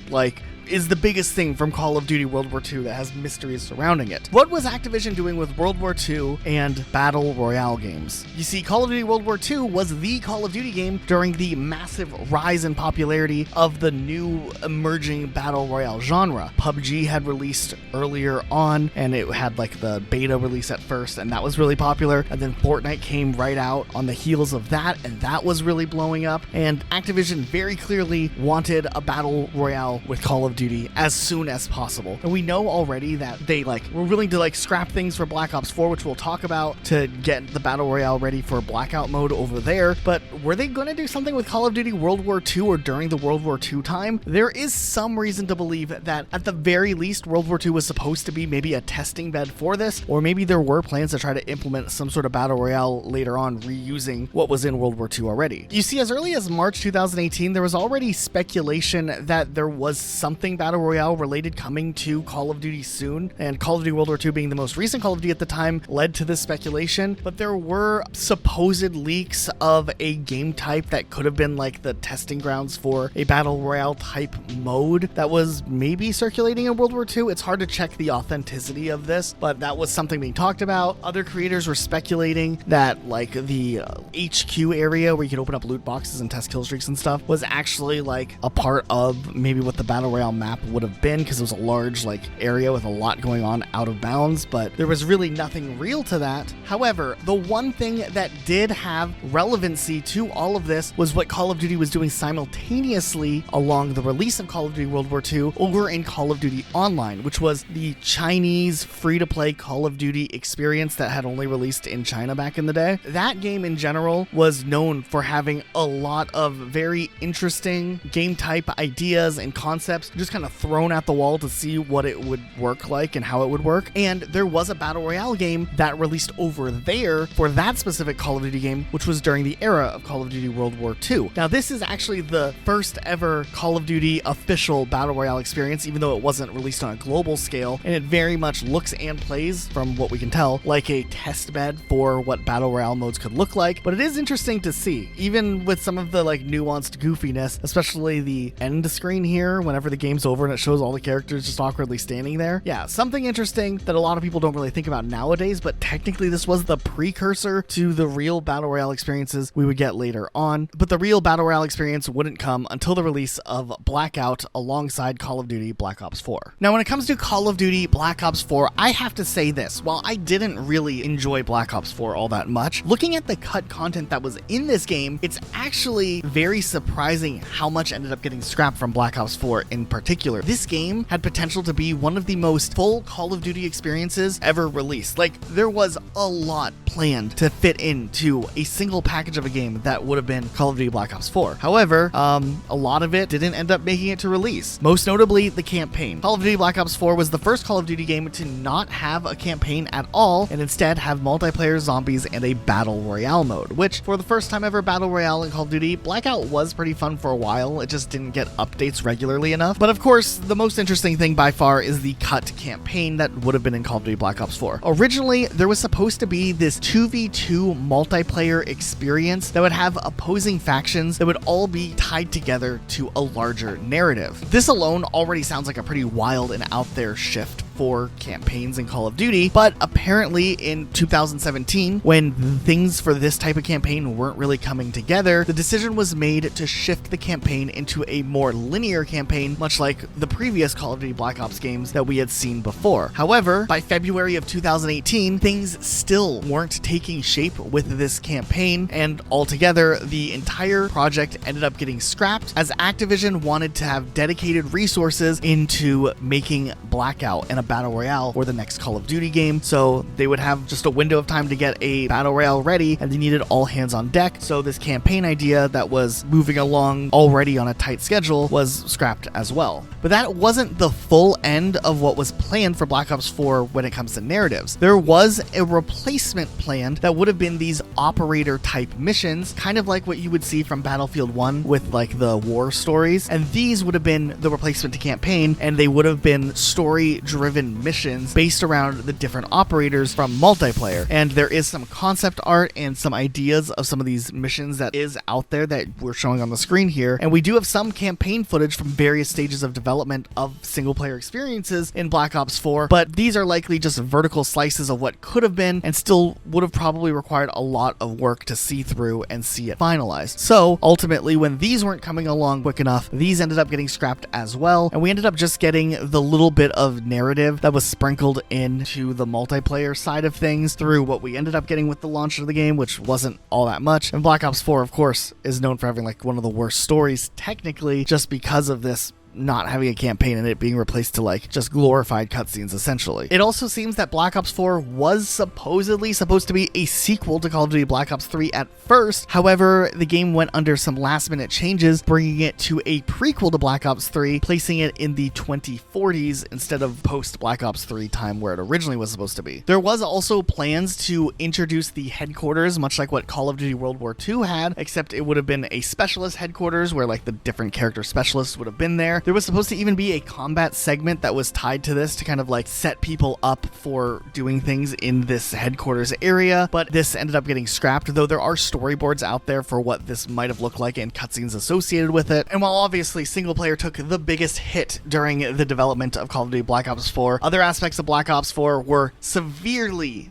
is the biggest thing from Call of Duty World War II that has mysteries surrounding it. What was Activision doing with World War II and Battle Royale games? You see, Call of Duty World War II was the Call of Duty game during the massive rise in popularity of the new emerging Battle Royale genre. PUBG had released earlier on, and it had like the beta release at first, and that was really popular. And then Fortnite came right out on the heels of that, and that was really blowing up. And Activision very clearly wanted a Battle Royale with Call of Duty as soon as possible. And we know already that they were willing to scrap things for Black Ops 4, which we'll talk about, to get the Battle Royale ready for Blackout mode over there. But were they going to do something with Call of Duty World War II or during the World War II time? There is some reason to believe that at the very least World War II was supposed to be maybe a testing bed for this, or maybe there were plans to try to implement some sort of Battle Royale later on, reusing what was in World War II already. You see, as early as March 2018, there was already speculation that there was something Battle Royale related coming to Call of Duty soon, and Call of Duty World War II being the most recent Call of Duty at the time led to this speculation. But there were supposed leaks of a game type that could have been like the testing grounds for a Battle Royale type mode that was maybe circulating in World War II. It's hard to check the authenticity of this, but that was something being talked about. Other creators were speculating that the HQ area where you could open up loot boxes and test kill streaks and stuff was actually a part of maybe what the Battle Royale map would have been, because it was a large area with a lot going on out of bounds, but there was really nothing real to that. However, the one thing that did have relevancy to all of this was what Call of Duty was doing simultaneously along the release of Call of Duty World War II over in Call of Duty Online, which was the Chinese free-to-play Call of Duty experience that had only released in China back in the day. That game in general was known for having a lot of very interesting game type ideas and concepts, just just kind of thrown at the wall to see what it would work like and how it would work. And there was a Battle Royale game that released over there for that specific Call of Duty game, which was during the era of Call of Duty World War II. Now, this is actually the first ever Call of Duty official Battle Royale experience, even though it wasn't released on a global scale, and it very much looks and plays, from what we can tell, like a test bed for what Battle Royale modes could look like. But it is interesting to see, even with some of the like nuanced goofiness, especially the end screen here whenever the game's over and it shows all the characters just awkwardly standing there. Yeah, something interesting that a lot of people don't really think about nowadays, but technically this was the precursor to the real Battle Royale experiences we would get later on. But the real Battle Royale experience wouldn't come until the release of Blackout alongside Call of Duty Black Ops 4. Now, when it comes to Call of Duty Black Ops 4, I have to say this. While I didn't really enjoy Black Ops 4 all that much, looking at the cut content that was in this game, it's actually very surprising how much ended up getting scrapped from Black Ops 4 in particular. This game had potential to be one of the most full Call of Duty experiences ever released. Like, there was a lot planned to fit into a single package of a game that would have been Call of Duty Black Ops 4. However, a lot of it didn't end up making it to release. Most notably, the campaign. Call of Duty Black Ops 4 was the first Call of Duty game to not have a campaign at all, and instead have multiplayer zombies and a Battle Royale mode, which, for the first time ever Battle Royale in Call of Duty, Blackout was pretty fun for a while. It just didn't get updates regularly enough. But of course, the most interesting thing by far is the cut campaign that would have been in Call of Duty Black Ops 4. Originally, there was supposed to be this 2v2 multiplayer experience that would have opposing factions that would all be tied together to a larger narrative. This alone already sounds like a pretty wild and out there shift for campaigns in Call of Duty, but apparently in 2017, when things for this type of campaign weren't really coming together, the decision was made to shift the campaign into a more linear campaign, much like the previous Call of Duty Black Ops games that we had seen before. However, by February of 2018, things still weren't taking shape with this campaign, and altogether, the entire project ended up getting scrapped as Activision wanted to have dedicated resources into making Blackout and a Battle Royale for the next Call of Duty game, so they would have just a window of time to get a Battle Royale ready, and they needed all hands on deck, so this campaign idea that was moving along already on a tight schedule was scrapped as well. But that wasn't the full end of what was planned for Black Ops 4 when it comes to narratives. There was a replacement planned that would have been these operator type missions, kind of like what you would see from Battlefield 1 with like the war stories, and these would have been the replacement to campaign, and they would have been story driven missions based around the different operators from multiplayer. And there is some concept art and some ideas of some of these missions that is out there that we're showing on the screen here, and we do have some campaign footage from various stages of development of single player experiences in Black Ops 4, but these are likely just vertical slices of what could have been and still would have probably required a lot of work to see through and see it finalized. So ultimately, when these weren't coming along quick enough, these ended up getting scrapped as well, and we ended up just getting the little bit of narrative that was sprinkled into the multiplayer side of things through what we ended up getting with the launch of the game, which wasn't all that much. And Black Ops 4, of course, is known for having like one of the worst stories technically, just because of this not having a campaign and it being replaced to like just glorified cutscenes essentially. It also seems that Black Ops 4 was supposedly supposed to be a sequel to Call of Duty Black Ops 3 at first. However, the game went under some last minute changes, bringing it to a prequel to Black Ops 3, placing it in the 2040s instead of post Black Ops 3 time where it originally was supposed to be. There was also plans to introduce the headquarters, much like what Call of Duty World War II had, except it would have been a specialist headquarters where like the different character specialists would have been there. There was supposed to even be a combat segment that was tied to this to kind of like set people up for doing things in this headquarters area, but this ended up getting scrapped, though there are storyboards out there for what this might have looked like and cutscenes associated with it. And while obviously single player took the biggest hit during the development of Call of Duty Black Ops 4, other aspects of Black Ops 4 were severely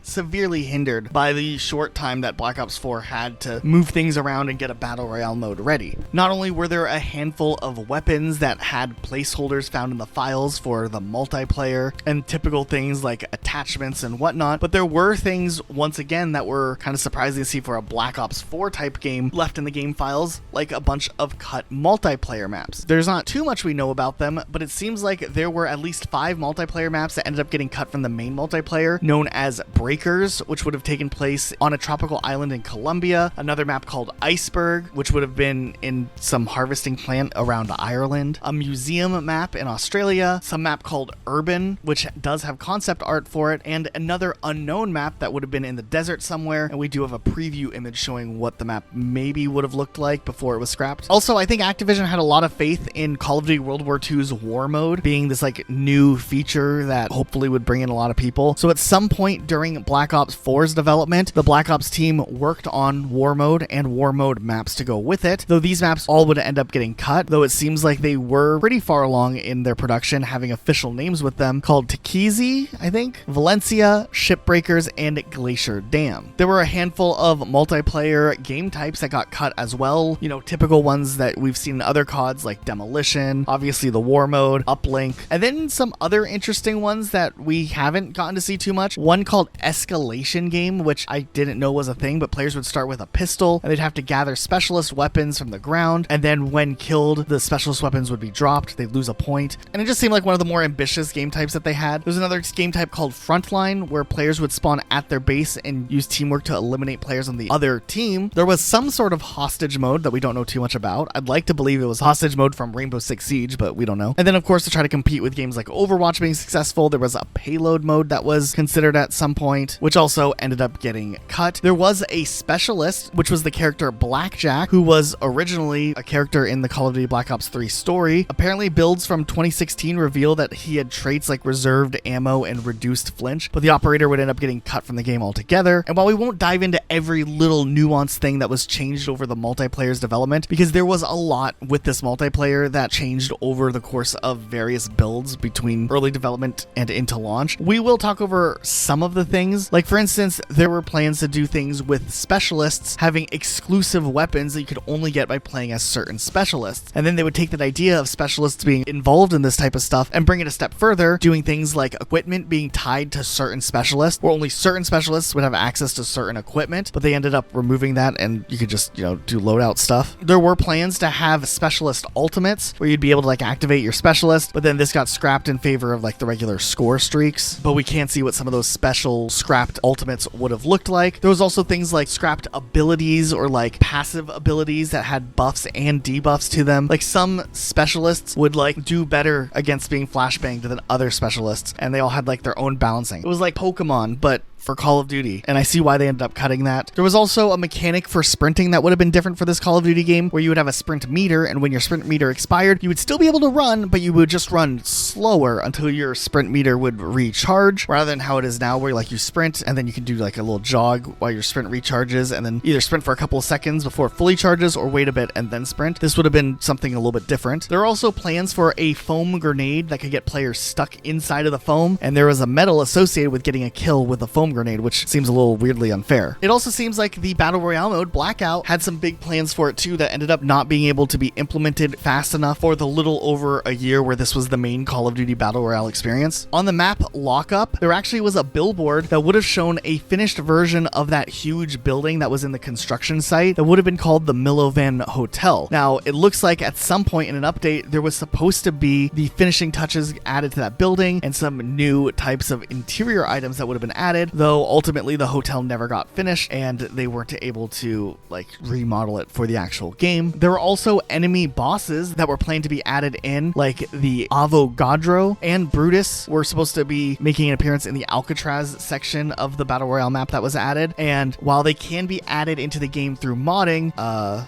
hindered by the short time that Black Ops 4 had to move things around and get a Battle Royale mode ready. Not only were there a handful of weapons that had placeholders found in the files for the multiplayer and typical things like attachments and whatnot, but there were things once again that were kind of surprising to see for a Black Ops 4 type game left in the game files, like a bunch of cut multiplayer maps. There's not too much we know about them, but it seems like there were at least 5 multiplayer maps that ended up getting cut from the main multiplayer, known as Breakers, which would have taken place on a tropical island in Colombia, another map called Iceberg, which would have been in some harvesting plant around Ireland, a museum map in Australia, some map called Urban, which does have concept art for it, and another unknown map that would have been in the desert somewhere, and we do have a preview image showing what the map maybe would have looked like before it was scrapped. Also, I think Activision had a lot of faith in Call of Duty World War II's War Mode being this like new feature that hopefully would bring in a lot of people. So at some point during Black Ops 4's development, the Black Ops team worked on War Mode and War Mode maps to go with it, though these maps all would end up getting cut, though it seems like they were pretty far along in their production, having official names with them called Takizi, I think, Valencia, Shipbreakers, and Glacier Dam. There were a handful of multiplayer game types that got cut as well, you know, typical ones that we've seen in other CODs like Demolition, obviously the War Mode, Uplink, and then some other interesting ones that we haven't gotten to see too much. One called Escalation Game, which I didn't know was a thing, but players would start with a pistol and they'd have to gather specialist weapons from the ground, and then when killed, the specialist weapons would be dropped, they'd lose a point, and it just seemed like one of the more ambitious game types that they had. There's another game type called Frontline, where players would spawn at their base and use teamwork to eliminate players on the other team. There was some sort of hostage mode that we don't know too much about. I'd like to believe it was hostage mode from Rainbow Six Siege, but we don't know. And then of course, to try to compete with games like Overwatch being successful, there was a payload mode that was considered at some point, which also ended up getting cut. There was a specialist, which was the character Blackjack, who was originally a character in the Call of Duty Black Ops 3 story. Apparently builds from 2016 reveal that he had traits like reserved ammo and reduced flinch, but the operator would end up getting cut from the game altogether. And while we won't dive into every little nuanced thing that was changed over the multiplayer's development, because there was a lot with this multiplayer that changed over the course of various builds between early development and into launch, we will talk over some of the things. Like for instance, there were plans to do things with specialists having exclusive weapons that you could only get by playing as certain specialists. And then they would take that idea of specialists being involved in this type of stuff and bring it a step further, doing things like equipment being tied to certain specialists, where only certain specialists would have access to certain equipment, but they ended up removing that and you could just, you know, do loadout stuff. There were plans to have specialist ultimates where you'd be able to like activate your specialist, but then this got scrapped in favor of like the regular score streaks, but we can't see what some of those special scrapped ultimates would have looked like. There was also things like scrapped abilities or like passive abilities that had buffs and debuffs to them. Like some specialists would like do better against being flashbanged than other specialists, and they all had like their own balancing. It was like Pokemon, but for Call of Duty, and I see why they ended up cutting that. There was also a mechanic for sprinting that would have been different for this Call of Duty game, where you would have a sprint meter, and when your sprint meter expired, you would still be able to run, but you would just run slower until your sprint meter would recharge, rather than how it is now, where like you sprint, and then you can do like a little jog while your sprint recharges, and then either sprint for a couple of seconds before it fully charges, or wait a bit and then sprint. This would have been something a little bit different. There are also plans for a foam grenade that could get players stuck inside of the foam, and there was a medal associated with getting a kill with a foam grenade, which seems a little weirdly unfair. It also seems like the Battle Royale mode, Blackout, had some big plans for it too that ended up not being able to be implemented fast enough for the little over a year where this was the main Call of Duty Battle Royale experience. On the map Lockup, there actually was a billboard that would have shown a finished version of that huge building that was in the construction site that would have been called the Milovan Hotel. Now, it looks like at some point in an update, there was supposed to be the finishing touches added to that building and some new types of interior items that would have been added, though ultimately the hotel never got finished and they weren't able to like remodel it for the actual game. There were also enemy bosses that were planned to be added in, like the Avogadro and Brutus were supposed to be making an appearance in the Alcatraz section of the Battle Royale map that was added, and while they can be added into the game through modding,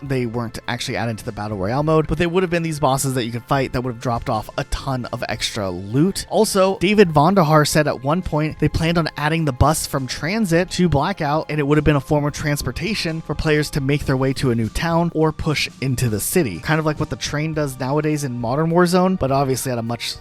they weren't actually added to the Battle Royale mode, but they would have been these bosses that you could fight that would have dropped off a ton of extra loot. Also, David Vonderhaar said at one point they planned on adding the bus from Transit to Blackout, and it would have been a form of transportation for players to make their way to a new town or push into the city. Kind of like what the train does nowadays in Modern Warzone, but obviously at a much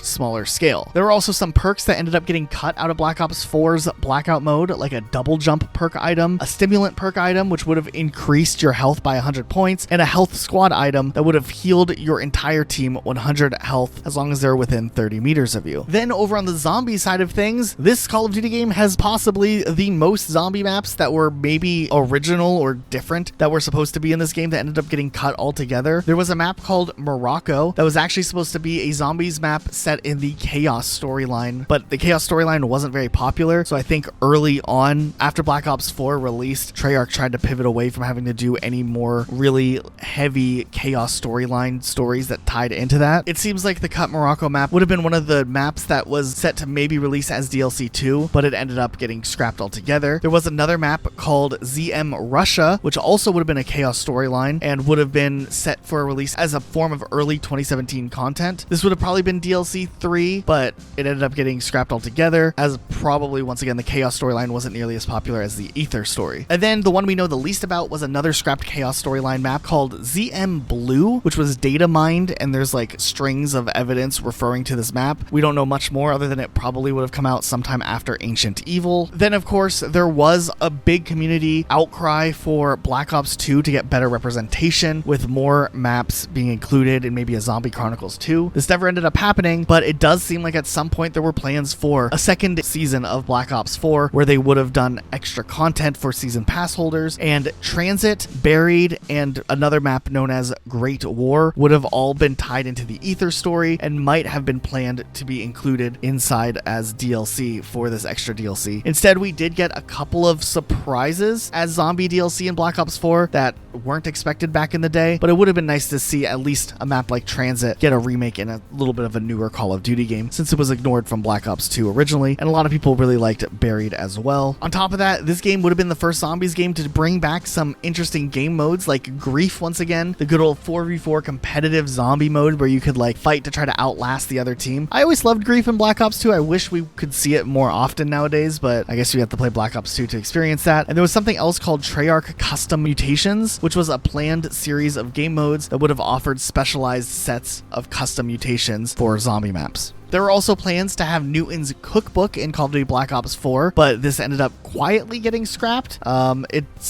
smaller scale. There were also some perks that ended up getting cut out of Black Ops 4's Blackout mode, like a double jump perk item, a stimulant perk item, which would have increased your health by 100 points, and a health squad item that would have healed your entire team 100 health as long as they're within 30 meters of you. Then over on the zombie side of things, this Call of Duty game has possibly the most zombie maps that were maybe original or different that were supposed to be in this game that ended up getting cut altogether. There was a map called Morocco that was actually supposed to be a zombies map set in the Chaos storyline, but the Chaos storyline wasn't very popular, so I think early on, after Black Ops 4 released, Treyarch tried to pivot away from having to do any more really heavy Chaos storyline stories that tied into that. It seems like the cut Morocco map would have been one of the maps that was set to maybe release as DLC 2, but it ended up getting scrapped altogether. There was another map called ZM Russia, which also would have been a Chaos storyline and would have been set for a release as a form of early 2017 content. This would have probably been DLC 3, but it ended up getting scrapped altogether, as probably once again the Chaos storyline wasn't nearly as popular as the Ether story. And then the one we know the least about was another scrapped Chaos storyline map called ZM Blue, which was data mined, and there's like strings of evidence referring to this map. We don't know much more other than it probably would have come out sometime after Ancient Evil. Then of course there was a big community outcry for Black Ops 2 to get better representation, with more maps being included in maybe a Zombie Chronicles 2. This never ended up happening, but it does seem like at some point there were plans for a second season of Black Ops 4 where they would have done extra content for season pass holders, and Transit, Buried, and another map known as Great War would have all been tied into the Ether story and might have been planned to be included inside as DLC for this extra DLC. Instead, we did get a couple of surprises as zombie DLC in Black Ops 4 that weren't expected back in the day, but it would have been nice to see at least a map like Transit get a remake in a little bit of a newer Call of Duty game, since it was ignored from Black Ops 2 originally, and a lot of people really liked Buried as well. On top of that, this game would have been the first zombies game to bring back some interesting game modes like Grief once again, the good old 4v4 competitive zombie mode where you could like fight to try to outlast the other team. I always loved Grief in Black Ops 2. I wish we could see it more often nowadays, but I guess you have to play Black Ops 2 to experience that. And there was something else called Treyarch Custom Mutations, which was a planned series of game modes that would have offered specialized sets of custom mutations for zombie maps. There were also plans to have Newton's cookbook in Call of Duty Black Ops 4, but this ended up quietly getting scrapped.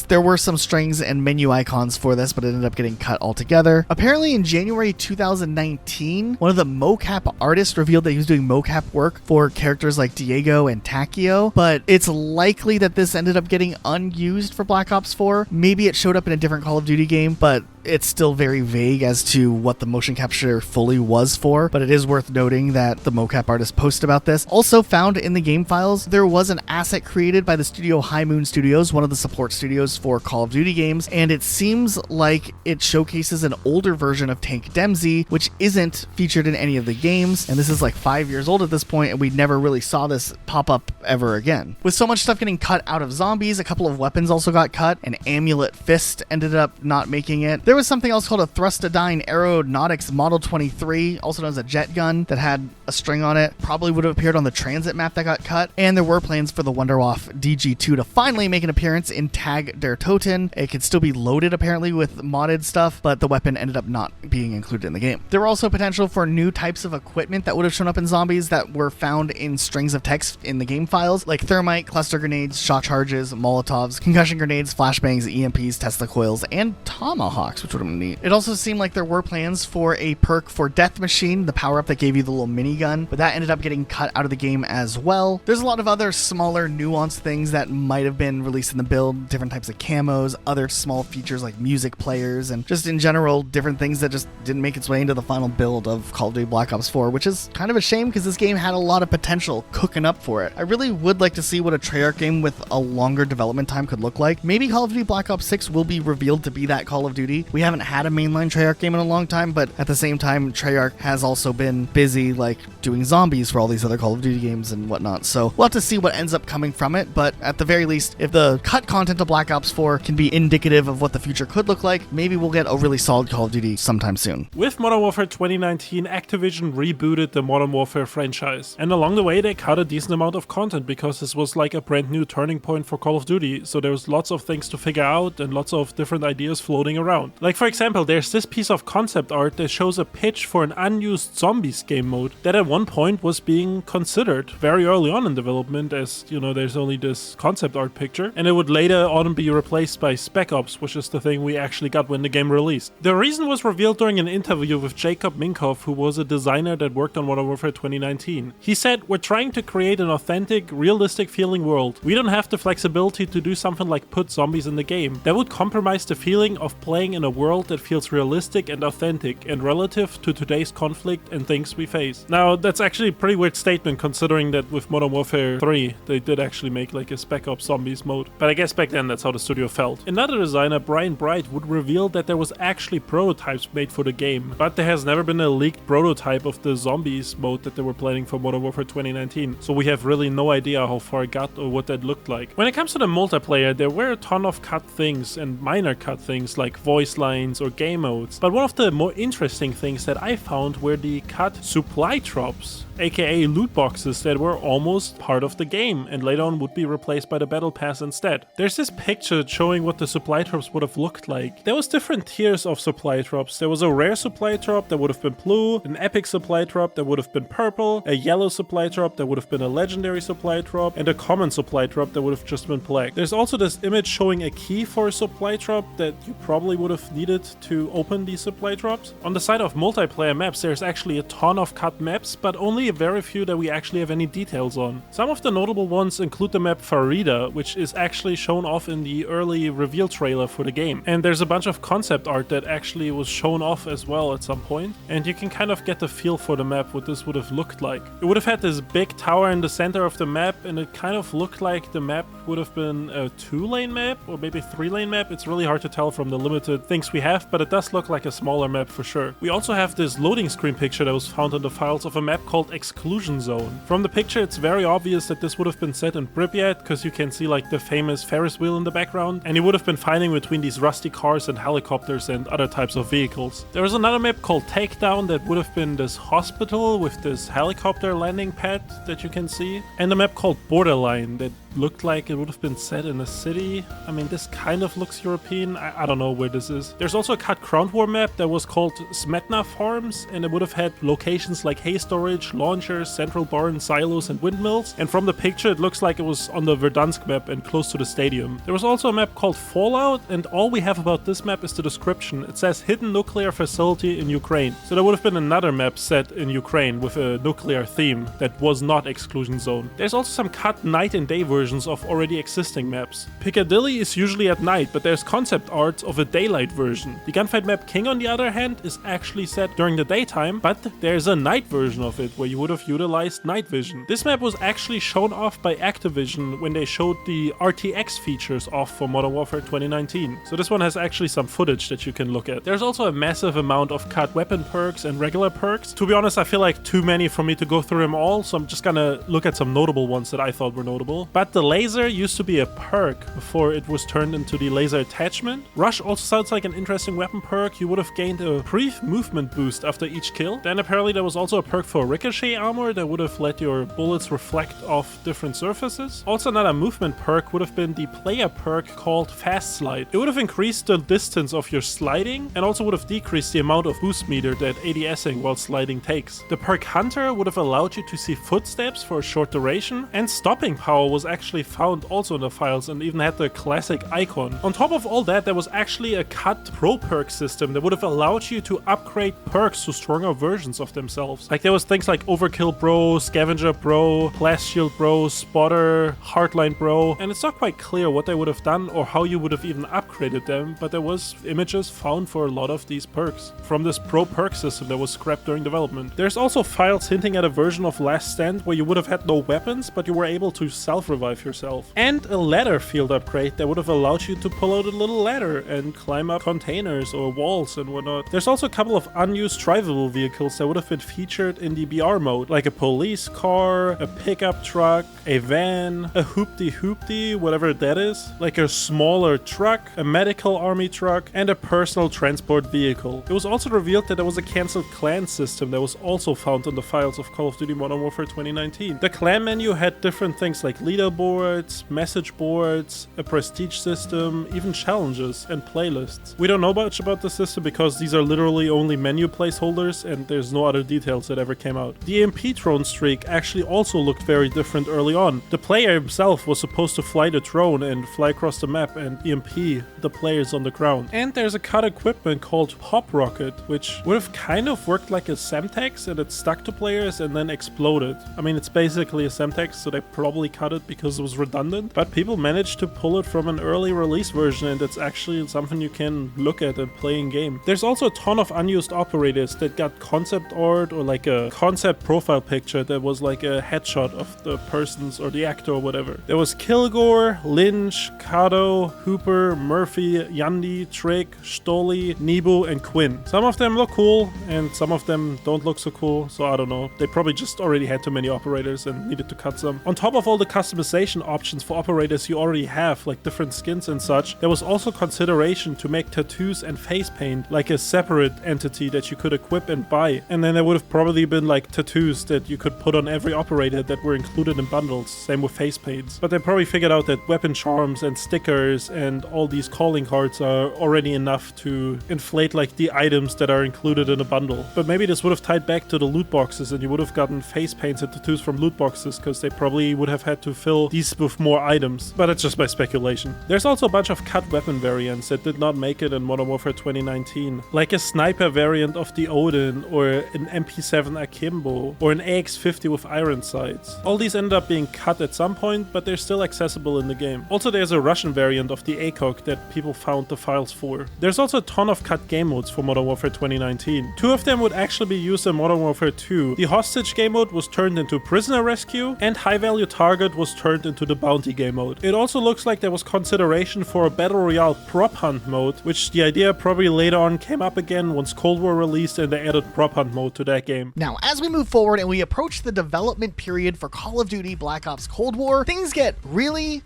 There were some strings and menu icons for this, but it ended up getting cut altogether. Apparently in January 2019, one of the mocap artists revealed that he was doing mocap work for characters like Diego and Takio, but it's likely that this ended up getting unused for Black Ops 4. Maybe it showed up in a different Call of Duty game, but it's still very vague as to what the motion capture fully was for, but it is worth noting that the mocap artist posted about this. Also found in the game files, there was an asset created by the studio High Moon Studios, one of the support studios for Call of Duty games, and it seems like it showcases an older version of Tank Dempsey, which isn't featured in any of the games, and this is like 5 years old at this point, and we never really saw this pop up ever again. With so much stuff getting cut out of zombies, a couple of weapons also got cut. An Amulet Fist ended up not making it. There was something else called a Thrustodyne Aeronautics Model 23, also known as a jet gun, that had a string on it. Probably would have appeared on the Transit map that got cut. And there were plans for the Wunderwaffe DG2 to finally make an appearance in Tag der Toten. It could still be loaded apparently with modded stuff, but the weapon ended up not being included in the game. There were also potential for new types of equipment that would have shown up in zombies that were found in strings of text in the game files, like thermite, cluster grenades, shock charges, molotovs, concussion grenades, flashbangs, EMPs, Tesla coils, and tomahawks, which would have been neat. It also seemed like there were plans for a perk for Death Machine, the power-up that gave you the little minigun, but that ended up getting cut out of the game as well. There's a lot of other smaller nuanced things that might have been released in the build, different types of camos, other small features like music players, and just in general different things that just didn't make its way into the final build of Call of Duty Black Ops 4, which is kind of a shame because this game had a lot of potential cooking up for it. I really would like to see what a Treyarch game with a longer development time could look like. Maybe Call of Duty Black Ops 6 will be revealed to be that Call of Duty. We haven't had a mainline Treyarch game in a long time, but at the same time, Treyarch has also been busy like doing zombies for all these other Call of Duty games and whatnot. So we'll have to see what ends up coming from it, but at the very least, if the cut content of Black Ops 4 can be indicative of what the future could look like, maybe we'll get a really solid Call of Duty sometime soon. With Modern Warfare 2019, Activision rebooted the Modern Warfare franchise, and along the way they cut a decent amount of content because this was like a brand new turning point for Call of Duty, so there was lots of things to figure out and lots of different ideas floating around. Like for example, there's this piece of concept art that shows a pitch for an unused zombies game mode that at one point was being considered very early on in development, as you know, there's only this concept art picture, and it would later on be replaced by Spec Ops, which is the thing we actually got when the game released. The reason was revealed during an interview with Jacob Minkoff, who was a designer that worked on Modern Warfare 2019. He said, "We're trying to create an authentic, realistic feeling world. We don't have the flexibility to do something like put zombies in the game. That would compromise the feeling of playing in a world that feels realistic and authentic and relative to today's conflict and things we face." Now, that's actually a pretty weird statement considering that with Modern Warfare 3, they did actually make like a Spec Ops Zombies mode. But I guess back then that's how the studio felt. Another designer, Brian Bright, would reveal that there was actually prototypes made for the game, but there has never been a leaked prototype of the Zombies mode that they were planning for Modern Warfare 2019, so we have really no idea how far it got or what that looked like. When it comes to the multiplayer, there were a ton of cut things and minor cut things like voice lines or game modes, but one of the more interesting things that I found were the cut supply drops, aka loot boxes that were almost part of the game and later on would be replaced by the battle pass instead. There's this picture showing what the supply drops would have looked like. There was different tiers of supply drops. There was a rare supply drop that would have been blue, an epic supply drop that would have been purple, a yellow supply drop that would have been a legendary supply drop, and a common supply drop that would have just been black. There's also this image showing a key for a supply drop that you probably would have needed to open these supply drops. On the side of multiplayer maps, there's actually a ton of cut maps, but only a very few that we actually have any details on. Some of the notable ones include the map Farida, which is actually shown off in the early reveal trailer for the game. And there's a bunch of concept art that actually was shown off as well at some point, and you can kind of get the feel for the map, what this would have looked like. It would have had this big tower in the center of the map, and it kind of looked like the map would have been a 2-lane map, or maybe 3-lane map. It's really hard to tell from the limited things we have, but it does look like a smaller map for sure. We also have this loading screen picture that was found in the files of a map called Exclusion Zone. From the picture, it's very obvious that this would have been set in Pripyat, because you can see like the famous Ferris wheel in the background, and you would have been finding between these rusty cars and helicopters and other types of vehicles. There was another map called Takedown that would have been this hospital with this helicopter landing pad that you can see, and a map called Borderline that looked like it would have been set in a city. I mean, this kind of looks European. I don't know where this is. There's also a cut Ground War map that was called Smetna Farms, and it would have had locations like hay storage, launchers, central barn, silos, and windmills. And from the picture, it looks like it was on the Verdansk map and close to the stadium. There was also a map called Fallout, and all we have about this map is the description. It says hidden nuclear facility in Ukraine. So there would have been another map set in Ukraine with a nuclear theme that was not Exclusion Zone. There's also some cut night and day versions of already existing maps. Piccadilly is usually at night, but there's concept art of a daylight version. The gunfight map King, on the other hand, is actually set during the daytime, but there's a night version of it where you would have utilized night vision. This map was actually shown off by Activision when they showed the RTX features off for Modern Warfare 2019. So this one has actually some footage that you can look at. There's also a massive amount of cut weapon perks and regular perks. To be honest, I feel like too many for me to go through them all, so I'm just gonna look at some notable ones that I thought were notable. But the laser used to be a perk before it was turned into the laser attachment. Rush also sounds like an interesting weapon perk. You would have gained a brief movement boost after each kill. Then apparently there was also a perk for ricochet armor that would have let your bullets reflect off different surfaces. Also another movement perk would have been the player perk called Fast Slide. It would have increased the distance of your sliding and also would have decreased the amount of boost meter that ADSing while sliding takes. The perk Hunter would have allowed you to see footsteps for a short duration, and stopping power was actually found also in the files and even had the classic icon. On top of all that, there was actually a cut pro perk system that would have allowed you to upgrade perks to stronger versions of themselves. Like there was things like Overkill Bro, Scavenger Bro, Blast Shield Bro, Spotter, Hardline Bro, and it's not quite clear what they would have done or how you would have even upgraded them, but there was images found for a lot of these perks from this pro perk system that was scrapped during development. There's also files hinting at a version of Last Stand where you would have had no weapons, but you were able to self-revive yourself. And a ladder field upgrade that would have allowed you to pull out a little ladder and climb up containers or walls and whatnot. There's also a couple of unused drivable vehicles that would have been featured in the BR mode, like a police car, a pickup truck, a van, a hoopty, whatever that is, like a smaller truck, a medical army truck, and a personal transport vehicle. It was also revealed that there was a cancelled clan system that was also found in the files of Call of Duty Modern Warfare 2019. The clan menu had different things like leaderboard, leaderboards, message boards, a prestige system, even challenges and playlists. We don't know much about the system because these are literally only menu placeholders and there's no other details that ever came out. The EMP drone streak actually also looked very different early on. The player himself was supposed to fly the drone and fly across the map and EMP the players on the ground. And there's a cut equipment called Pop Rocket, which would have kind of worked like a Semtex and it stuck to players and then exploded. I mean, it's basically a Semtex, so they probably cut it because it was redundant, but people managed to pull it from an early release version and it's actually something you can look at and play in game. There's also a ton of unused operators that got concept art or like a concept profile picture that was like a headshot of the person's or the actor or whatever. There was Kilgore, Lynch, Kato, Hooper, Murphy, Yandi, Trick, Stoli, Nebu, and Quinn. Some of them look cool and some of them don't look so cool, so I don't know. They probably just already had too many operators and needed to cut some. On top of all the customization options for operators you already have, like different skins and such, there was also consideration to make tattoos and face paint like a separate entity that you could equip and buy. And then there would have probably been like tattoos that you could put on every operator that were included in bundles, same with face paints. But they probably figured out that weapon charms and stickers and all these calling cards are already enough to inflate like the items that are included in a bundle. But maybe this would have tied back to the loot boxes and you would have gotten face paints and tattoos from loot boxes because they probably would have had to fill these with more items. But it's just my speculation. There's also a bunch of cut weapon variants that did not make it in Modern Warfare 2019, like a sniper variant of the Odin or an MP7 Akimbo or an AX50 with iron sights. All these ended up being cut at some point, but they're still accessible in the game. Also, there's a Russian variant of the ACOG that people found the files for. There's also a ton of cut game modes for Modern Warfare 2019. Two of them would actually be used in Modern Warfare 2. The hostage game mode was turned into prisoner rescue, and high value target was turned into the bounty game mode. It also looks like there was consideration for a battle royale prop hunt mode, which the idea probably later on came up again once Cold War released and they added prop hunt mode to that game. Now, as we move forward and we approach the development period for Call of Duty Black Ops Cold War, things get really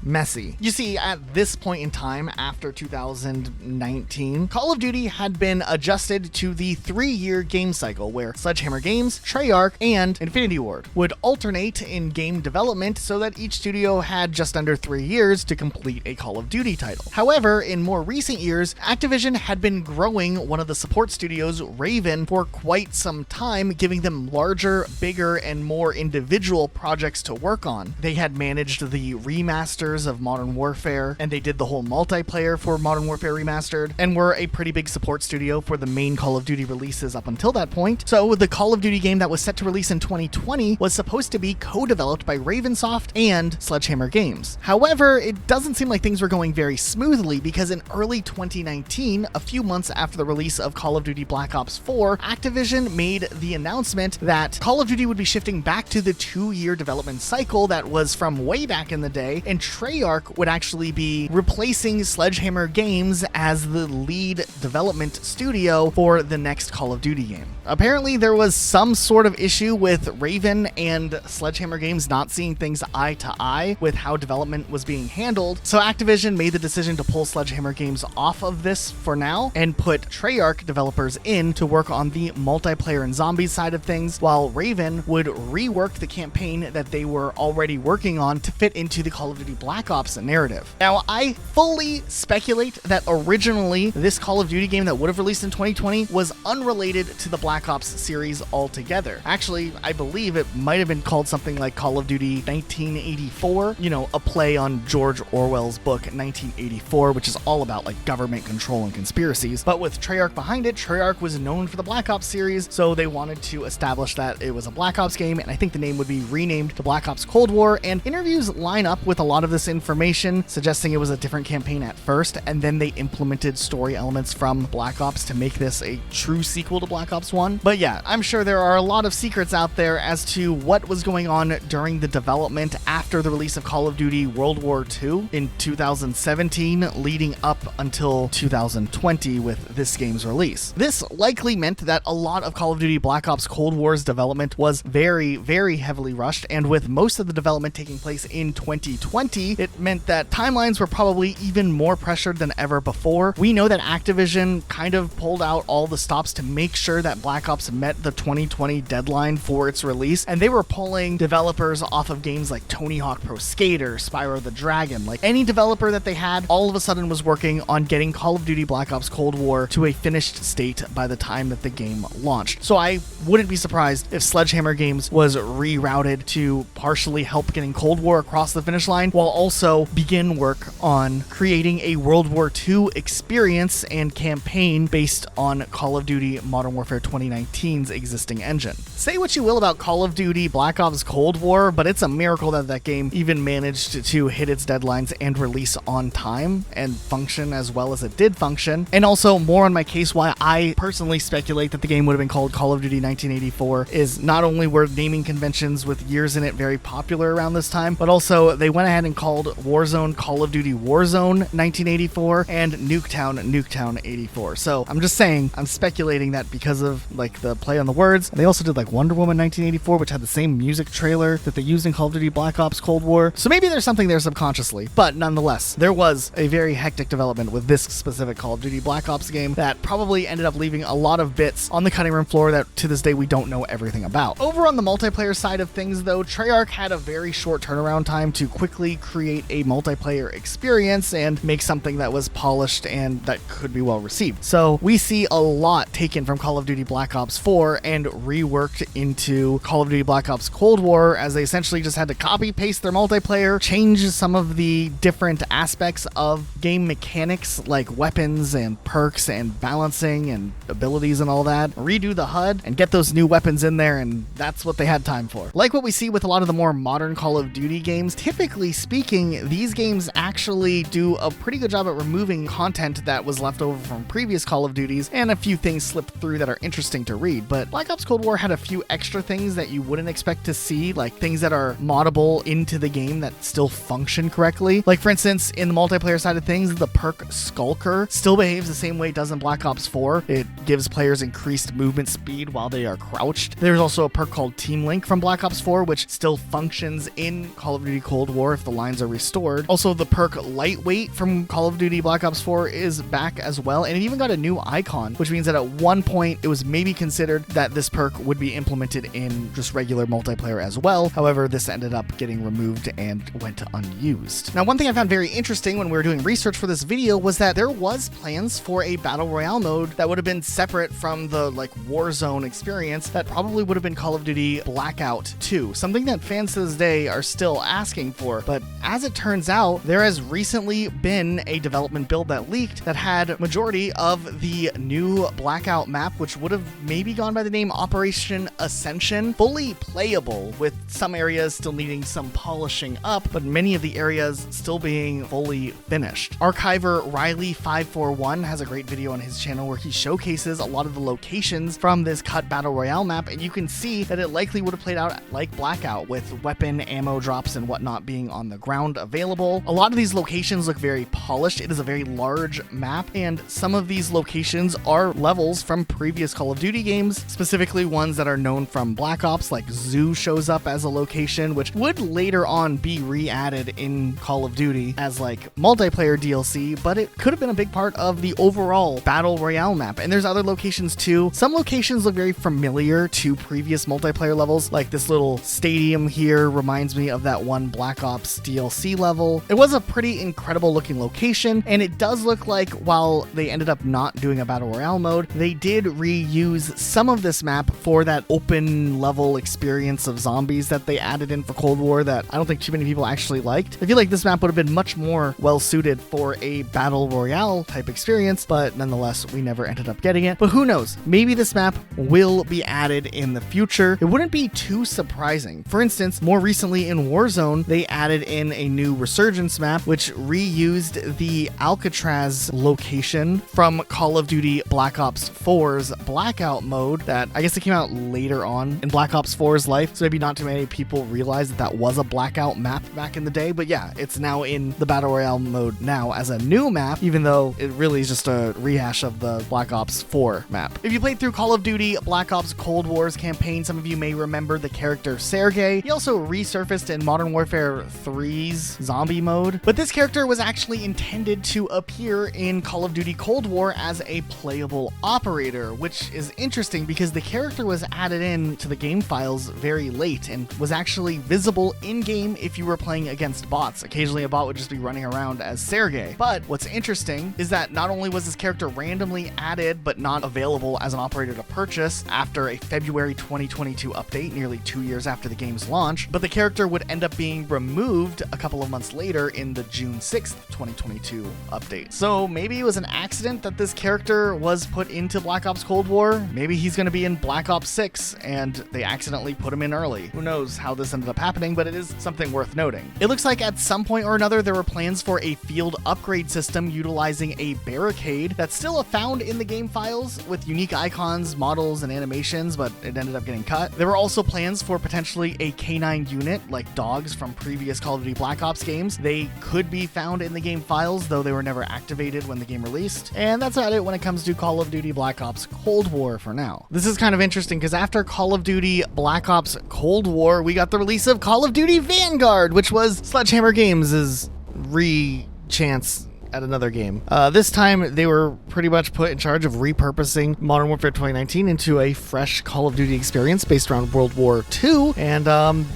messy. You see, at this point in time, after 2019, Call of Duty had been adjusted to the 3-year game cycle where Sledgehammer Games, Treyarch, and Infinity Ward would alternate in game development so that each studio had just under 3 years to complete a Call of Duty title. However, in more recent years, Activision had been growing one of the support studios, Raven, for quite some time, giving them larger, bigger, and more individual projects to work on. They had managed the remasters of Modern Warfare, and they did the whole multiplayer for Modern Warfare Remastered, and were a pretty big support studio for the main Call of Duty releases up until that point. So the Call of Duty game that was set to release in 2020 was supposed to be co-developed by Ravensoft and Sledgehammer Games. However, it doesn't seem like things were going very smoothly because in early 2019, a few months after the release of Call of Duty Black Ops 4, Activision made the announcement that Call of Duty would be shifting back to the 2-year development cycle that was from way back in the day, and Treyarch would actually be replacing Sledgehammer Games as the lead development studio for the next Call of Duty game. Apparently, there was some sort of issue with Raven and Sledgehammer Games not seeing things eye to eye with how development was being handled, so Activision made the decision to pull Sledgehammer Games off of this for now and put Treyarch developers in to work on the multiplayer and zombies side of things, while Raven would rework the campaign that they were already working on to fit into the Call of Duty Black Ops narrative. Now, I fully speculate that originally this Call of Duty game that would have released in 2020 was unrelated to the Black Ops series altogether. Actually, I believe it might have been called something like Call of Duty 1984, you know, a play on George Orwell's book 1984, which is all about like government control and conspiracies. But with Treyarch behind it, Treyarch was known for the Black Ops series, so they wanted to establish that it was a Black Ops game, and I think the name would be renamed to Black Ops Cold War, and interviews line up with a lot of this information, suggesting it was a different campaign at first, and then they implemented story elements from Black Ops to make this a true sequel to Black Ops 1. But yeah, I'm sure there are a lot of secrets out there as to what was going on during the development after the release of Call of Duty World War II in 2017, leading up until 2020 with this game's release. This likely meant that a lot of Call of Duty Black Ops Cold War's development was very heavily rushed, and with most of the development taking place in 2020, it meant that timelines were probably even more pressured than ever before. We know that Activision kind of pulled out all the stops to make sure that Black Ops met the 2020 deadline for its release, and they were pulling developers off of games like Tony Hawk Pro Skater, Spyro the Dragon. Like any developer that they had, all of a sudden was working on getting Call of Duty Black Ops Cold War to a finished state by the time that the game launched. So I wouldn't be surprised if Sledgehammer Games was rerouted to partially help getting Cold War across the finish line, while also begin work on creating a World War II experience and campaign based on Call of Duty Modern Warfare 2019's existing engine. Say what you will about Call of Duty Black Ops Cold War, but it's a miracle that that game even managed to hit its deadlines and release on time and function as well as it did function. And also, more on my case why I personally speculate that the game would have been called Call of Duty 1984 is not only were naming conventions with years in it very popular around this time, but also they went ahead and called Warzone Call of Duty Warzone 1984 and Nuketown 84. So I'm just saying, I'm speculating that because of like the play on the words. They also did like Wonder Woman 1984, which had the same music trailer that they used in Call of Duty Black Ops Cold War. So maybe there's something there subconsciously, but nonetheless, there was a very hectic development with this specific Call of Duty Black Ops game that probably ended up leaving a lot of bits on the cutting room floor that to this day we don't know everything about. Over on the multiplayer side of things though, Treyarch had a very short turnaround time to quickly create a multiplayer experience and make something that was polished and that could be well received. So we see a lot taken from Call of Duty Black Ops 4 and reworked into Call of Duty Black Ops Cold War, as they essentially just had to copy paste their multiplayer, change some of the different aspects of game mechanics like weapons and perks and balancing and abilities and all that, redo the HUD and get those new weapons in there, and that's what they had time for. Like what we see with a lot of the more modern Call of Duty games, typically speaking, these games actually do a pretty good job at removing content that was left over from previous Call of Duties, and a few things slipped through that are interesting to read. But Black Ops Cold War had a few extra things that you wouldn't expect to see, like things that are moddable into the game that still function correctly. Like for instance, in the multiplayer side of things, the perk Skulker still behaves the same way it does in Black Ops 4. It gives players increased movement speed while they are crouched. There's also a perk called Team Link from Black Ops 4, which still functions in Call of Duty Cold War if the lines are restored. Also, the perk Lightweight from Call of Duty Black Ops 4 is back as well, and it even got a new icon, which means that at one point it was maybe considered that this perk would be implemented in just regular multiplayer as well. However, this ended up getting removed and went unused. Now, one thing I found very interesting when we were doing research for this video was that there was plans for a Battle Royale mode that would have been separate from the like Warzone experience that probably would have been Call of Duty Blackout 2, something that fans to this day are still asking for. But as it turns out, there has recently been a development build that leaked that had majority of the new Blackout map, which would have maybe gone by the name Operation Ascension, fully playable, with some areas still needing some polishing up, but many of the areas still being fully finished. Archiver Riley541 has a great video on his channel where he showcases a lot of the locations from this cut Battle Royale map, and you can see that it likely would have played out like Blackout, with weapon, ammo drops, and whatnot being on the ground available. A lot of these locations look very polished. It is a very large map, and some of these locations are levels from previous Call of Duty games, specifically ones that are known from Black Ops, like Zoo shows up as a location, which would later on be re-added in Call of Duty as like multiplayer DLC, but it could have been a big part of the overall Battle Royale map. And there's other locations too. Some locations look very familiar to previous multiplayer levels, like this little stadium here reminds me of that one Black Ops DLC level. It was a pretty incredible looking location, and it does look like while they ended up not doing a Battle Royale mode, they did reuse some of this map for that open level experience of zombies that they added in for Cold War that I don't think too many people actually liked. I feel like this map would have been much more well suited for a Battle Royale type experience, but nonetheless, we never ended up getting it. But who knows? Maybe this map will be added in the future. It wouldn't be too surprising. For instance, more recently in Warzone, they added in a new Resurgence map, which reused the Alcatraz location from Call of Duty Black Ops 4's Blackout mode that I guess it came out later on in Black Ops 4's life, so maybe not too many people realize that that was a Blackout map back in the day. But yeah, it's now in the Battle Royale mode now as a new map, even though it really is just a rehash of the Black Ops 4 map. If you played through Call of Duty Black Ops Cold War's campaign, some of you may remember the character Sergey. He also resurfaced in Modern Warfare 3's zombie mode, but this character was actually intended to appear in Call of Duty Cold War as a playable operator, which is interesting because the character was added in to the game files very late and was actually actually visible in-game if you were playing against bots. Occasionally a bot would just be running around as Sergei. But what's interesting is that not only was this character randomly added but not available as an operator to purchase after a February 2022 update, nearly 2 years after the game's launch, but the character would end up being removed a couple of months later in the June 6th, 2022 update. So maybe it was an accident that this character was put into Black Ops Cold War. Maybe he's going to be in Black Ops 6 and they accidentally put him in early. Who knows how this ended up happening, but it is something worth noting. It looks like at some point or another there were plans for a field upgrade system utilizing a barricade that's still found in the game files with unique icons, models, and animations, but it ended up getting cut. There were also plans for potentially a canine unit like dogs from previous Call of Duty Black Ops games. They could be found in the game files, though they were never activated when the game released. And that's about it when it comes to Call of Duty Black Ops Cold War for now. This is kind of interesting because after Call of Duty Black Ops Cold War, we got the release of Call of Duty Vanguard, which was Sledgehammer Games' re-chance at another game. This time, they were pretty much put in charge of repurposing Modern Warfare 2019 into a fresh Call of Duty experience based around World War II, and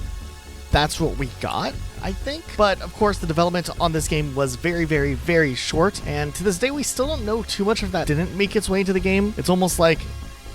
that's what we got, I think. But of course, the development on this game was very, very, very short, and to this day, we still don't know too much of that didn't make its way into the game. It's almost like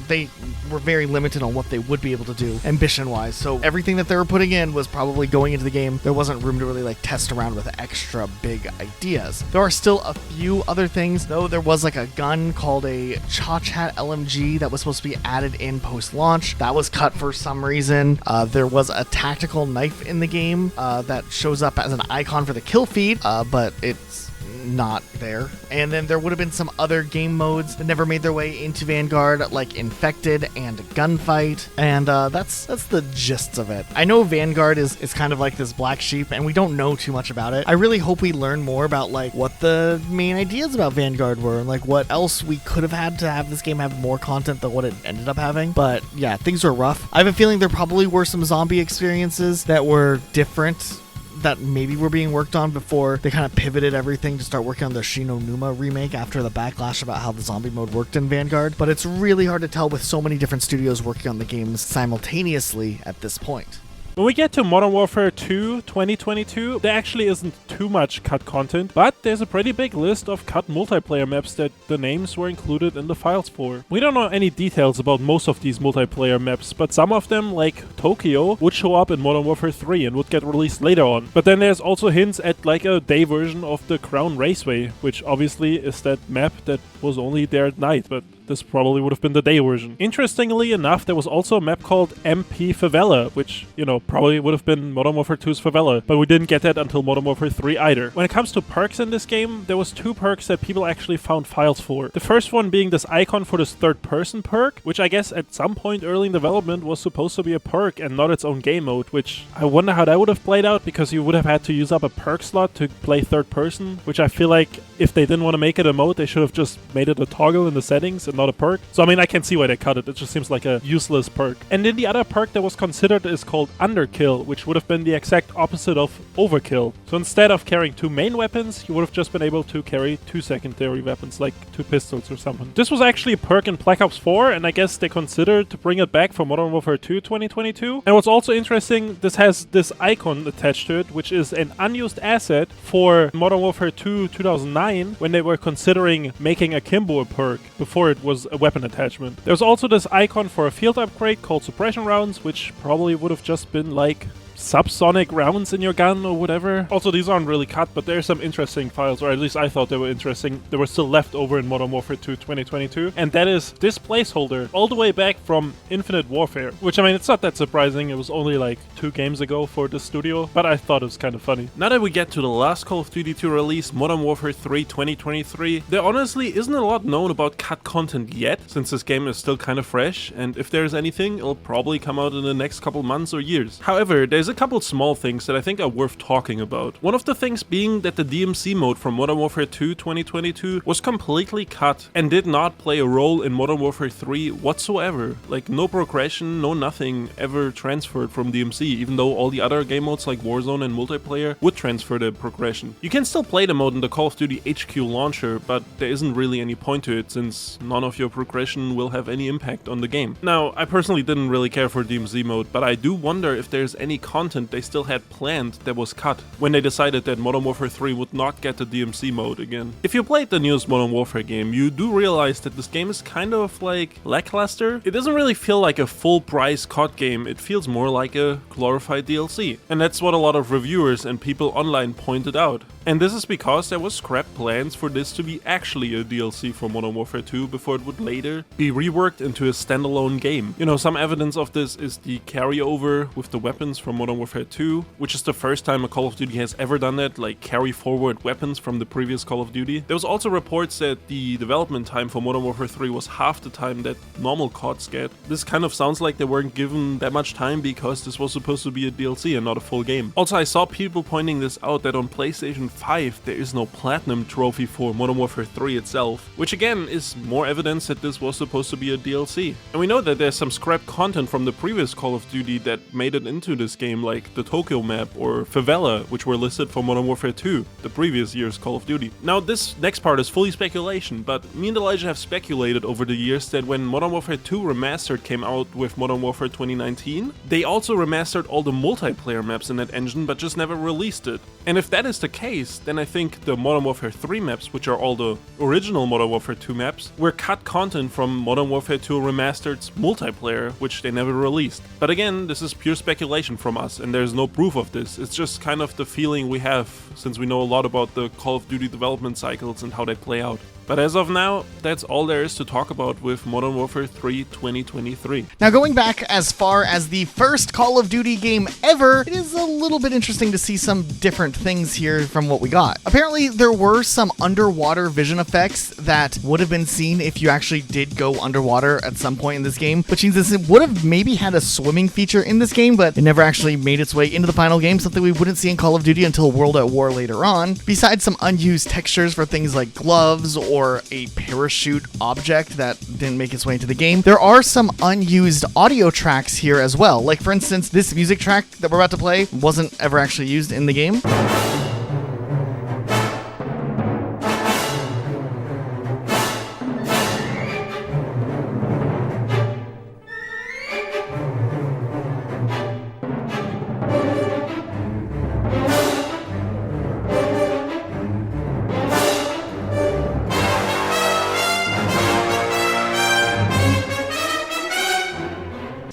they were very limited on what they would be able to do ambition-wise. So everything that they were putting in was probably going into the game. There wasn't room to really like test around with extra big ideas. There are still a few other things, though. There was like a gun called a Chachat LMG that was supposed to be added in post-launch. That was cut for some reason. There was a tactical knife in the game that shows up as an icon for the kill feed, but it's not there. And then there would have been some other game modes that never made their way into Vanguard, like Infected and Gunfight, and that's the gist of it. I know Vanguard is kind of like this black sheep, and we don't know too much about it. I really hope we learn more about like what the main ideas about Vanguard were, and like what else we could have had to have this game have more content than what it ended up having. But yeah, things were rough. I have a feeling there probably were some zombie experiences that were different that maybe were being worked on before they kind of pivoted everything to start working on the Shinonuma remake after the backlash about how the zombie mode worked in Vanguard. But it's really hard to tell with so many different studios working on the games simultaneously at this point. When we get to Modern Warfare 2 2022, there actually isn't too much cut content, but there's a pretty big list of cut multiplayer maps that the names were included in the files for. We don't know any details about most of these multiplayer maps, but some of them, like Tokyo, would show up in Modern Warfare 3 and would get released later on. But then there's also hints at like a day version of the Crown Raceway, which obviously is that map that was only there at night, but this probably would have been the day version. Interestingly enough, there was also a map called MP Favela, which, you know, probably would have been Modern Warfare 2's Favela, but we didn't get that until Modern Warfare 3 either. When it comes to perks in this game, there was 2 perks that people actually found files for. The first one being this icon for this third-person perk, which I guess at some point early in development was supposed to be a perk and not its own game mode, which I wonder how that would have played out, because you would have had to use up a perk slot to play third-person, which I feel like if they didn't want to make it a mode, they should have just made it a toggle in the settings and not a perk. So I mean, I can see why they cut it. It just seems like a useless perk. And then the other perk that was considered is called Underkill, which would have been the exact opposite of Overkill. So instead of carrying 2 main weapons, you would have just been able to carry 2 secondary weapons, like 2 pistols or something. This was actually a perk in Black Ops 4, and I guess they considered to bring it back for Modern Warfare 2 2022. And what's also interesting, this has this icon attached to it, which is an unused asset for Modern Warfare 2 2009, when they were considering making Akimbo a perk before it was a weapon attachment. There's also this icon for a field upgrade called Suppression Rounds, which probably would have just been like subsonic rounds in your gun or whatever. Also, these aren't really cut, but there's some interesting files, or at least I thought they were interesting. They were still left over in Modern Warfare 2 2022, and that is this placeholder all the way back from Infinite Warfare, which, I mean, it's not that surprising. It was only like 2 games ago for this studio, but I thought it was kind of funny. Now that we get to the last Call of Duty to release, Modern Warfare 3 2023, there honestly isn't a lot known about cut content yet, since this game is still kind of fresh, and if there's anything, it'll probably come out in the next couple months or years. However, there's a couple small things that I think are worth talking about. One of the things being that the DMC mode from Modern Warfare 2 2022 was completely cut and did not play a role in Modern Warfare 3 whatsoever. Like, no progression, no nothing ever transferred from DMC, even though all the other game modes like Warzone and multiplayer would transfer the progression. You can still play the mode in the Call of Duty HQ launcher, but there isn't really any point to it, since none of your progression will have any impact on the game. Now, I personally didn't really care for DMZ mode, but I do wonder if there's any content content they still had planned that was cut when they decided that Modern Warfare 3 would not get the DMC mode again. If you played the newest Modern Warfare game, you do realize that this game is kind of like lackluster. It doesn't really feel like a full price COD game, it feels more like a glorified DLC. And that's what a lot of reviewers and people online pointed out. And this is because there was scrapped plans for this to be actually a DLC for Modern Warfare 2 before it would later be reworked into a standalone game. You know, some evidence of this is the carryover with the weapons from Modern Warfare 2, which is the first time a Call of Duty has ever done that, like carry forward weapons from the previous Call of Duty. There was also reports that the development time for Modern Warfare 3 was half the time that normal CODs get. This kind of sounds like they weren't given that much time because this was supposed to be a DLC and not a full game. Also, I saw people pointing this out that on PlayStation 5 there is no Platinum trophy for Modern Warfare 3 itself, which again is more evidence that this was supposed to be a DLC. And we know that there's some scrap content from the previous Call of Duty that made it into this game, like the Tokyo map or Favela, which were listed for Modern Warfare 2, the previous year's Call of Duty. Now this next part is fully speculation, but me and Elijah have speculated over the years that when Modern Warfare 2 Remastered came out with Modern Warfare 2019, they also remastered all the multiplayer maps in that engine but just never released it. And if that is the case, then I think the Modern Warfare 3 maps, which are all the original Modern Warfare 2 maps, were cut content from Modern Warfare 2 Remastered's multiplayer, which they never released. But again, this is pure speculation from us, and there's no proof of this. It's just kind of the feeling we have, since we know a lot about the Call of Duty development cycles and how they play out. But as of now, that's all there is to talk about with Modern Warfare 3 2023. Now, going back as far as the first Call of Duty game ever, it is a little bit interesting to see some different things here from what we got. Apparently, there were some underwater vision effects that would have been seen if you actually did go underwater at some point in this game, which means this would have maybe had a swimming feature in this game, but it never actually made its way into the final game, something we wouldn't see in Call of Duty until World at War later on. Besides some unused textures for things like gloves or a parachute object that didn't make its way into the game, there are some unused audio tracks here as well. Like, for instance, this music track that we're about to play wasn't ever actually used in the game.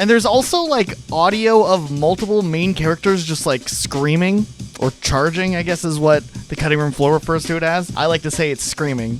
And there's also, like, audio of multiple main characters just, like, screaming or charging, I guess is what the cutting room floor refers to it as. I like to say it's screaming.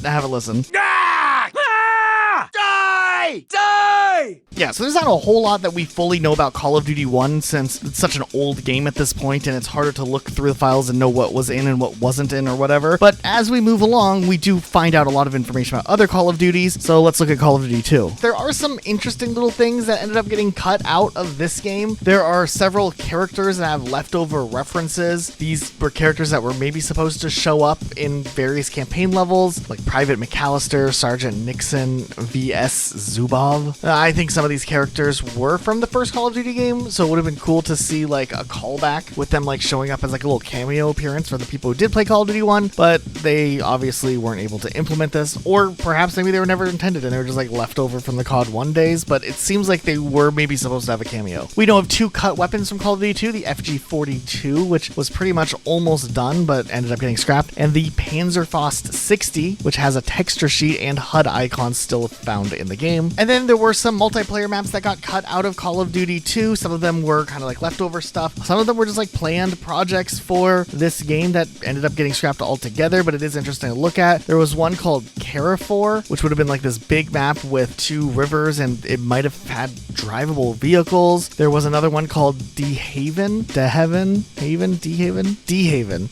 Have a listen. Ah! Ah! Die! Die! Yeah, so there's not a whole lot that we fully know about Call of Duty 1 since it's such an old game at this point and it's harder to look through the files and know what was in and what wasn't in or whatever. But as we move along, we do find out a lot of information about other Call of Duties, so let's look at Call of Duty 2. There are some interesting little things that ended up getting cut out of this game. There are several characters that have leftover references. These were characters that were maybe supposed to show up in various campaign levels, like Private McAllister, Sergeant Nixon, VS Zubov. I think some of these characters were from the first Call of Duty game, so it would have been cool to see like a callback with them like showing up as like a little cameo appearance for the people who did play Call of Duty 1, but they obviously weren't able to implement this, or perhaps maybe they were never intended and they were just like left over from the COD 1 days, but it seems like they were maybe supposed to have a cameo. We know of two cut weapons from Call of Duty 2, the FG-42, which was pretty much almost done but ended up getting scrapped, and the Panzerfaust 60, which has a texture sheet and HUD icons still found in the game. And then there were some multiplayer maps that got cut out of Call of Duty 2. Some of them were kind of like leftover stuff. Some of them were just like planned projects for this game that ended up getting scrapped altogether, but it is interesting to look at. There was one called Carrefour, which would have been like this big map with two rivers, and it might have had drivable vehicles. There was another one called Dehaven,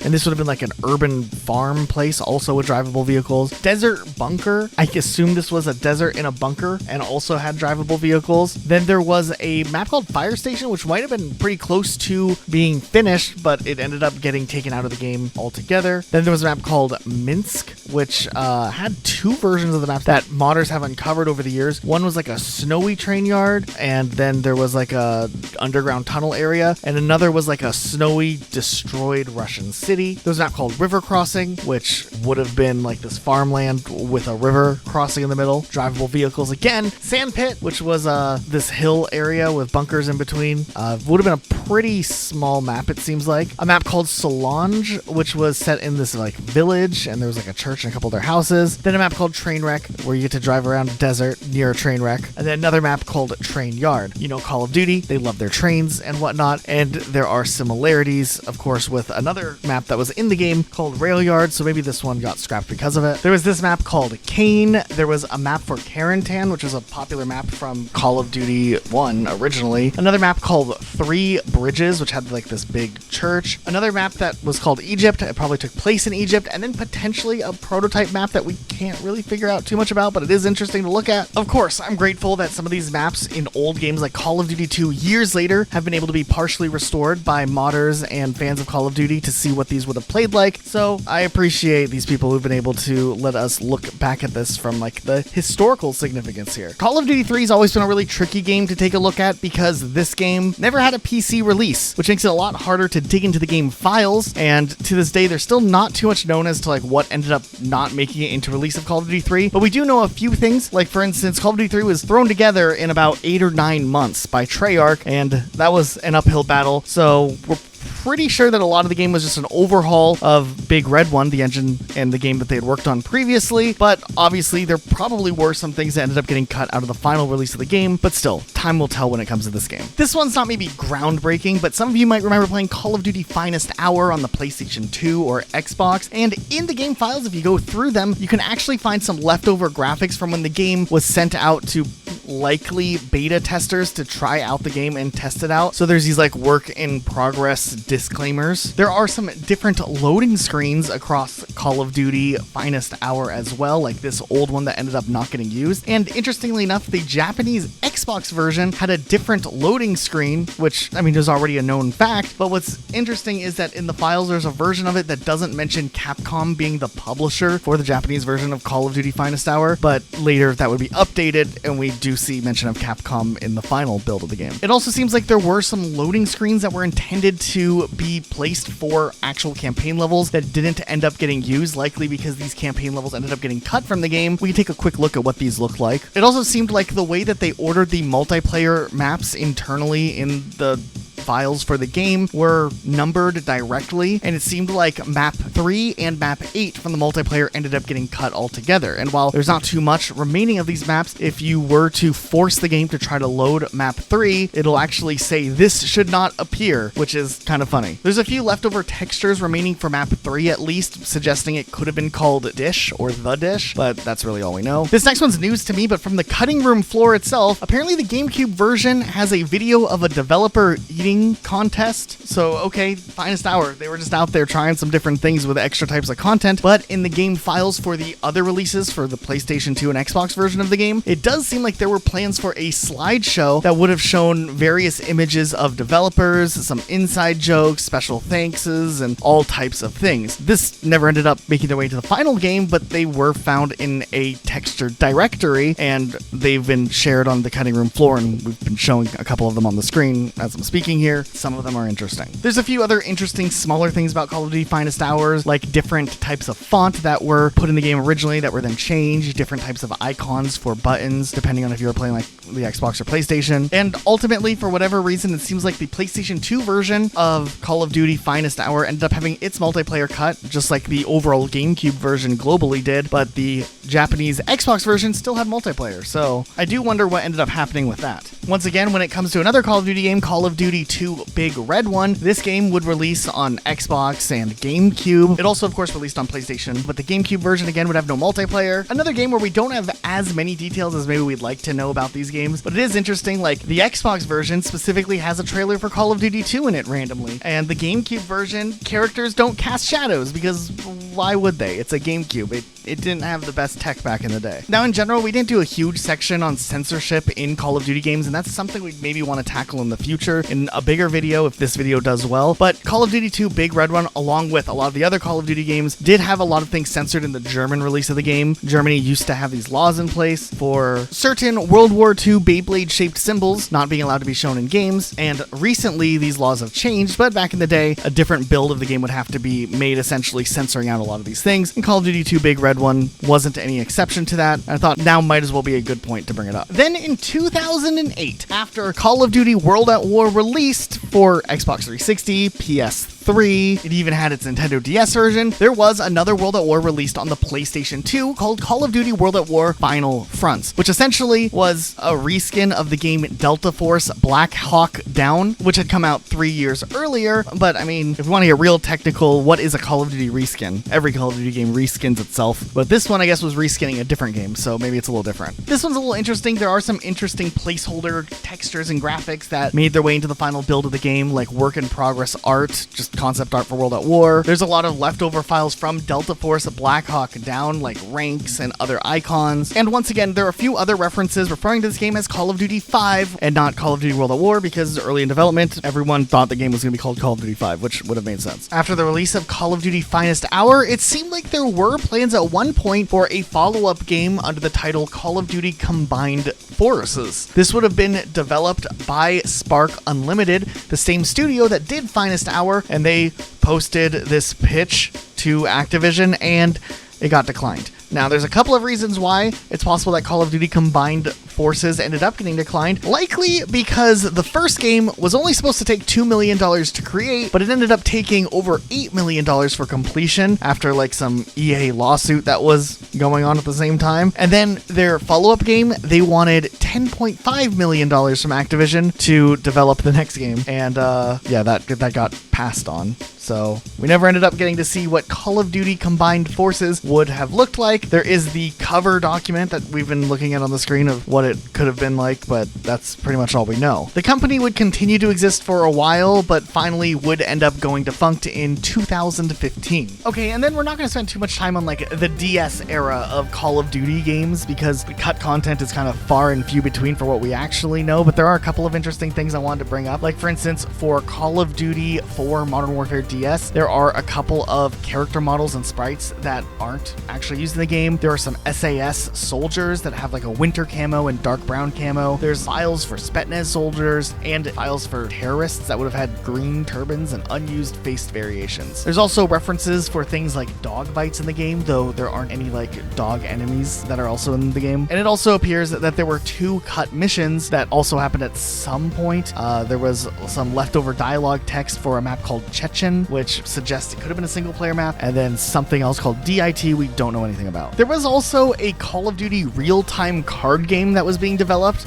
and this would have been like an urban farm place, also with drivable vehicles. Desert Bunker, I assume this was a desert in a bunker and also had drivable vehicles. Then there was a map called Fire Station, which might have been pretty close to being finished, but it ended up getting taken out of the game altogether. Then there was a map called Minsk, which had two versions of the map that modders have uncovered over the years. One was like a snowy train yard, and then there was like a underground tunnel area, and another was like a snowy, destroyed Russian city. There was a map called River Crossing, which would have been like this farmland with a river crossing in the middle. Drivable vehicles again. again, Sandpit, which was this hill area with bunkers in between, would have been a pretty small map, it seems like. A map called Solange, which was set in this like village, and there was like a church and a couple of their houses. Then a map called Trainwreck, where you get to drive around a desert near a train wreck. And then another map called Train Yard. You know, Call of Duty, they love their trains and whatnot, and there are similarities, of course, with another map that was in the game called Rail Yard, so maybe this one got scrapped because of it. There was this map called Kane. There was a map for Carentan, which was a popular map from Call of Duty 1 originally. Another map called Three Bridges, which had like this big church. Another map that was called Egypt. It probably took place in Egypt. And then potentially a prototype map that we can't really figure out too much about, but it is interesting to look at. Of course, I'm grateful that some of these maps in old games like Call of Duty 2 years later have been able to be partially restored by modders and fans of Call of Duty to see what these would have played like. So I appreciate these people who've been able to let us look back at this from like the historical significance here. Call of Duty 3 has always been a really tricky game to take a look at because this game never had a PC release, which makes it a lot harder to dig into the game files, and to this day there's still not too much known as to like what ended up not making it into release of Call of Duty 3, but we do know a few things. Like for instance, Call of Duty 3 was thrown together in about 8 or 9 months by Treyarch, and that was an uphill battle, so we're pretty sure that a lot of the game was just an overhaul of Big Red 1, the engine and the game that they had worked on previously, but obviously there probably were some things that ended up getting cut out of the final release of the game, but still, time will tell when it comes to this game. This one's not maybe groundbreaking, but some of you might remember playing Call of Duty Finest Hour on the PlayStation 2 or Xbox, and in the game files, if you go through them, you can actually find some leftover graphics from when the game was sent out to likely beta testers to try out the game and test it out. So there's these like work in progress disclaimers. There are some different loading screens across Call of Duty Finest Hour as well, like this old one that ended up not getting used. And interestingly enough, the Japanese Xbox version had a different loading screen, which I mean is already a known fact, but what's interesting is that in the files there's a version of it that doesn't mention Capcom being the publisher for the Japanese version of Call of Duty Finest Hour, but later that would be updated and we do see mention of Capcom in the final build of the game. It also seems like there were some loading screens that were intended to be placed for actual campaign levels that didn't end up getting used, likely because these campaign levels ended up getting cut from the game. We can take a quick look at what these look like. It also seemed like the way that they ordered the multiplayer maps internally in the files for the game were numbered directly, and it seemed like map 3 and map 8 from the multiplayer ended up getting cut altogether. And while there's not too much remaining of these maps, if you were to force the game to try to load map 3, it'll actually say this should not appear, which is kind of funny. There's a few leftover textures remaining for map 3 at least, suggesting it could have been called Dish or The Dish, but that's really all we know. This next one's news to me, but from the cutting room floor itself, apparently the GameCube version has a video of a developer eating contest. So okay, Finest Hour, they were just out there trying some different things with extra types of content, but in the game files for the other releases for the PlayStation 2 and Xbox version of the game, it does seem like there were plans for a slideshow that would have shown various images of developers, some inside jokes, special thankses, and all types of things. This never ended up making their way to the final game, but they were found in a textured directory, and they've been shared on the cutting room floor, and we've been showing a couple of them on the screen as I'm speaking here. Some of them are interesting. There's a few other interesting smaller things about Call of Duty Finest Hours, like different types of font that were put in the game originally that were then changed, different types of icons for buttons, depending on if you were playing like the Xbox or PlayStation. And ultimately, for whatever reason, it seems like the PlayStation 2 version of Call of Duty Finest Hour ended up having its multiplayer cut, just like the overall GameCube version globally did, but the Japanese Xbox version still had multiplayer. So I do wonder what ended up happening with that. Once again, when it comes to another Call of Duty game, Call of Duty 2 Big Red 1, this game would release on Xbox and GameCube. It also, of course, released on PlayStation, but the GameCube version, again, would have no multiplayer. Another game where we don't have as many details as maybe we'd like to know about these games, but it is interesting, like, the Xbox version specifically has a trailer for Call of Duty 2 in it randomly, and the GameCube version, characters don't cast shadows, because why would they? It's a GameCube. It didn't have the best tech back in the day. Now, in general, we didn't do a huge section on censorship in Call of Duty games, and that's something we'd maybe want to tackle in the future in a bigger video if this video does well. But Call of Duty 2 Big Red 1, along with a lot of the other Call of Duty games, did have a lot of things censored in the German release of the game. Germany used to have these laws in place for certain World War II Beyblade-shaped symbols not being allowed to be shown in games, and recently these laws have changed, but back in the day, a different build of the game would have to be made, essentially censoring out a lot of these things. And Call of Duty 2 Big Red Red one wasn't any exception to that. I thought now might as well be a good point to bring it up. Then in 2008, after Call of Duty World at War released for Xbox 360, PS3, it even had its Nintendo DS version, there was another World at War released on the PlayStation 2 called Call of Duty World at War Final Fronts, which essentially was a reskin of the game Delta Force Black Hawk Down, which had come out 3 years earlier. But I mean, if we want to get real technical, what is a Call of Duty reskin? Every Call of Duty game reskins itself, but this one I guess was reskinning a different game, so maybe it's a little different. This one's a little interesting. There are some interesting placeholder textures and graphics that made their way into the final build of the game, like work in progress art, just concept art for World at War. There's a lot of leftover files from Delta Force Black Hawk Down, like ranks and other icons. And once again, there are a few other references referring to this game as Call of Duty 5 and not Call of Duty World at War, because early in development, everyone thought the game was going to be called Call of Duty 5, which would have made sense. After the release of Call of Duty Finest Hour, it seemed like there were plans at one point for a follow-up game under the title Call of Duty Combined Forces. This would have been developed by Spark Unlimited, the same studio that did Finest Hour, and they posted this pitch to Activision and it got declined. Now, there's a couple of reasons why it's possible that Call of Duty Combined Forces ended up getting declined. Likely because the first game was only supposed to take $2 million to create, but it ended up taking over $8 million for completion after like some EA lawsuit that was going on at the same time. And then their follow-up game, they wanted $10.5 million from Activision to develop the next game. And yeah, that got passed on. So we never ended up getting to see what Call of Duty Combined Forces would have looked like. There is the cover document that we've been looking at on the screen of what it could have been like, but that's pretty much all we know. The company would continue to exist for a while, but finally would end up going defunct in 2015. Okay, and then we're not going to spend too much time on like the DS era of Call of Duty games because the cut content is kind of far and few between for what we actually know, but there are a couple of interesting things I wanted to bring up. Like for instance, for Call of Duty 4 Modern Warfare DS, there are a couple of character models and sprites that aren't actually used in the game. There are some SAS soldiers that have like a winter camo and dark brown camo. There's files for Spetsnaz soldiers and files for terrorists that would have had green turbans and unused face variations. There's also references for things like dog bites in the game, though there aren't any like dog enemies that are also in the game. And it also appears that there were 2 cut missions that also happened at some point. There was some leftover dialogue text for a map called Chechen, which suggests it could have been a single player map, and then something else called DIT we don't know anything about. There was also a Call of Duty real-time card game that was being developed.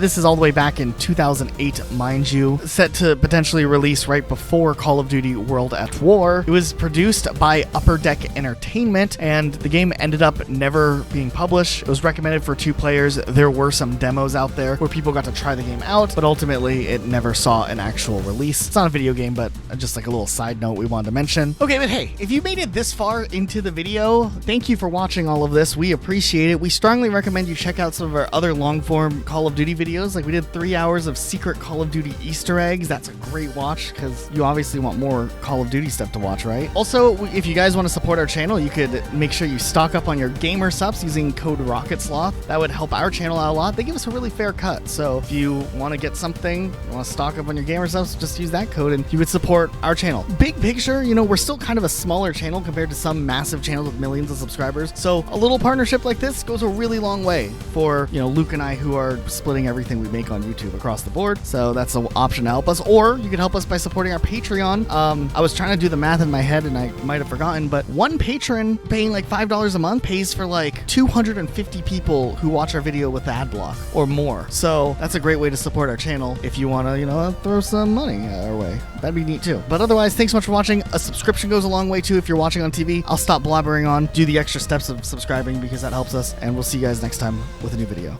This is all the way back in 2008, mind you, set to potentially release right before Call of Duty World at War. It was produced by Upper Deck Entertainment, and the game ended up never being published. It was recommended for 2 players. There were some demos out there where people got to try the game out, but ultimately it never saw an actual release. It's not a video game, but just like a little side note we wanted to mention. Okay, but hey, if you made it this far into the video, thank you for watching all of this. We appreciate it. We strongly recommend you check out some of our other long-form Call of Duty videos. Like we did 3 hours of secret Call of Duty Easter eggs. That's a great watch because you obviously want more Call of Duty stuff to watch, right? Also, if you guys want to support our channel, you could make sure you stock up on your gamer subs using code RocketSloth. That would help our channel out a lot. They give us a really fair cut. So if you want to get something, you want to stock up on your gamer subs, just use that code and you would support our channel. Big picture, you know, we're still kind of a smaller channel compared to some massive channels with millions of subscribers. So a little partnership like this goes a really long way for, you know, Luke and I who are splitting everything we make on YouTube across the board. So that's an option to help us, or you can help us by supporting our Patreon. I was trying to do the math in my head and I might have forgotten, but one patron paying like $5 a month pays for like 250 people who watch our video with ad block or more. So that's a great way to support our channel if you want to, you know, throw some money our way. That'd be neat too. But otherwise, thanks so much for watching. A subscription goes a long way too if you're watching on TV. I'll stop blabbering on, do the extra steps of subscribing because that helps us, and we'll see you guys next time with a new video.